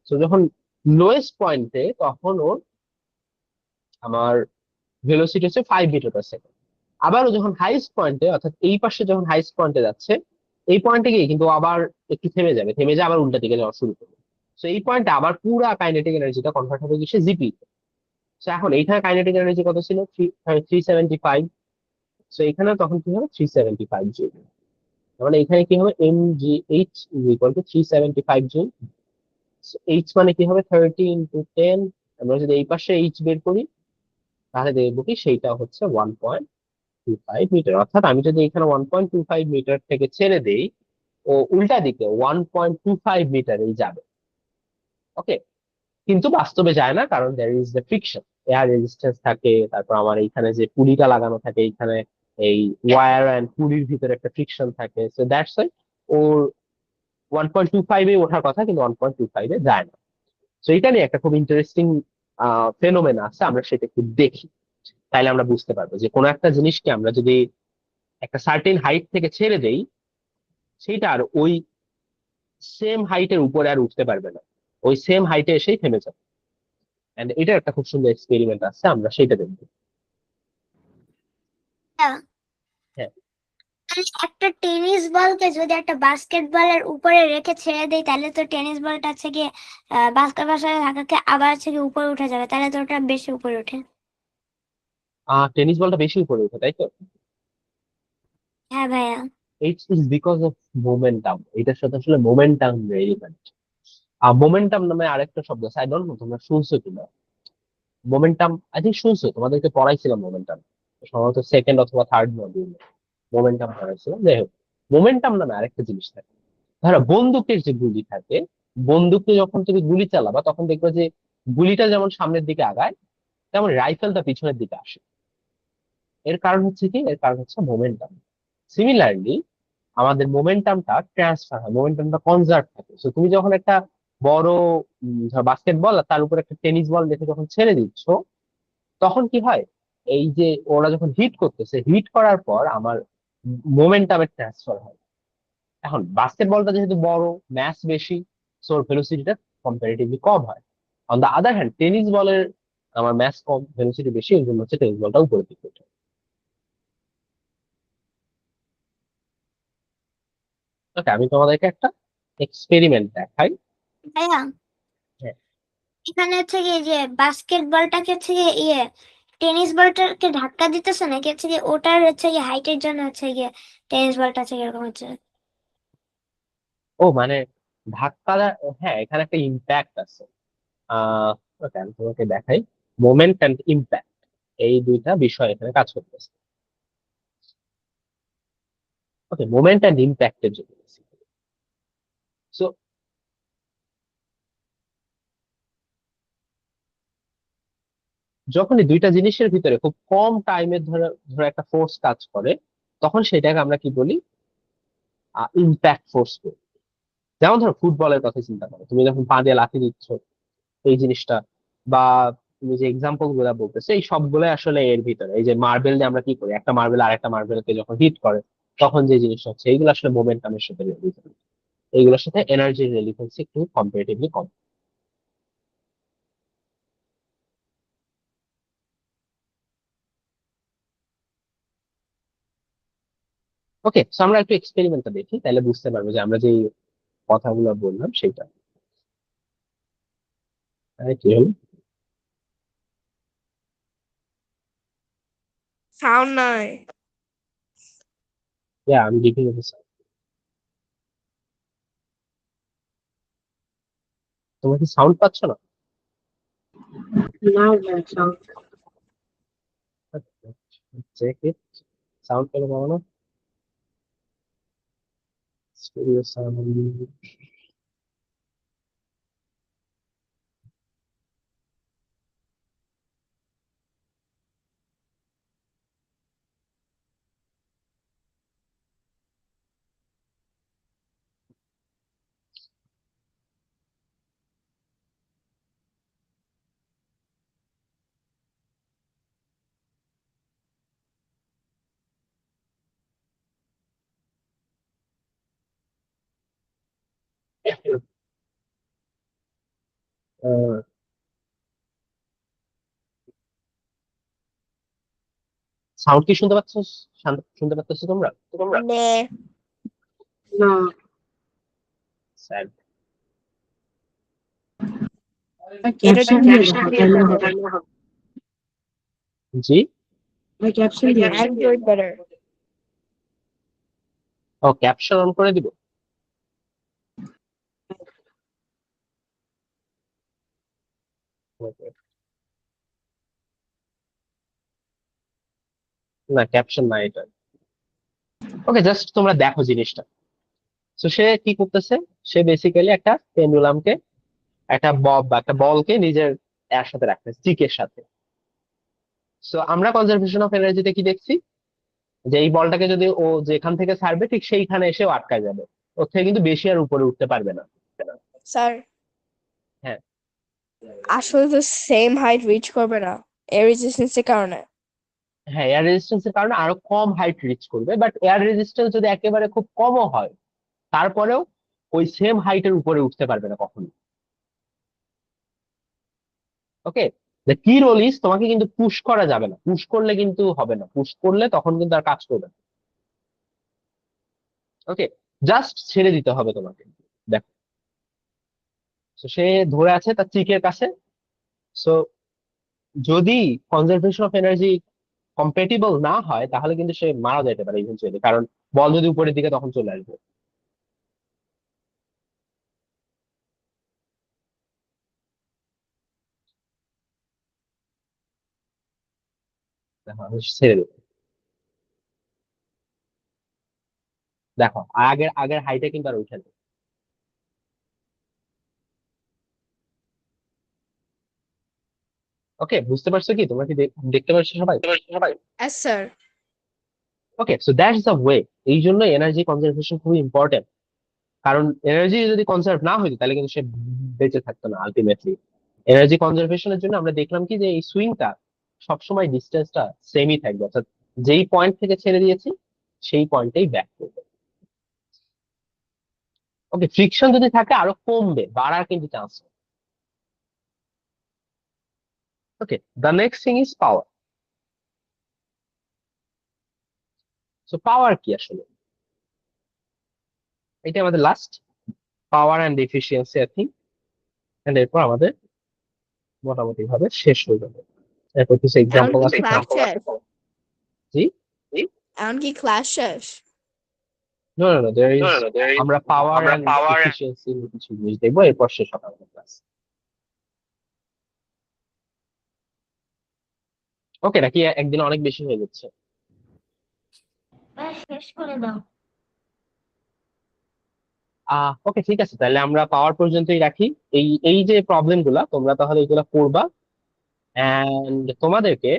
সো যখন লোয়েস্ট পয়েন্টে তখন ওর আমার ভেলোসিটি হচ্ছে 5 মিটার পার সেকেন্ড। আবারও যখন হাইস্ট পয়েন্টে, অর্থাৎ এই পাশে যখন হাইস্ট পয়েন্টে যাচ্ছে এই পয়েন্টে গিয়ে কিন্তু আবার একটু থেমে যাবে, থেমে যায় আবার উল্টা দিকে যাওয়া শুরু করবে। তো এই পয়েন্টে আবার পুরা কাইনেটিক এনার্জিটা কনভার্ট হবে কিসে, জিপি। তো এখন এইখানে কাইনেটিক এনার্জি কত ছিল, 375। তো এখানে তখন কি হবে, 375 জুল। মানে এখানে কি হবে, M G H equal to 375 joule. H মানে কি হবে, 30 × 10। আমরা যদি এই পাশে এইচ বের করি তাহলে দেখবো কি সেইটা হচ্ছে 1.25 মিটার। অর্থাৎ আমি যদি এখানে 1.25 মিটার থেকে ছেড়ে দেই, ও উল্টা দিকে 1.25 মিটারেই যাবে। ওকে, কিন্তু বাস্তবে যায় না, কারণ there is the friction, air resistance থাকে, তারপর আমার এইখানে যে পুলিটা লাগানো থাকে এইখানে, এই ওয়্যার এন্ড পুলির ভিতরে একটা ফ্রিকশন থাকে, সো দ্যাটস ওয়াই ওর 1.25 এ ওঠার কথা, কিন্তু 1.25 এ যায় না। তো এটা নিয়ে একটা খুব ইন্টারেস্টিং ফেনোমেনা আছে, আমরা সেটা একটু দেখি, তাইলে আমরা বুঝতে পারবো যে কোনো একটা জিনিসকে আমরা যদি একটা সার্টেন হাইট থেকে ছেড়ে দেই, সেইটা আর ওই সেম হাইটের উপরে আর উঠতে পারবে না, ওই সেম হাইটে এসেই থেমে যাবে। এন্ড এটা একটা খুব সুন্দর এক্সপেরিমেন্ট আছে, আমরা সেটা দেখবো। হ্যাঁ, হ্যাঁ, মানে একটা টেনিস বলকে যদি একটা বাস্কেটবলের উপরে রেখে ছেড়ে দেই, তাহলে তো টেনিস বলটা হচ্ছে গিয়ে বাস্কেটবল সাথে থাকাকে আবার হচ্ছে গিয়ে উপরে উঠে যাবে, তাহলে তো ওটা বেশি উপরে ওঠে। টেনিস বলটা বেশি উপরে উঠে, তাই তো? হ্যাঁ ভাইয়া। It's is because of momentum, এটার সাথে আসলে মোমেন্টাম রিলেভেন্ট। মোমেন্টাম নামে আরেকটা শব্দ আছে, আই ডোন্ট নো তোমরা শুনছো কিনা। মোমেন্টাম আই থিঙ্ক শুনছো, তোমাদেরকে পড়াইছিলাম মোমেন্টাম, সম্ভবত সেকেন্ড অথবা থার্ড মডিউলে মোমেন্টাম পড়াইছিলাম। যাই হোক, মোমেন্টাম নামে আরেকটা জিনিস থাকে। ধরো বন্দুকের যে গুলি থাকে, বন্দুকে যখন তুমি গুলি চালাবা তখন দেখবে যে গুলিটা যেমন সামনের দিকে আগায়, তেমন রাইফেলটা পিছনের দিকে আসে। এর কারণ হচ্ছে কি, এর কারণ হচ্ছে মোমেন্টাম। সিমিলারলি আমাদের মোমেন্টামটা ট্রান্সফার হয়, মোমেন্টামটা কনজার্ভ থাকে। তো তুমি যখন একটা বড় বাস্কেটবল আর তার উপর একটা টেনিস বল রেখে যখন ছেড়ে দিচ্ছ, তখন কি হয়, এই যে ওরা যখন হিট করতেছে, হিট করার পর আমার মোমেন্টামের ট্রান্সফার হয়। এখন বাস্কেটবলটা যেহেতু বড়, ম্যাস বেশি, সো ভেলোসিটিটা কম্পারেটিভলি কম হয়। On the other hand tennis বলের আমার ম্যাস কম, ভেলোসিটি বেশি, এই জন্য হচ্ছে টেনিস বলটা উপরে দিকে ওঠে। ওকে, আমি তোমাদেরকে একটা এক্সপেরিমেন্ট দেখাই। ভাইয়া, হ্যাঁ। এখানে হচ্ছে গিয়ে যে বাস্কেট বলটাকে হচ্ছে গিয়ে টেনিস বলটাকে ধাক্কা দিতেছে, নাকি হচ্ছে গিয়ে ওটার হচ্ছে গিয়ে হাইটের জন্য হচ্ছে গিয়ে টেনিস বলটা হচ্ছে গিয়ে এরকম হচ্ছে? ও মানে ধাক্কা হ্যাঁ, এখানে একটা ইম্প্যাক্ট আছে। ওকে, আমি তোমাকে দেখাই। মোমেন্ট অ্যান্ড ইম্প্যাক্ট, এই দুইটা বিষয় এখানে কাজ করতেছে। ওকে, মোমেন্ট অ্যান্ড ইম্প্যাক্টের জন্য। সো যখন এই দুইটা জিনিসের ভিতরে খুব কম টাইমের ধরে ধরে একটা ফোর্স কাজ করে, তখন সেটাকে আমরা কি বলি, ইম্প্যাক্ট ফোর্স বলি। যেমন ধরো ফুটবলের কথা চিন্তা করো, তুমি যখন পা দিয়ে লাথি দিচ্ছ, এই জিনিসটা, বা তুমি যে এক্সাম্পল গুলা বলতেছো, এই সবগুলো আসলে এর ভিতরে। এই যে মার্বেল দিয়ে আমরা কি করি, একটা মার্বেল আর একটা মার্বেলকে যখন হিট করে, তখন যে জিনিসটা হচ্ছে, এইগুলো আসলে মোমেন্টামের সাথে রিলেটেড। এইগুলোর সাথে এনার্জির রিলেভেন্সি একটু কম্পারেটিভলি কম। ওকে, সো আমরা একটু এক্সপেরিমেন্টটা দেখি, তাহলে বুঝতে পারবো যে আমরা যে কথাগুলো বললাম সেটা। কি হলো? সাউন্ড নাই। Yeah, I'm giving you this. তোমরা কি সাউন্ড পাচ্ছ না? না ভাইয়া, sound চেক ইট। সাউন্ড পেলে পাবো না, স্টুডিও সাউন্ড। সাউন্ড কি শুনতে পাচ্ছ? শুনতে পাচ্ছ তোমরা? নে না, স্যাড। ক্যাপশন দিয়ে দেখো তাহলে হবে। জি, ক্যাপশন দিয়ে দেখো। Android better. ও ক্যাপশন অন করে দিব। না, ক্যাপশন না এটা। ওকে, জাস্ট তোমরা দেখো জিনিসটা। তো সে কি করতেছে, সে বেসিক্যালি একটা পেন্ডুলামকে, একটা বব বা একটা বলকে নিজের এর সাথে রাখতেছে, স্টিকের সাথে। সো আমরা কনজারভেশন অফ এনার্জিতে কি দেখছি, যে এই বলটাকে যদি ও যেখান থেকে ছাড়বে ঠিক সেইখানে এসেও আটকায় যাবে, ওর থেকে কিন্তু বেশি আর উপরে উঠতে পারবে না। Sir, হ্যাঁ, আসলে তো সেম হাইট রিচ করবে না এয়ার রেজিস্ট্যান্সের কারণে। হ্যাঁ, এয়ার রেজিস্ট্যান্স এর কারণে আরো কম হাইট রিচ করবে, বাট এয়ার রেজিস্ট্যান্স যদি একেবারে খুব কমও হয়, তারপরেও ওই সেম হাইটের উপরে উঠতে পারবে না কখনো। ওকে, দ্য কি রোল ইজ, তোমাকে কিন্তু পুশ করা যাবে না, পুশ করলে কিন্তু হবে না, পুশ করলে তখন কিন্তু আর কাজ করবে না। ওকে, জাস্ট ছেড়ে দিতে হবে তোমাকে। দেখো, so সে ধরে আছে তার চিকের কাছে। সো যদি কনজারভেশন অফ এনার্জি কম্পেটিবল না হয়, তাহলে কিন্তু সে মারা যেতে পারে ইভেন্চুয়ালি, কারণ বল যদি উপরের দিকে তখন চলে আসবে। দেখো, আমি ছেড়ে দেবো। দেখো, আগের আগের হাইটে কিন্তু আর উঠে না। ওকে, বুঝতে পারছো কি, তোমরা কি দেখতে পারছো সবাই? Yes, sir. Okay, so that's the way. এই জন্য এনার্জি কনজারভেশন খুবই ইম্পর্টেন্ট, কারণ এনার্জি যদি কনজার্ভ না হইতো তাহলে কিন্তু সে বেঁচে থাকতো না আলটিমেটলি। এনার্জি কনজারভেশনের জন্য আমরা দেখলাম কি, যে এই সুইংটা সবসময় ডিস্টেন্সটা সেমই থাকবে, অর্থাৎ যেই পয়েন্ট থেকে ছেড়ে দিয়েছি সেই পয়েন্টেই ব্যাক করবে। ওকে, ফ্রিকশন যদি থাকে আরো কমবে, বাড়ার কিন্তু chance. Okay, the next thing is power. So power কি আসলে, এটা আমাদের last, power and efficiency I think, and এরপর আমাদের মোটামুটি ভাবে শেষ হয়ে যাবে। এরপর কিছু এক্সাম্পল এমনকি আছে। ক্লাস শেষ। জি, এমনকি ক্লাস শেষ। No no no, there is, আমরা পাওয়ার অ্যান্ড এফিসিয়েন্সি কিছু জিনিস দেখবো, এরপর শেষ হবে আমাদের ক্লাস। ওকে, নাকি একদিন অনেক বেশি হয়ে যাচ্ছে? শেষ করে দাও। ওকে, ঠিক আছে, তাহলে আমরা পাওয়ার পর্যন্তই রাখি। এই এই যে প্রবলেম গুলা তোমরা তাহলে এগুলা করবা, এন্ড তোমাদেরকে,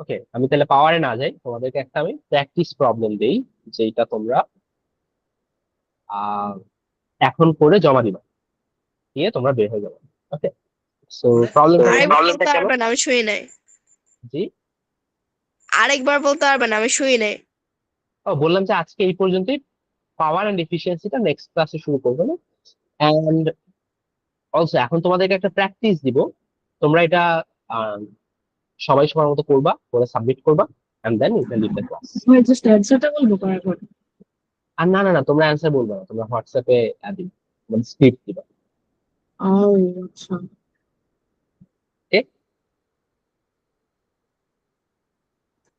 ওকে আমি তাহলে পাওয়ারে না যাই, তোমাদেরকে একটা আমি প্র্যাকটিস প্রবলেম দেই, যেটা তোমরা আহ এখন করে জমা দিবা, দিয়ে তোমরা বের হয়ে যাবে। ওকে, সো প্রবলেমটা আরেকবার কেমন? বলতে পারবেন আমি শুই নাই। জি, আরেকবার বলতে পারবেন আমি শুই নাই। ও বললাম যে আজকে এই পর্যন্তই, পাওয়ার এন্ড এফিসিয়েন্সিটা নেক্সট ক্লাসে শুরু করবো না। এন্ড অলসো এখন তোমাদেরকে একটা প্র্যাকটিস দিব, তোমরা এটা আহ, সবাই সবার মতো করবা, করে সাবমিট করবা, and then you can leave the class. হয় জাস্ট অ্যান্সারটা বলবো করার পর। আর না না না, তোমরা অ্যান্সার বলবে না, তোমরা হোয়াটসঅ্যাপে দিবা, মানে স্ক্রিপ্ট দিবা। ও আচ্ছা। ওকে,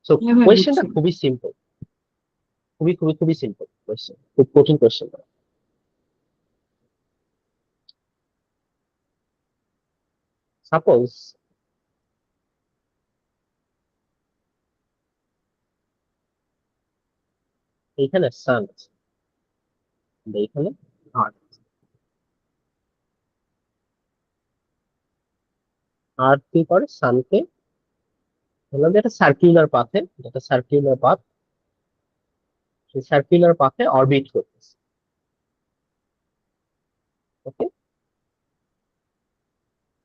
সো হ্যাঁ ভাই, কোয়েশ্চেনটা বুঝছি। খুবই সিম্পল, খুবই খুবই খুবই সিম্পল কোয়েশ্চেন, খুব কঠিন কোয়েশ্চেন। সাপোজ এইখানে সান আছে, and এইখানে আর্থ। আর্থ কি করে, সানকে বললাম যে একটা সার্কুলার পাথে, যেটা সার্কুলার পাথ, সেই সার্কুলার পাথে অরবিট করতেছে। Okay,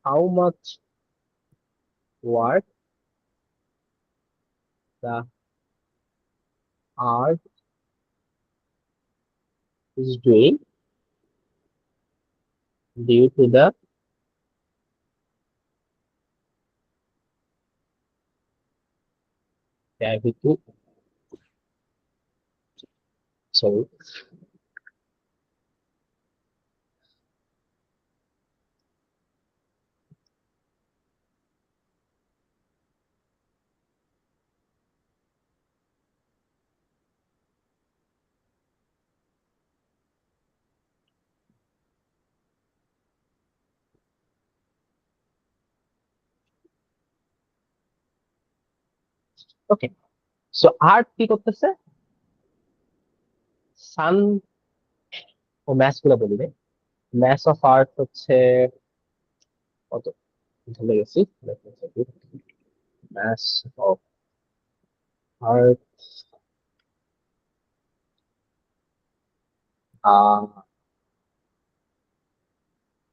how much work the earth is doing due to the gravity, sorry, okay, so earth কি করতেছে? সান ও ম্যাস গুলো বলি রে। ম্যাস অফ আর্থ হচ্ছে কত, ভুলে গেছি। ম্যাস অফ আর্থ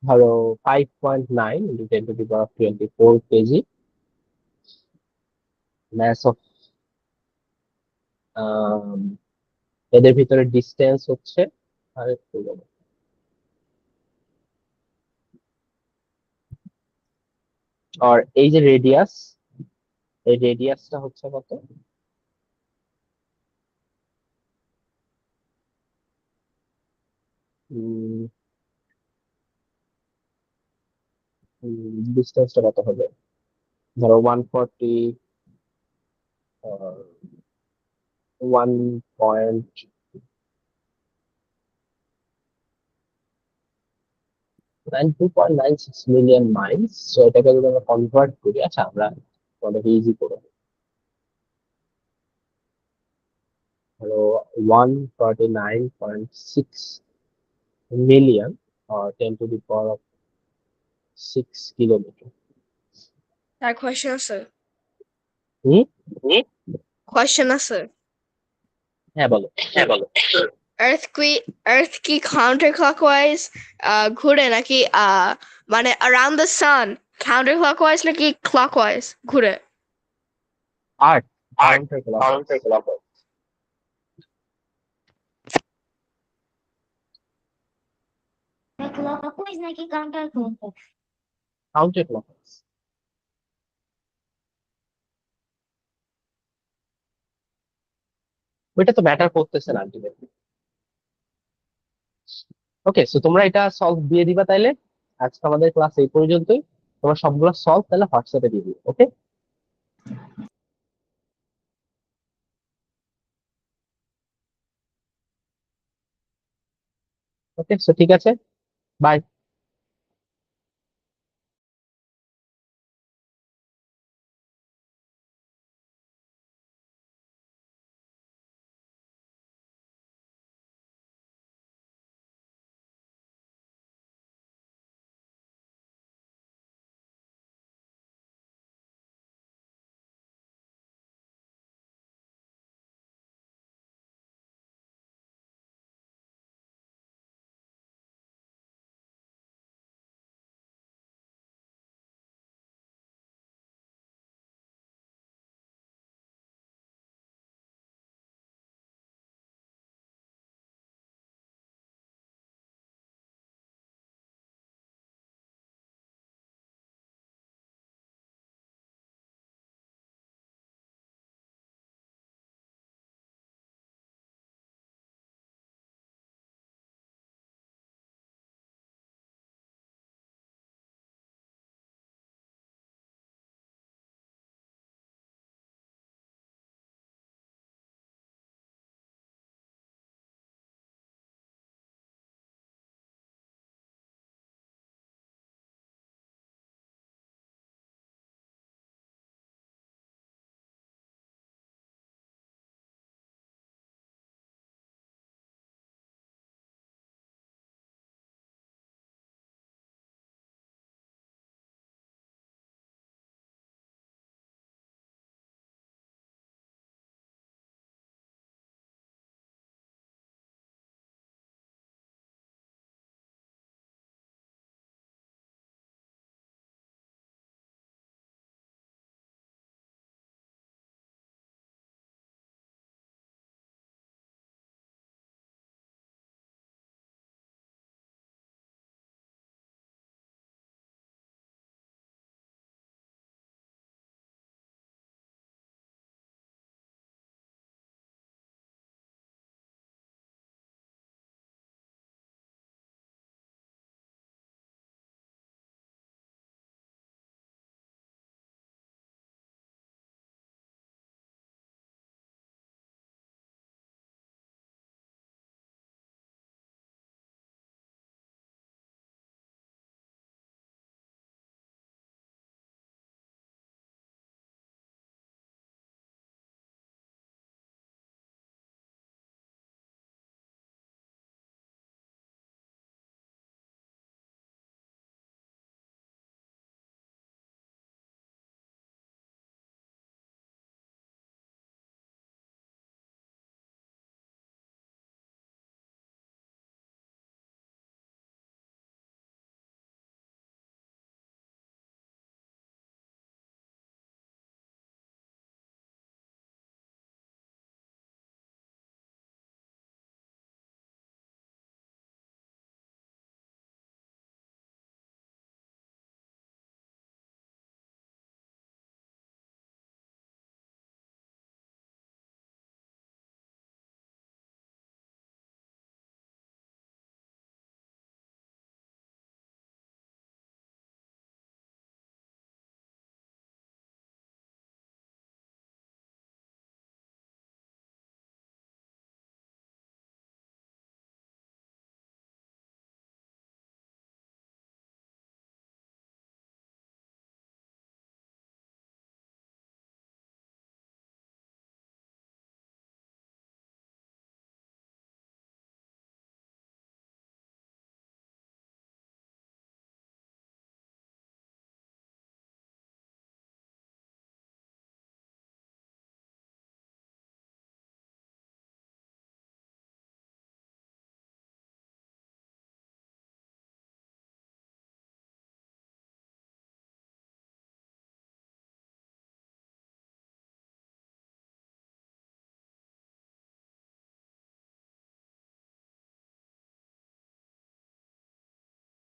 ধরো 5.9 ইন্টু 10⁻24 কেজি। ম্যাস অফ এদের ভিতরে ডিস্টেন্স হচ্ছে, আরেকটু বলো। আর এই যে রেডিয়াস, এই রেডিয়াসটা হচ্ছে কত? ডিস্টেন্সটা কত হবে? ধরো 140, 2.96 মিলিয়ন মাইলস। সো এটাকে যদি আমরা কনভার্ট করি, আচ্ছা আমরা অনেক ইজি করে ধরো 149.6 million 10⁻6 kilometre. That question, sir. Hmm, Question, sir. হ্যাঁ বলো। Earth কি counterclockwise ঘুরে নাকি মানে around the sun counterclockwise নাকি clockwise ঘুরে? Art counter clockwise. ক্লকওয়াইজ নাকি কাউন্টার ক্লকওয়াইজ? Counter clockwise. ওইটা তো ম্যাটার করতেছে না আলটিমেটলি। ওকে, সো তোমরা এটা সলভ দিয়ে দিবা তাইলে। আজকে আমাদের ক্লাস এই পর্যন্তই। তোমরা সবগুলো সলভ তাহলে হোয়াটসঅ্যাপে দিয়ে দিবে। ওকে, ওকে, সো ঠিক আছে, বাই।